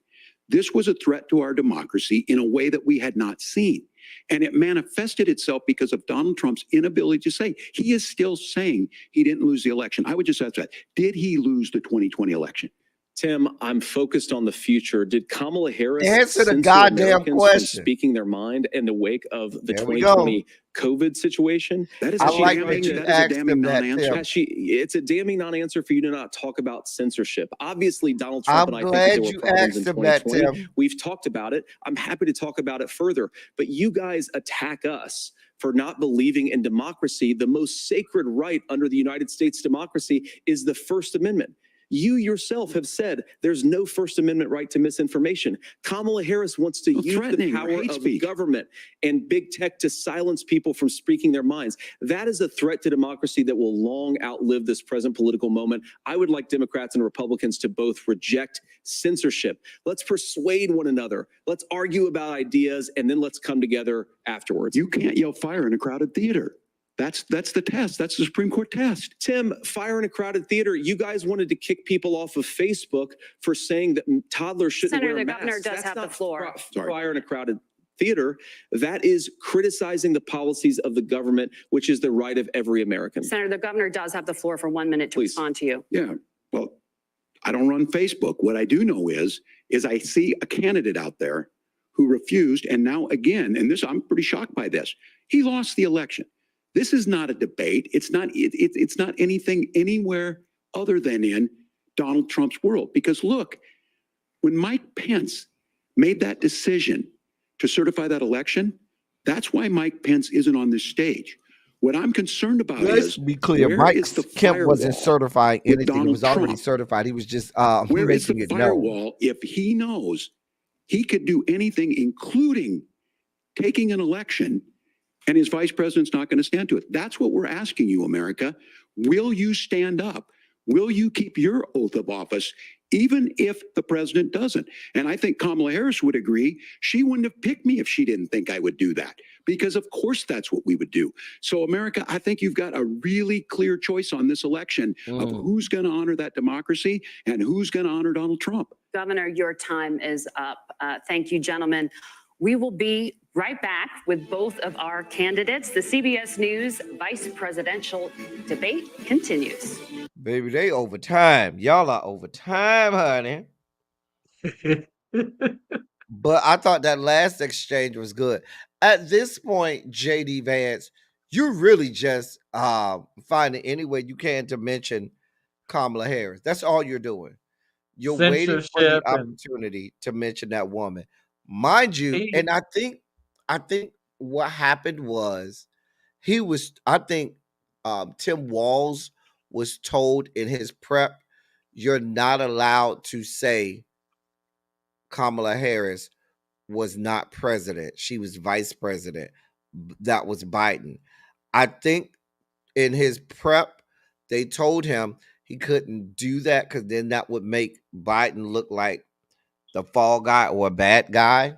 D: This was a threat to our democracy in a way that we had not seen. And it manifested itself because of Donald Trump's inability to say. He is still saying he didn't lose the election. I would just ask that. Did he lose the 2020 election?
F: Tim, I'm focused on the future. Did Kamala Harris
A: Answer the
F: censor
A: goddamn
F: Americans from
A: question.
F: speaking their mind in the wake of the
A: There we go.
F: 2020 COVID situation?
D: That is
A: I
D: a
A: like
D: damning,
A: that you
D: that is a
A: asked
D: damning
A: him that,
D: non-answer.
A: Tim.
F: It's a damning non-answer for you to not talk about censorship. Obviously, Donald Trump
A: I'm
F: and I think that
A: glad
F: there were
A: you
F: problems
A: asked
F: in
A: him that,
F: 2020.
A: Tim.
F: We've talked about it. I'm happy to talk about it further. But you guys attack us for not believing in democracy. The most sacred right under the United States democracy is the First Amendment. You yourself have said there's no First Amendment right to misinformation. Kamala Harris wants to use the
D: threatening or
F: power
D: hate
F: of
D: speech.
F: government and big tech to silence people from speaking their minds. That is a threat to democracy that will long outlive this present political moment. I would like Democrats and Republicans to both reject censorship. Let's persuade one another. Let's argue about ideas, and then let's come together afterwards.
D: You can't yell fire in a crowded theater. That's the test. That's the Supreme Court test.
F: Tim, fire in a crowded theater. You guys wanted to kick people off of Facebook for saying that toddlers shouldn't
E: Senator,
F: wear
E: the
F: masks.
E: governor does
F: That's
E: have the
F: not
E: floor.
F: Fire in a crowded theater. That is criticizing the policies of the government, which is the right of every American.
E: Senator, the governor does have the floor for 1 minute to
F: Please.
E: respond to you.
D: Yeah. Well, I don't run Facebook. What I do know is I see a candidate out there who refused, and now again, and this, I'm pretty shocked by this. He lost the election. This is not a debate. It's not anything anywhere other than in Donald Trump's world. Because look, when Mike Pence made that decision to certify that election, that's why Mike Pence isn't on this stage. What I'm concerned about
A: Let's
D: is,
A: be clear.
D: where
A: Mike
D: is the
A: Kemp wasn't
D: firewall
A: certifying
D: with
A: anything. It
D: Donald
A: was already
D: Trump?
A: certified. He was just
D: Where is
A: making
D: the
A: it known.
D: firewall if he knows he could do anything, including taking an election, and his vice president's not going to stand to it? That's what we're asking you, America. Will you stand up? Will you keep your oath of office, even if the president doesn't? And I think Kamala Harris would agree. She wouldn't have picked me if she didn't think I would do that, because of course that's what we would do. So America, I think you've got a really clear choice on this election of who's going to honor that democracy and who's going to honor Donald Trump.
E: Governor, your time is up. Thank you, gentlemen. We will be right back with both of our candidates. The CBS News vice presidential debate continues.
A: Baby, they overtime. Y'all are overtime, honey. But I thought that last exchange was good. At this point, JD Vance, you're really just finding any way you can to mention Kamala Harris. That's all you're doing. You're waiting for the
B: Censorship and
A: opportunity to mention that woman. Mind you,
B: he,
A: and I think what happened was I think Tim Walz was told in his prep, you're not allowed to say Kamala Harris was not president. She was vice president. That was Biden. I think in his prep, they told him he couldn't do that because then that would make Biden look like the fall guy or a bad guy.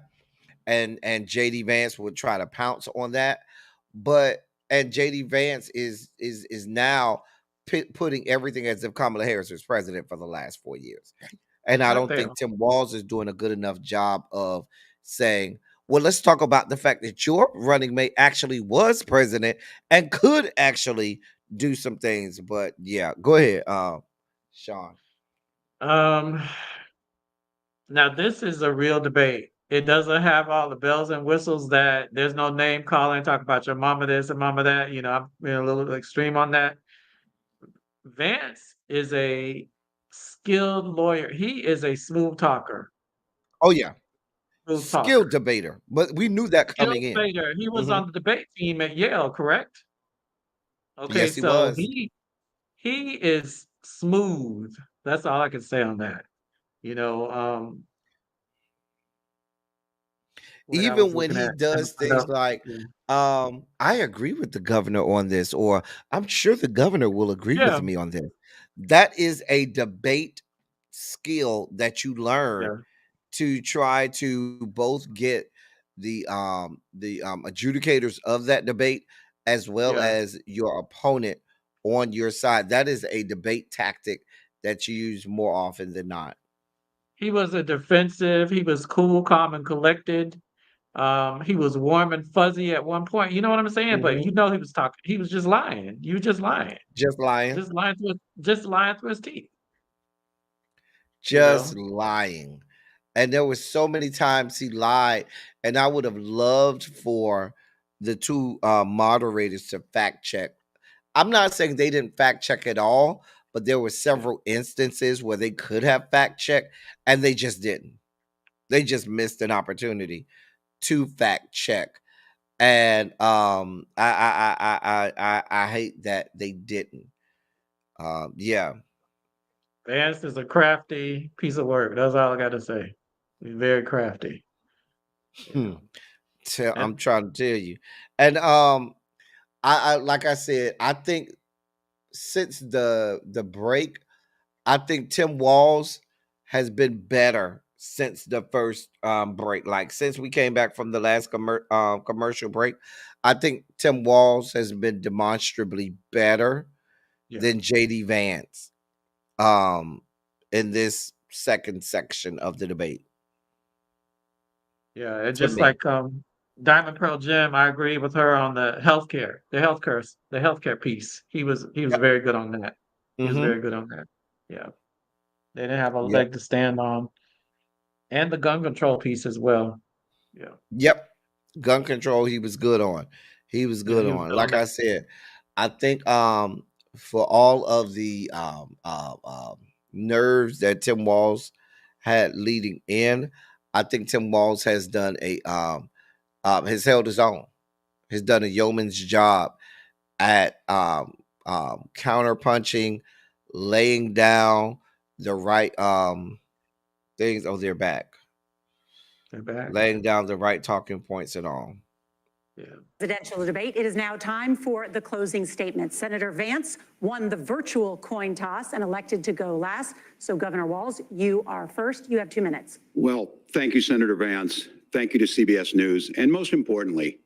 A: And JD Vance would try to pounce on that. And JD Vance is now putting everything as if Kamala Harris was president for the last 4 years. And I don't think Tim Walz is doing a good enough job of saying, well, let's talk about the fact that your running mate actually was president and could actually do some things. But yeah, go ahead, Sean.
B: Now this is a real debate. It doesn't have all the bells and whistles that there's no name calling, talk about your mama this and mama that. You know, I'm being a little extreme on that. Vance is a skilled lawyer. He is a smooth talker.
A: Oh yeah,
B: Smooth
A: skilled
B: talker.
A: debater. But we knew that
B: Skilled
A: coming in.
B: debater. He was on the debate team at Yale, correct? Okay,
A: Yes, he
B: so
A: was.
B: he is smooth. That's all I can say on that. You know, what I
A: Even
B: was
A: when
B: looking
A: he
B: at.
A: does things like, I agree with the governor on this, or I'm sure the governor will agree
B: Yeah,
A: with me on this. That is a debate skill that you learn
B: yeah,
A: to try to both get the adjudicators of that debate as well
B: yeah.
A: as your opponent on your side. That is a debate tactic that you use more often than not.
B: He was a defensive. He was cool, calm, and collected. He was warm and fuzzy at one point. You know what I'm saying? But
A: Mhm.
B: you know he was talking. He was just lying. You just lying.
A: Just lying.
B: Just lying through his teeth.
A: Just lying. And there was so many times he lied, and I would have loved for the two moderators to fact check. I'm not saying they didn't fact check at all, but there were several instances where they could have fact checked, and they just didn't. They just missed an opportunity to fact check, and I hate that they didn't. Yeah.
B: Vance is a crafty piece of work. That's all I got to say. He's very crafty.
A: Hmm. I'm
B: And
A: trying to tell you, and I like I said, I think since the break, I think Tim Walz has been better since the first break. Like since we came back from the last commercial break, I think Tim Walz has been demonstrably better
B: yeah,
A: than JD Vance um in this second section of the debate.
B: yeah. And
A: To
B: just
A: me.
B: like Diamond Pearl Jim, I agree with her on the healthcare piece. He was
A: Yep.
B: very good on that. He was
A: Mm-hmm.
B: very good on that. Yeah. They didn't have a
A: Yep.
B: leg to stand on. And the gun control piece as well. Yeah.
A: Yep. Gun control, he was good on. He was
B: Yeah,
A: good
B: he was
A: on.
B: good on
A: Like I
B: that.
A: said, I think for all of the nerves that Tim Walz had leading in, I think Tim Walz has done has held his own, has done a yeoman's job at counter punching, laying down the right things. Oh, they're back.
B: They're back.
A: Laying down the right talking points and all.
B: Yeah.
G: Presidential debate. It is now time for the closing statements. Senator Vance won the virtual coin toss and elected to go last. So, Governor Walz, you are first. You have 2 minutes.
D: Well, thank you, Senator Vance. Thank you to CBS News. And most importantly,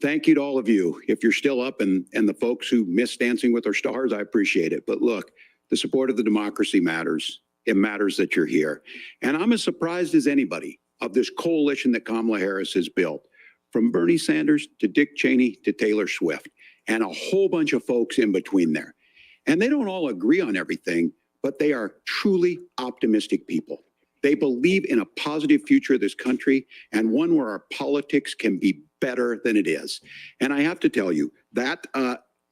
D: thank you to all of you. If you're still up and the folks who miss Dancing with Our Stars, I appreciate it. But look, the support of the democracy matters. It matters that you're here. And I'm as surprised as anybody of this coalition that Kamala Harris has built, from Bernie Sanders to Dick Cheney to Taylor Swift, and a whole bunch of folks in between there. And they don't all agree on everything, but they are truly optimistic people. They believe in a positive future of this country and one where our politics can be better than it is. And I have to tell you that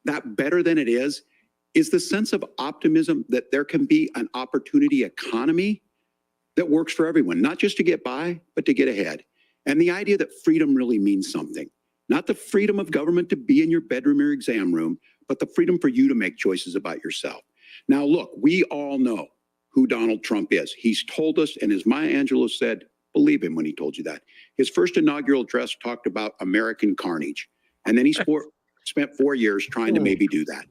D: that better than it is the sense of optimism that there can be an opportunity economy that works for everyone, not just to get by, but to get ahead. And the idea that freedom really means something, not the freedom of government to be in your bedroom or exam room, but the freedom for you to make choices about yourself. Now, look, we all know who Donald Trump is. He's told us, and as Maya Angelou said, believe him when he told you that. His first inaugural address talked about American carnage. And then he spent 4 years trying to maybe do that.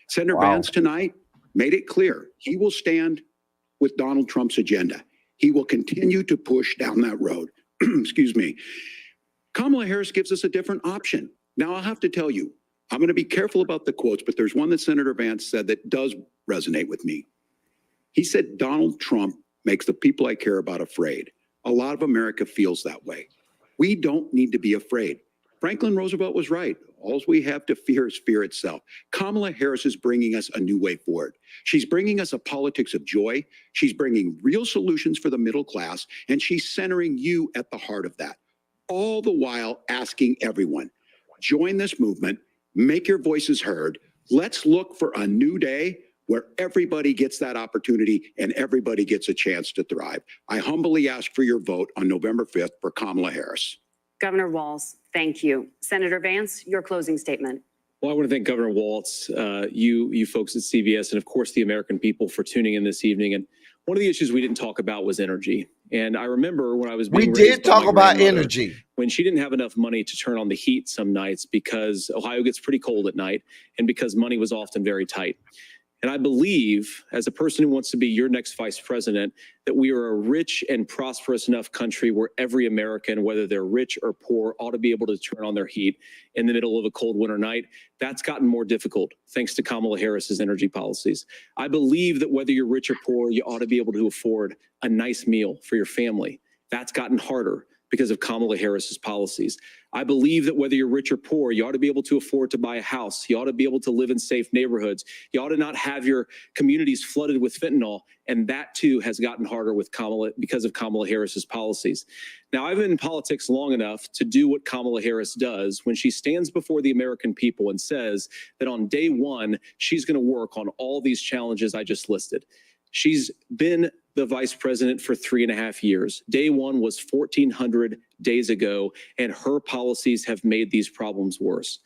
D: Senator Vance tonight made it clear he will stand with Donald Trump's agenda. He will continue to push down that road. Excuse me. Kamala Harris gives us a different option. Now, I'll have to tell you, I'm going to be careful about the quotes, but there's one that Senator Vance said that does resonate with me. He said, Donald Trump makes the people I care about afraid. A lot of America feels that way. We don't need to be afraid. Franklin Roosevelt was right. All we have to fear is fear itself. Kamala Harris is bringing us a new way forward. She's bringing us a politics of joy. She's bringing real solutions for the middle class, and she's centering you at the heart of that. All the while asking everyone, join this movement, make your voices heard. Let's look for a new day where everybody gets that opportunity and everybody gets a chance to thrive. I humbly ask for your vote on November 5th for Kamala Harris.
E: Governor Walz, thank you. Senator Vance, your closing statement.
F: Well, I want to thank Governor Walz, you folks at CBS, and of course the American people for tuning in this evening. And one of the issues we didn't talk about was energy. And I remember when I was being
A: We
F: raised
A: did
F: by
A: talk
F: my
A: about
F: grandmother,
A: energy.
F: when she didn't have enough money to turn on the heat some nights because Ohio gets pretty cold at night and because money was often very tight. And I believe, as a person who wants to be your next vice president, that we are a rich and prosperous enough country where every American, whether they're rich or poor, ought to be able to turn on their heat in the middle of a cold winter night. That's gotten more difficult thanks to Kamala Harris's energy policies. I believe that whether you're rich or poor, you ought to be able to afford a nice meal for your family. That's gotten harder because of Kamala Harris's policies. I believe that whether you're rich or poor, you ought to be able to afford to buy a house. You ought to be able to live in safe neighborhoods. You ought to not have your communities flooded with fentanyl. And that too has gotten harder with Kamala because of Kamala Harris's policies. Now, I've been in politics long enough to do what Kamala Harris does when she stands before the American people and says that on day one, she's going to work on all these challenges I just listed. She's been the vice president for 3.5 years. Day one was 1,400 days ago, and her policies have made these problems worse.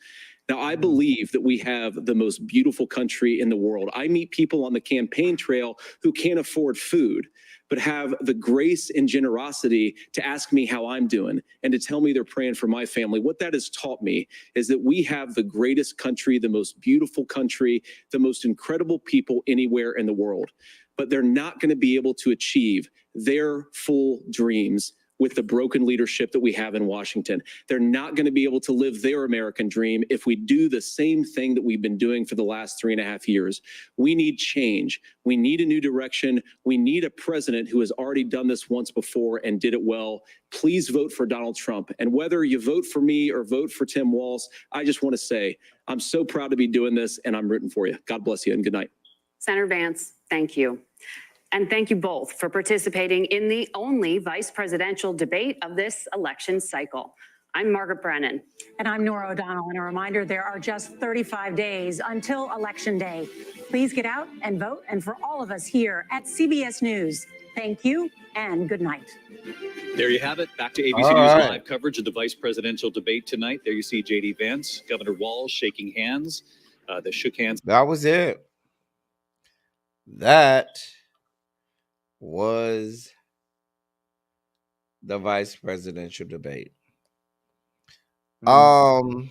F: Now, I believe that we have the most beautiful country in the world. I meet people on the campaign trail who can't afford food, but have the grace and generosity to ask me how I'm doing and to tell me they're praying for my family. What that has taught me is that we have the greatest country, the most beautiful country, the most incredible people anywhere in the world. But they're not going to be able to achieve their full dreams with the broken leadership that we have in Washington. They're not going to be able to live their American dream if we do the same thing that we've been doing for the last 3.5 years. We need change. We need a new direction. We need a president who has already done this once before and did it well. Please vote for Donald Trump. And whether you vote for me or vote for Tim Walz, I just want to say I'm so proud to be doing this, and I'm rooting for you. God bless you and good night.
E: Senator Vance, thank you. And thank you both for participating in the only vice presidential debate of this election cycle. I'm Margaret Brennan.
G: And I'm Nora O'Donnell. And a reminder, there are just 35 days until Election Day. Please get out and vote. And for all of us here at CBS News, thank you and good night.
H: There you have it. Back to ABC
A: All
H: News
A: right.
H: live coverage of the vice presidential debate tonight. There you see J.D. Vance, Governor Walz shaking hands. They shook hands.
A: That was it. That was the vice presidential debate. Thoughts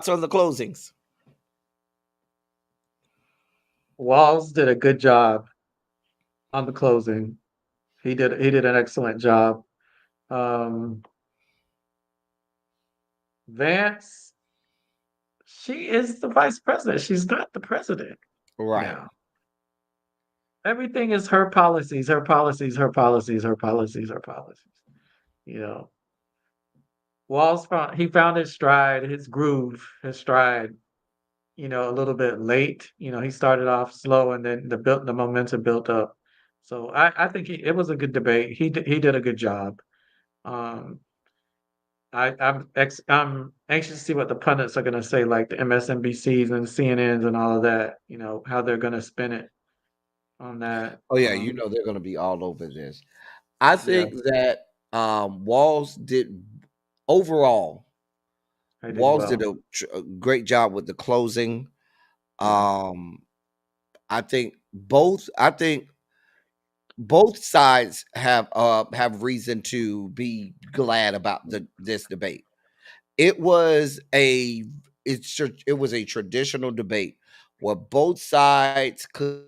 A: on the closings?
B: Walz did a good job on the closing. He did an excellent job. Vance, she is the vice president. She's not the president.
A: Right.
B: Now. Everything is her policies, her policies, her policies, her policies, her policies. You know, Walz found his stride, his groove, his stride, you know, a little bit late. You know, he started off slow and then the momentum built up. So I think it was a good debate. He did a good job. I'm anxious to see what the pundits are going to say, like the MSNBCs and CNNs and all of that. You know, how they're going to spin it on that.
A: Oh yeah, you know they're going to be all over this. I think that Walz did overall. Walz did a great job with the closing. I think both sides have reason to be glad about this debate. It was a traditional debate where both sides could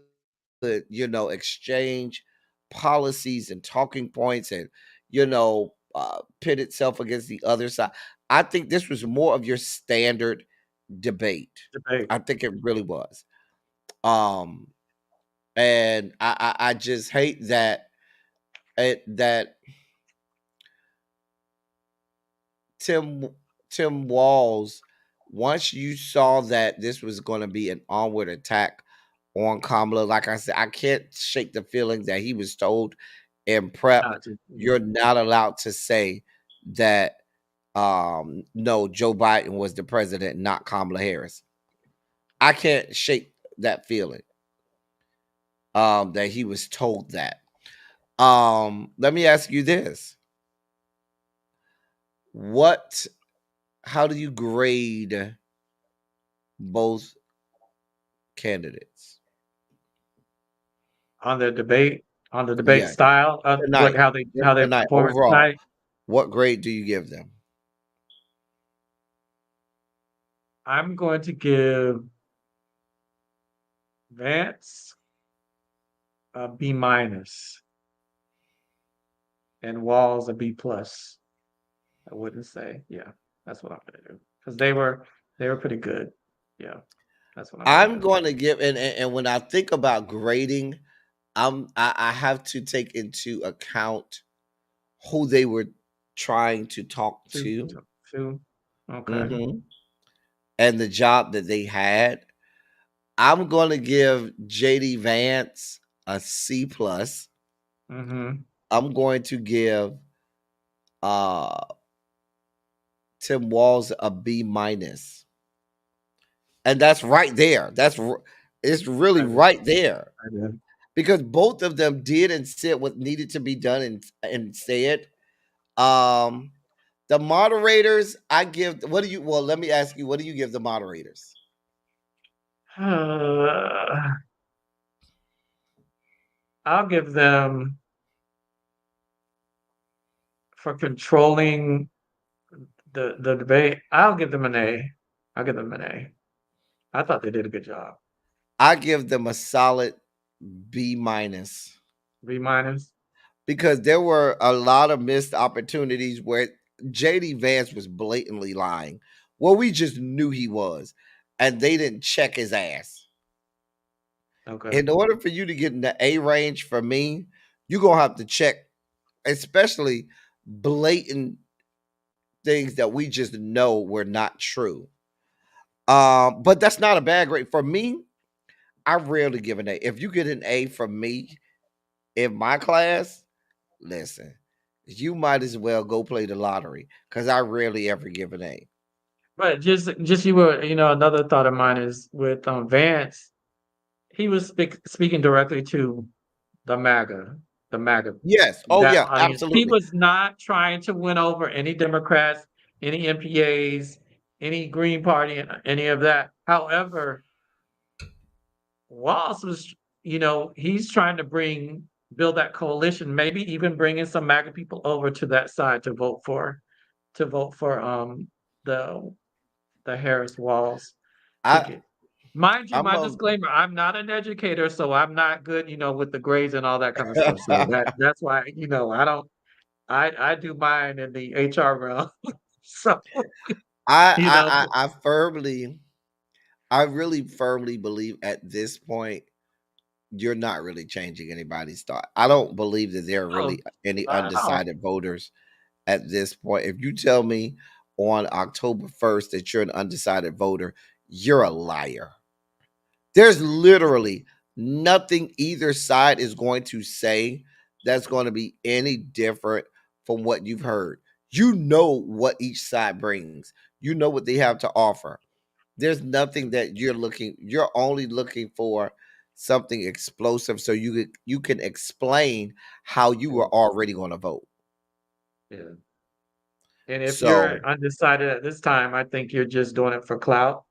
A: exchange policies and talking points and pit itself against the other side. I think this was more of your standard debate. I think it really was. And I just hate that Tim Walz, once you saw that this was going to be an onward attack on Kamala, like I said, I can't shake the feeling that he was told in prep, you're not allowed to say that no, Joe Biden was the president, not Kamala Harris. I can't shake that feeling that he was told that. Let me ask you this. How do you grade both candidates?
B: On the debate style, how they perform tonight.
A: What grade do you give them?
B: I'm going to give Vance a B- and Walz a B+. I wouldn't say, yeah, that's what I'm gonna do because they were pretty good. Yeah, that's what
A: I'm going to give. And when I think about grading, I have to take into account who they were trying to talk to.
B: Okay.
A: Mhm. And the job that they had. I'm going to give JD Vance a C plus.
B: Mm-hmm.
A: I'm going to give uh Tim Walz a B minus. And that's right there. It's really
B: I did.
A: right there.
B: I did.
A: Because both of them did and said what needed to be done and said. Um the moderators, I give let me ask you, what do you give the moderators?
B: I'll give them for controlling the debate. I'll give them an A. I'll give them an A. I thought they did a good job.
A: I give them a solid B minus.
B: B minus.
A: Because there were a lot of missed opportunities where JD Vance was blatantly lying. Well, we just knew he was, and they didn't check his ass.
B: Okay.
A: In order for you to get in the A range for me, you're going to have to check, especially blatant things that we just know were not true. But that's not a bad grade. For me, I rarely give an A. If you get an A from me in my class, listen, you might as well go play the lottery because I rarely ever give an A.
B: But just you were, another thought of mine is with Vance, he was speaking directly to the MAGA, the MAGA.
A: Yes. Oh,
B: That
A: yeah,
B: audience. He
A: absolutely.
B: was not trying to win over any Democrats, any MPAs, any Green Party, any of that. However, Walz was, he's trying to build that coalition, maybe even bringing some MAGA people over to that side to vote for the Harris Walz
A: I
B: ticket. Mind you,
A: I'm
B: my
A: a
B: disclaimer, I'm not an educator, so I'm not good, with the grades and all that kind of stuff. So that's why, I don't I do mine in the HR realm. So,
A: I
B: you know,
A: I I, I firmly I really firmly believe at this point you're not really changing anybody's thought. I don't believe that there are
B: no,
A: really any
B: not at all.
A: undecided voters at this point. If you tell me on October 1st that you're an undecided voter, you're a liar. There's literally nothing either side is going to say that's going to be any different from what you've heard. You know what each side brings. You know what they have to offer. There's nothing that you're only looking for something explosive so you can explain how you were already going to vote.
B: Yeah. And if
A: So,
B: you're undecided at this time, I think you're just doing it for clout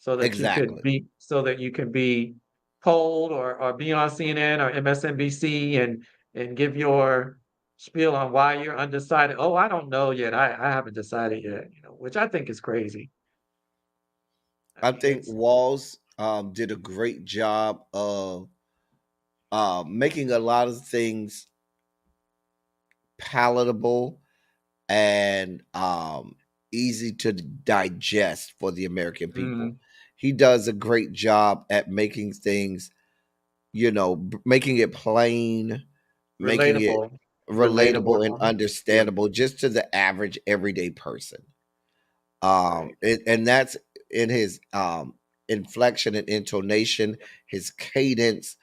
A: exactly.
B: so that you can be polled or be on CNN or MSNBC and give your spiel on why you're undecided. Oh, I don't know yet. I haven't decided yet, which I think is crazy. I
A: I
B: mean,
A: think Walls did a great job of making a lot of things palatable and easy to digest for the American people.
B: Mhm.
A: He does a great job at making things, making it plain, making it
B: Relatable,
A: relatable and
B: yeah,
A: understandable just to the average everyday person.
B: right.
A: And that's in his inflection and intonation, his cadence,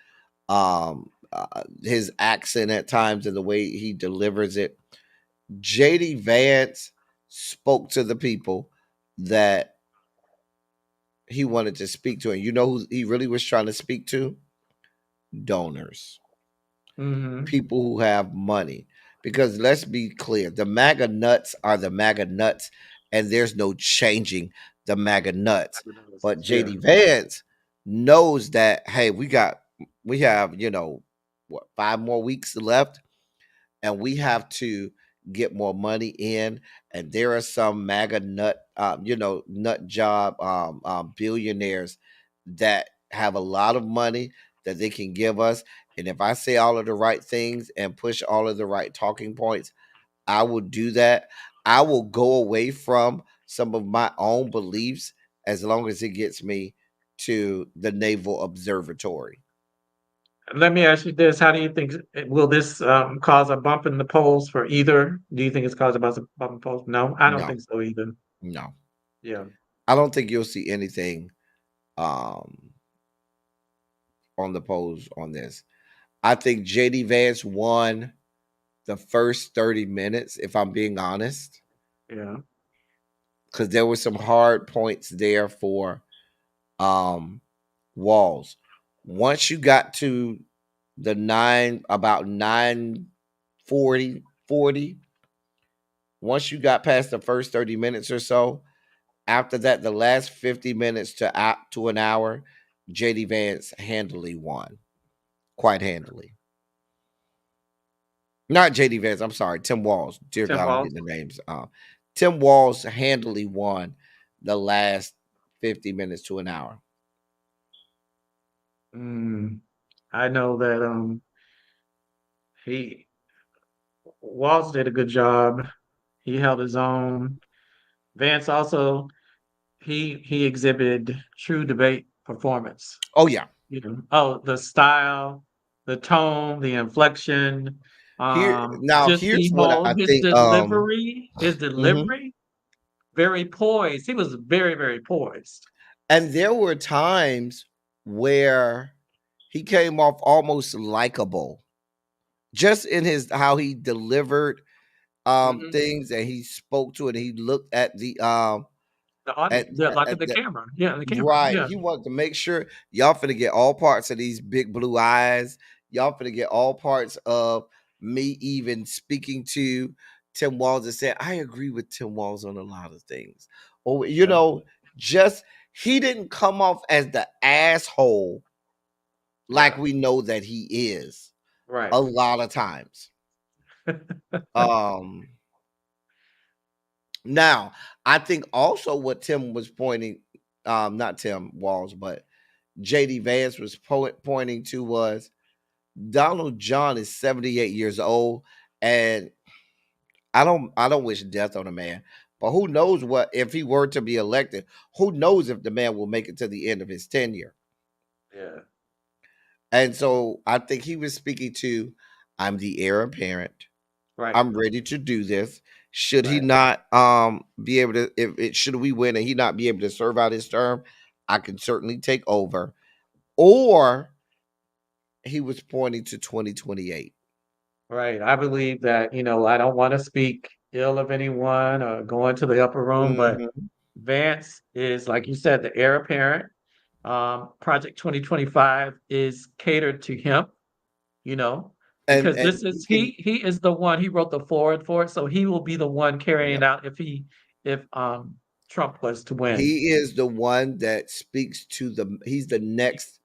A: his accent at times, and the way he delivers it. JD Vance spoke to the people that he wanted to speak to. And you know who he really was trying to speak to? Donors,
B: Mhm.
A: people who have money. Because let's be clear, the MAGA nuts are the MAGA nuts, and there's no changing the MAGA nuts. But
B: Yeah.
A: JD Vance knows that, hey, we have, what, 5 more weeks left, and we have to get more money in. And there are some MAGA nut job billionaires that have a lot of money that they can give us. And if I say all of the right things and push all of the right talking points, I will do that. I will go away from some of my own beliefs as long as it gets me to the Naval Observatory.
B: Let me ask you this: how do you think will this cause a bump in the polls for either? Do you think it's caused a bump in the polls? No, I don't
A: No,
B: think so either.
A: no.
B: Yeah.
A: I don't think you'll see anything um, on the polls on this. I think JD Vance won the first 30 minutes, if I'm being honest,
B: Yeah.
A: because there were some hard points there for Walls. Once you got to the about 9:40, once you got past the first 30 minutes or so, after that, the last 50 minutes to an hour, JD Vance handily won, quite handily. Not JD Vance, I'm sorry, Tim Walz. Dear
B: Tim
A: God, I'm
B: Walz.
A: getting the names. Tim Walz handily won the last 50 minutes to an hour.
B: I know that he Walz did a good job. He held his own. Vance also he exhibited true debate performance.
A: Oh yeah.
B: You know, the style, the tone, the inflection, just
A: Here's
B: the
A: what
B: whole
A: I
B: his
A: think. Mhm.
B: delivery, very poised. He was very, very poised.
A: And there were times where he came off almost likable, just in his how he delivered
B: Mhm.
A: things, and he spoke to it. And he looked at the
B: The audience, yeah, like at
A: at
B: the
A: the
B: camera. Yeah, the camera.
A: right.
B: Yeah.
A: He wanted to make sure y'all finna get all parts of these big blue eyes. Y'all finna get all parts of me even speaking to Tim Walz and saying, I agree with Tim Walz on a lot of things. Or,
B: Yeah.
A: just he didn't come off as the asshole like
B: Yeah.
A: we know that he is
B: Right.
A: a lot of times. Um Now, I think also what Tim was pointing, not Tim Walz, but JD Vance was pointing to was Donald John is 78 years old, and I don't wish death on a man, but who knows what if he were to be elected? Who knows if the man will make it to the end of his tenure?
B: Yeah.
A: And so I think he was speaking to, I'm the heir apparent.
B: Right.
A: I'm ready to do this. Should he
B: Right.
A: not be able to should we win and he not be able to serve out his term, I can certainly take over. Or he was pointing to 2028.
B: Right. I believe that, I don't want to speak ill of anyone or go into the upper room, but
A: Mhm.
B: Vance is, like you said, the heir apparent. Project 2025 is catered to him, you know,
A: And
B: because this
A: he
B: is
A: can
B: he is the one, he wrote the forward for it, so he will be the one carrying
A: yeah.
B: it out if Trump was to win.
A: He is the one that speaks to he's the next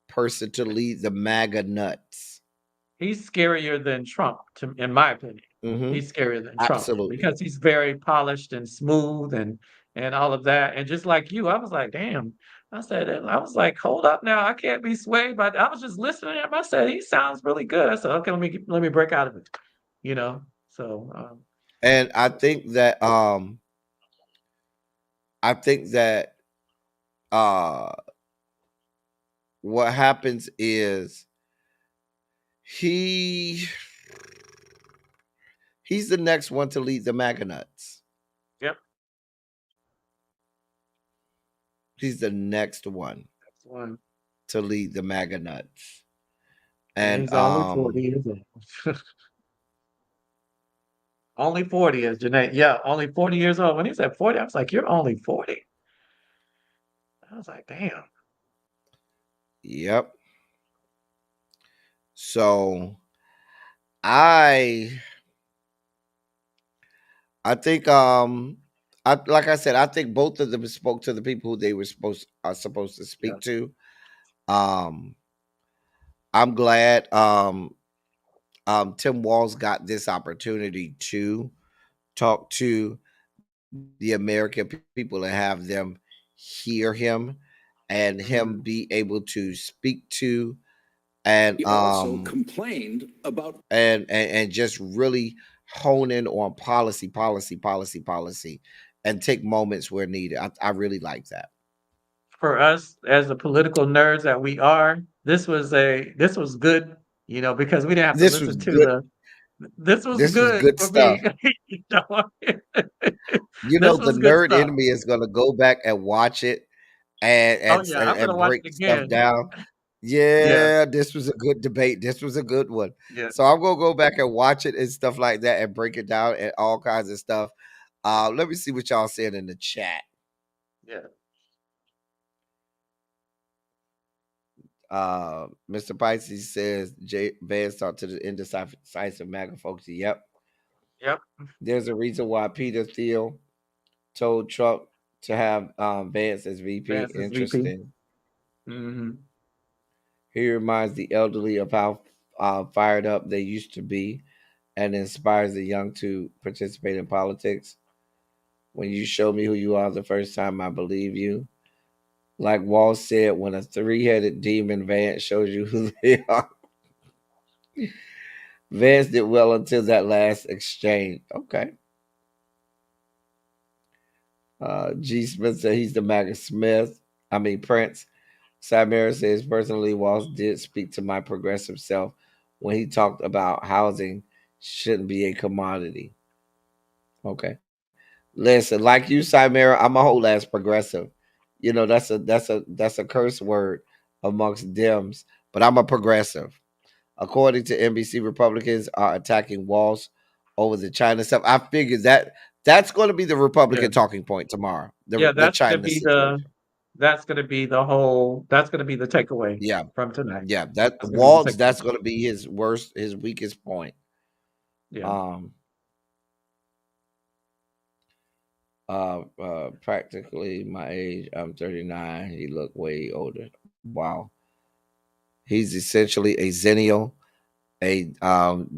A: person to lead the MAGA nuts.
B: He's scarier than Trump, in my opinion.
A: Mhm.
B: He's scarier than Trump
A: Absolutely.
B: because he's very polished and smooth and all of that. And just like you, I was like, damn. I was like, hold up now. I can't be swayed by that. I was just listening to him. I said, he sounds really good. I said, okay, let me break out of it. You know? So
A: And I think that uh what happens is he he's the next one to lead the MAGA nuts.
B: yep,
A: He's the next one
B: that's one.
A: to lead the MAGA nuts.
B: And
A: And
B: he's only 40 years old. Only 40 is Janae. Yeah, only 40 years old. When he said 40, I was like, you're only 40. I was like, damn.
A: yep. So I I think like I said, I think both of them spoke to the people who they were supposed to
B: Yeah.
A: speak to. Um I'm glad Tim Walz got this opportunity to talk to the American people and have them hear him and him
B: Mhm.
A: be able to speak to and
D: He also complained about
A: and just really hone in on policy and take moments where needed. I really like that.
B: For us, as the political nerds that we are, this was good, because we didn't have to
A: This was
B: listen to
A: good.
B: this was
A: This was
B: good
A: good
B: for me.
A: stuff.
B: You know?
A: You know,
B: This
A: the
B: was good
A: nerd
B: stuff.
A: in me is gonna go back and watch it and
B: Oh
A: and
B: yeah, I'm gonna
A: and
B: watch
A: break
B: it
A: stuff
B: again.
A: down.
B: Yeah,
A: Yeah, this was a good debate. This was a good one.
B: yeah,
A: So I'm gonna go back and watch it and stuff like that and break it down and all kinds of stuff. Let me see what y'all said in the chat.
B: yeah.
A: Mr. Pisces says Vance talked to the indecisive MAGA folks. Yep.
B: Yep.
A: There's a reason why Peter Thiel told Trump to have Vance as VP.
B: Vance is VP.
A: Interesting.
B: Hmm.
A: He reminds the elderly of how fired up they used to be and inspires the young to participate in politics. When you show me who you are the first time, I believe you. Like Wall said, when a three-headed demon Vance shows you who they are. Vance did well until that last exchange. Okay. G. Smith said he's the MAGA Smith. Prince. Samara says, personally, Walsh did speak to my progressive self when he talked about housing shouldn't be a commodity. Okay. Listen, like you, Samara, I'm a whole ass progressive. You know, that's a curse word amongst Dems, but I'm a progressive. According to NBC, Republicans are attacking Walsh over the China stuff. I figured that's going to be the
B: Yeah,
A: Republican talking point tomorrow.
B: yeah.
A: The China situation.
B: That's gonna be the takeaway
A: Yeah.
B: from tonight.
A: Yeah, that
B: That's gonna be the
A: Waltz,
B: takeaway.
A: that's going to be his weakest point.
B: Yeah.
A: Um, Practically my age. I'm 39. He looked way older. Wow, he's essentially a Zennial, a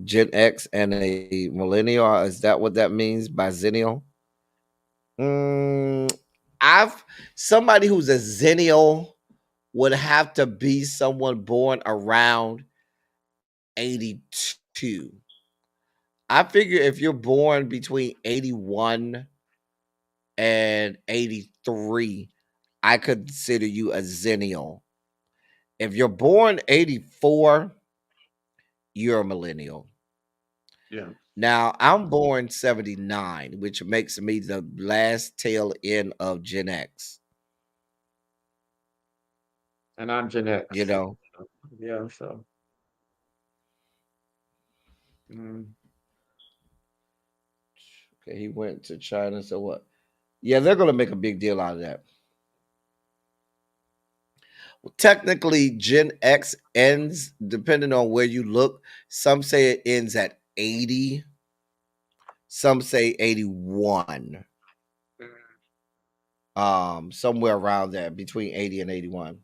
A: Gen X, and a millennial. Is that what that means by Zennial? Mm, I've somebody who's a Zennial would have to be someone born around 82. I figure if you're born between 81 and 83, I consider you a Zennial. If you're born 84, you're a millennial.
B: Yeah.
A: Now, I'm born 79, which makes me the last tail end of Gen X.
B: And I'm Gen X.
A: You know,
B: Yeah. So. Mm.
A: okay, he went to China. So what? Yeah, they're going to make a big deal out of that. Technically, Gen X ends depending on where you look. Some say it ends at 80. Some say 81. Somewhere around there between 80 and 81.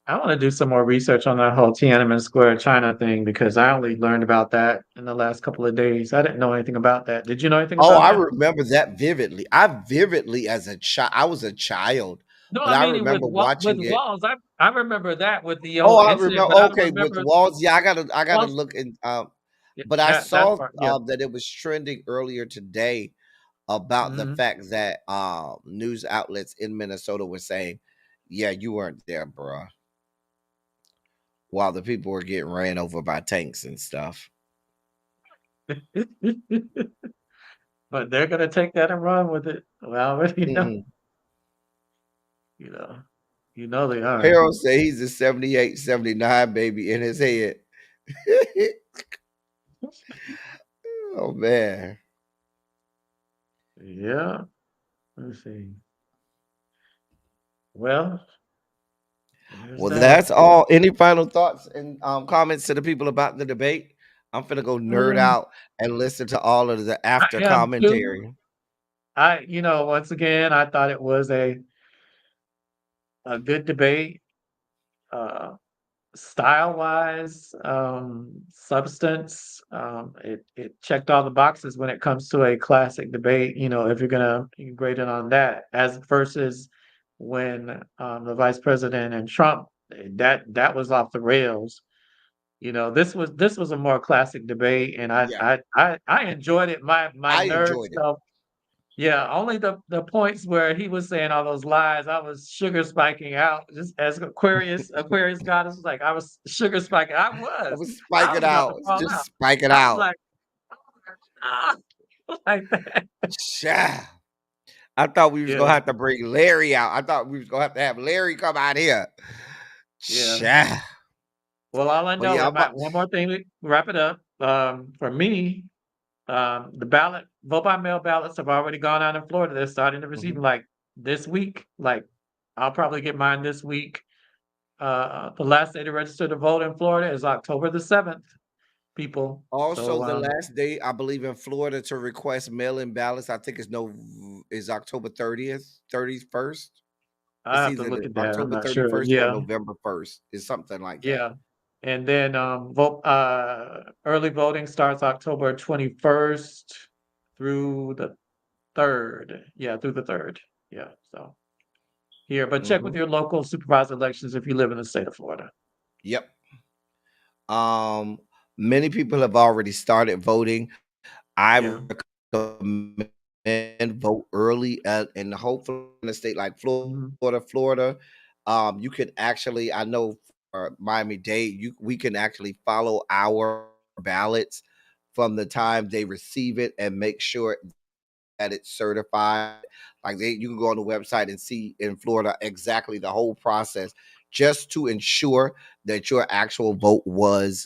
B: I want to do some more research on that whole Tiananmen Square China thing because I only learned about that in the last couple of days. I didn't know anything about that. Did you know anything
A: Oh,
B: about
A: I
B: that?
A: remember that vividly. I vividly as a child, I was a child,
B: No,
A: but
B: I
A: I
B: mean with
A: remember watching it.
B: walls. I remember that with the
A: Oh,
B: whole
A: I
B: incident,
A: remember.
B: but I don't
A: Okay, with
B: remember
A: walls. Yeah, I gotta
B: walls.
A: look in.
B: Yeah,
A: But I
B: that
A: saw
B: part. Yeah.
A: that it was trending earlier today about the
B: Hmm.
A: fact that news outlets in Minnesota were saying, "Yeah, you weren't there, bruh," while the people were getting ran over by tanks and stuff.
B: But they're gonna take that and run with it. Well, I already know.
A: Mhm.
B: You know, you know they are.
A: Harold said he's a 78, 79 baby in his head. Oh man.
B: Yeah. Let's see. Well, there's
A: Well,
B: that.
A: that's all. Any final thoughts and comments to the people about the debate? I'm finna go nerd
B: Um,
A: out and listen to all of the
B: I
A: after
B: am too.
A: commentary.
B: Once again, I thought it was a good debate. Uh, style wise, substance, it checked all the boxes when it comes to a classic debate. If you're gonna grade it on that, as versus when the vice president and Trump, that was off the rails. This was a more classic debate, and I
A: Yeah,
B: I I, I enjoyed it. My
A: I
B: nerd
A: enjoyed it.
B: self, Yeah, only the points where he was saying all those lies, I was sugar spiking out. Just as Aquarius goddess was like, I was sugar spiking. I
A: I
B: was.
A: was
B: I
A: spiking
B: was about to
A: out.
B: fall out.
A: Just spike it
B: I was
A: out.
B: like, ah, like that.
A: Yeah. I thought we was
B: Yeah,
A: gonna have to bring Larry out. I thought we was gonna have Larry come out here.
B: yeah.
A: Yeah.
B: Well, all I
A: But
B: know
A: yeah,
B: about one more thing to wrap it up. For me, the vote by mail ballots have already gone out in Florida. They're starting to receive them like this week. Like I'll probably get mine this week. The last day to register to vote in Florida is October the 7th, people.
A: also
B: So
A: the last day I believe in Florida to request mail-in ballots, I think is October 31st.
B: I
A: It's
B: have to
A: either
B: look at that. I'm
A: October
B: not sure.
A: 31st or
B: Yeah,
A: November 1st. It's something like that.
B: yeah. And then early voting starts October 21st through the 3rd. Yeah, through the 3rd. Yeah. So here, but check with
A: Mhm.
B: your local supervisor elections if you live in the state of Florida.
A: Yep. Um, Many people have already started voting. I
B: Yeah.
A: recommend vote early, and hopefully in a state like
B: Mhm.
A: Florida, you can actually. I know for Miami-Dade, we can actually follow our ballots from the time they receive it and make sure that it's certified. Like you can go on the website and see in Florida exactly the whole process, just to ensure that your actual vote was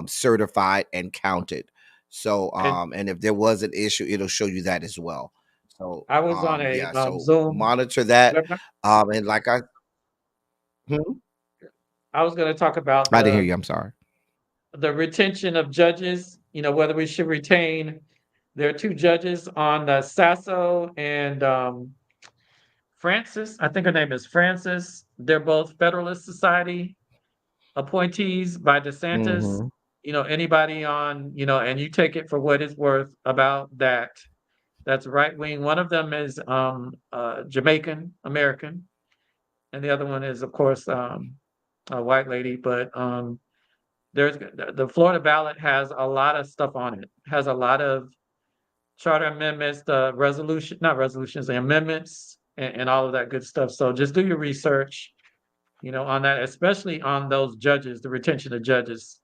A: certified and counted. So,
B: And
A: and if there was an issue, it'll show you that as well. So,
B: I was on a
A: yeah, so
B: Zoom
A: monitor that.
B: webinar.
A: And like Hmm?
B: I was going to talk about
A: I didn't hear you. I'm sorry.
B: the retention of judges, whether we should retain. There are two judges on Sasso and Francis. I think her name is Francis. They're both Federalist Society appointees by DeSantis.
A: Hmm.
B: Anybody on, and you take it for what it's worth about that. That's right wing. One of them is Jamaican American, and the other one is, of course, a white lady. But there's the Florida ballot has a lot of stuff on it. Has a lot of charter amendments, the resolution, not resolutions, the amendments, and all of that good stuff. So just do your research, on that, especially on those judges, the retention of judges.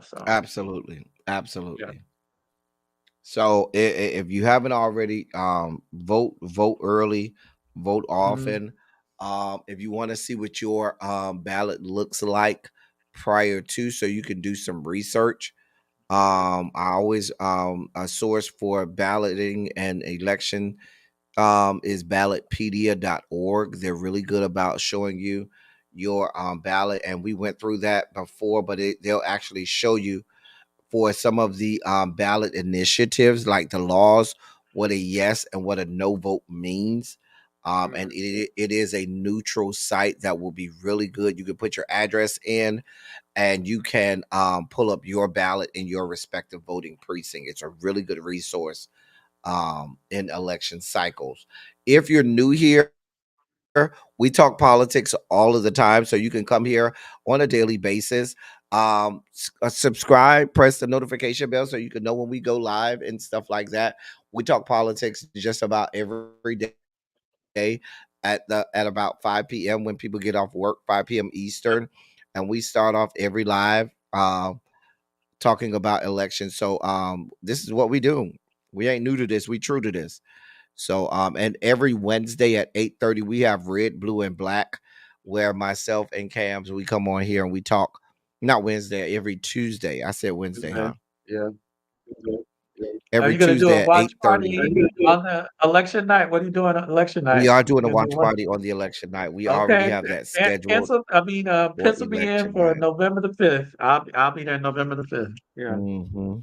B: So
A: Absolutely,
B: yeah.
A: absolutely. So if you haven't already, vote early, vote
B: Mhm.
A: often. If you want to see what your ballot looks like prior to, so you can do some research. I always a source for balloting and election is ballotpedia.org. They're really good about showing you your ballot, and we went through that before, but they'll actually show you for some of the ballot initiatives, like the laws, what a yes and what a no vote means. And it is a neutral site that will be really good. You can put your address in and you can pull up your ballot in your respective voting precinct. It's a really good resource in election cycles. If you're new here, we talk politics all of the time, so you can come here on a daily basis. Subscribe, press the notification bell so you can know when we go live and stuff like that. We talk politics just about every day at about 5 p.m. when people get off work, 5 p.m. Eastern, and we start off every live talking about elections. So this is what we do. We ain't new to this. We true to this. So and every Wednesday at 8:30 we have Red, Blue, and Black, where myself and Kamz we come on here and we talk. Not Wednesday, every Tuesday. I said Wednesday,
B: Okay.
A: huh?
B: Yeah. Are
A: Every
B: you gonna do
A: Tuesday
B: a
A: at
B: watch
A: 8:30.
B: party on the election night? What are you doing on election
A: We
B: night?
A: are doing
B: You
A: a
B: gonna do
A: watch
B: one?
A: party on the election night. We already
B: Okay.
A: have that scheduled
B: Cancel. I mean,
A: for
B: pencil me in
A: election
B: for
A: night.
B: November the 5th. I'll be there November the 5th. Yeah.
A: Hmm.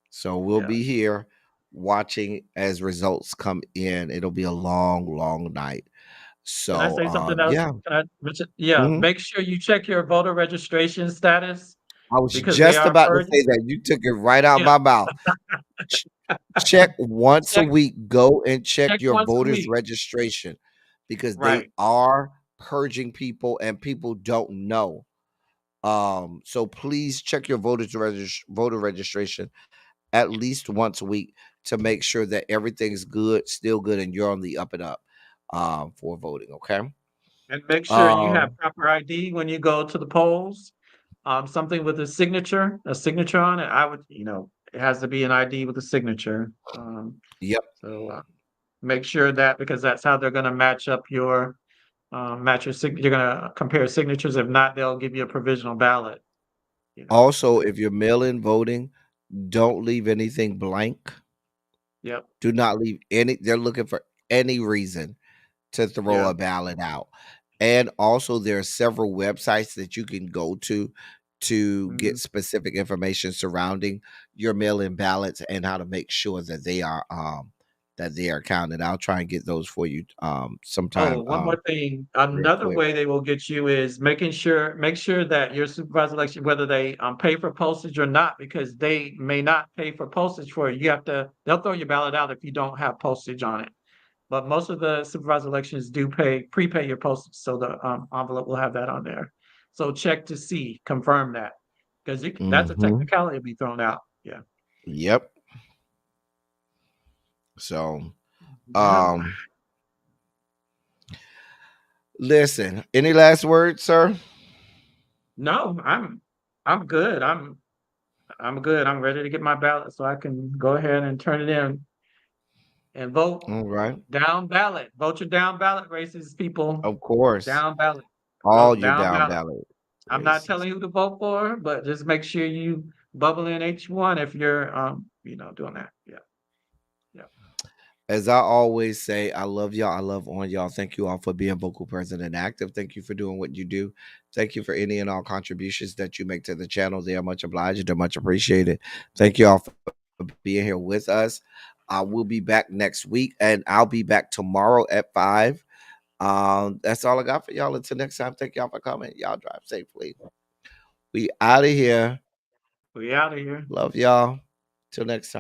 A: So we'll
B: Yeah.
A: be here watching as results come in. It'll be a long, long night.
B: Can I
A: So
B: say something else?
A: yeah.
B: Can I mention? Yeah.
A: Mhm.
B: Make sure you check your voter registration status
A: I was
B: because they
A: just
B: are
A: about to
B: purging.
A: say that. You took it right out
B: Yeah.
A: my mouth. Ch- Check once a
B: Check
A: week. Go and check
B: check
A: your
B: once a
A: voters
B: week.
A: registration because they
B: Right.
A: are purging people and people don't know. So please check your voter registration at least once a week. to make sure that everything's good, still good, and you're on the up and up for voting. Okay.
B: And make sure you have
A: Um,
B: proper ID when you go to the polls. Something with a signature on it. I would, it has to be an ID with a signature.
A: yep.
B: So make sure that, because that's how they're going to match up your you're going to compare signatures. If not, they'll give you a provisional ballot.
A: Also, if you're mail-in voting, don't leave anything blank.
B: Yep.
A: Do not leave any. They're looking for any reason to throw
B: Yeah.
A: a ballot out. And also, there are several websites that you can go to get specific information surrounding your mail-in ballots and how to make sure that they are counted. I'll try and get those for you sometime.
B: Oh, one more thing. Another
A: quick.
B: way they will get you is make sure that your supervisor election, whether they pay for postage or not, because they may not pay for postage for it. They'll throw your ballot out if you don't have postage on it. But most of the supervisor elections do prepay your postage, so the envelope will have that on there. So check to see, confirm that, because that's a technicality to be thrown out. Yeah.
A: Yep. So,
B: Yeah.
A: listen, any last words, sir?
B: No, I'm good. I'm good. I'm ready to get my ballot so I can go ahead and turn it in and vote.
A: All right.
B: Down ballot. Vote your down ballot races, people.
A: Of course.
B: Down ballot.
A: All
B: Vote
A: your
B: down
A: down
B: ballot.
A: ballot.
B: I'm not telling you who to vote for, but just make sure you bubble in H1 if you're doing that. Yeah.
A: As I always say, I love y'all. I love on y'all. Thank you all for being vocal, present, and active. Thank you for doing what you do. Thank you for any and all contributions that you make to the channel. They are much obliged. They're much appreciated. Thank you all for being here with us. I will be back next week, and I'll be back tomorrow at 5. That's all I got for y'all. Until next time, thank y'all for coming. Y'all drive safely. We out of here.
B: We out of here.
A: Love y'all. Till next time.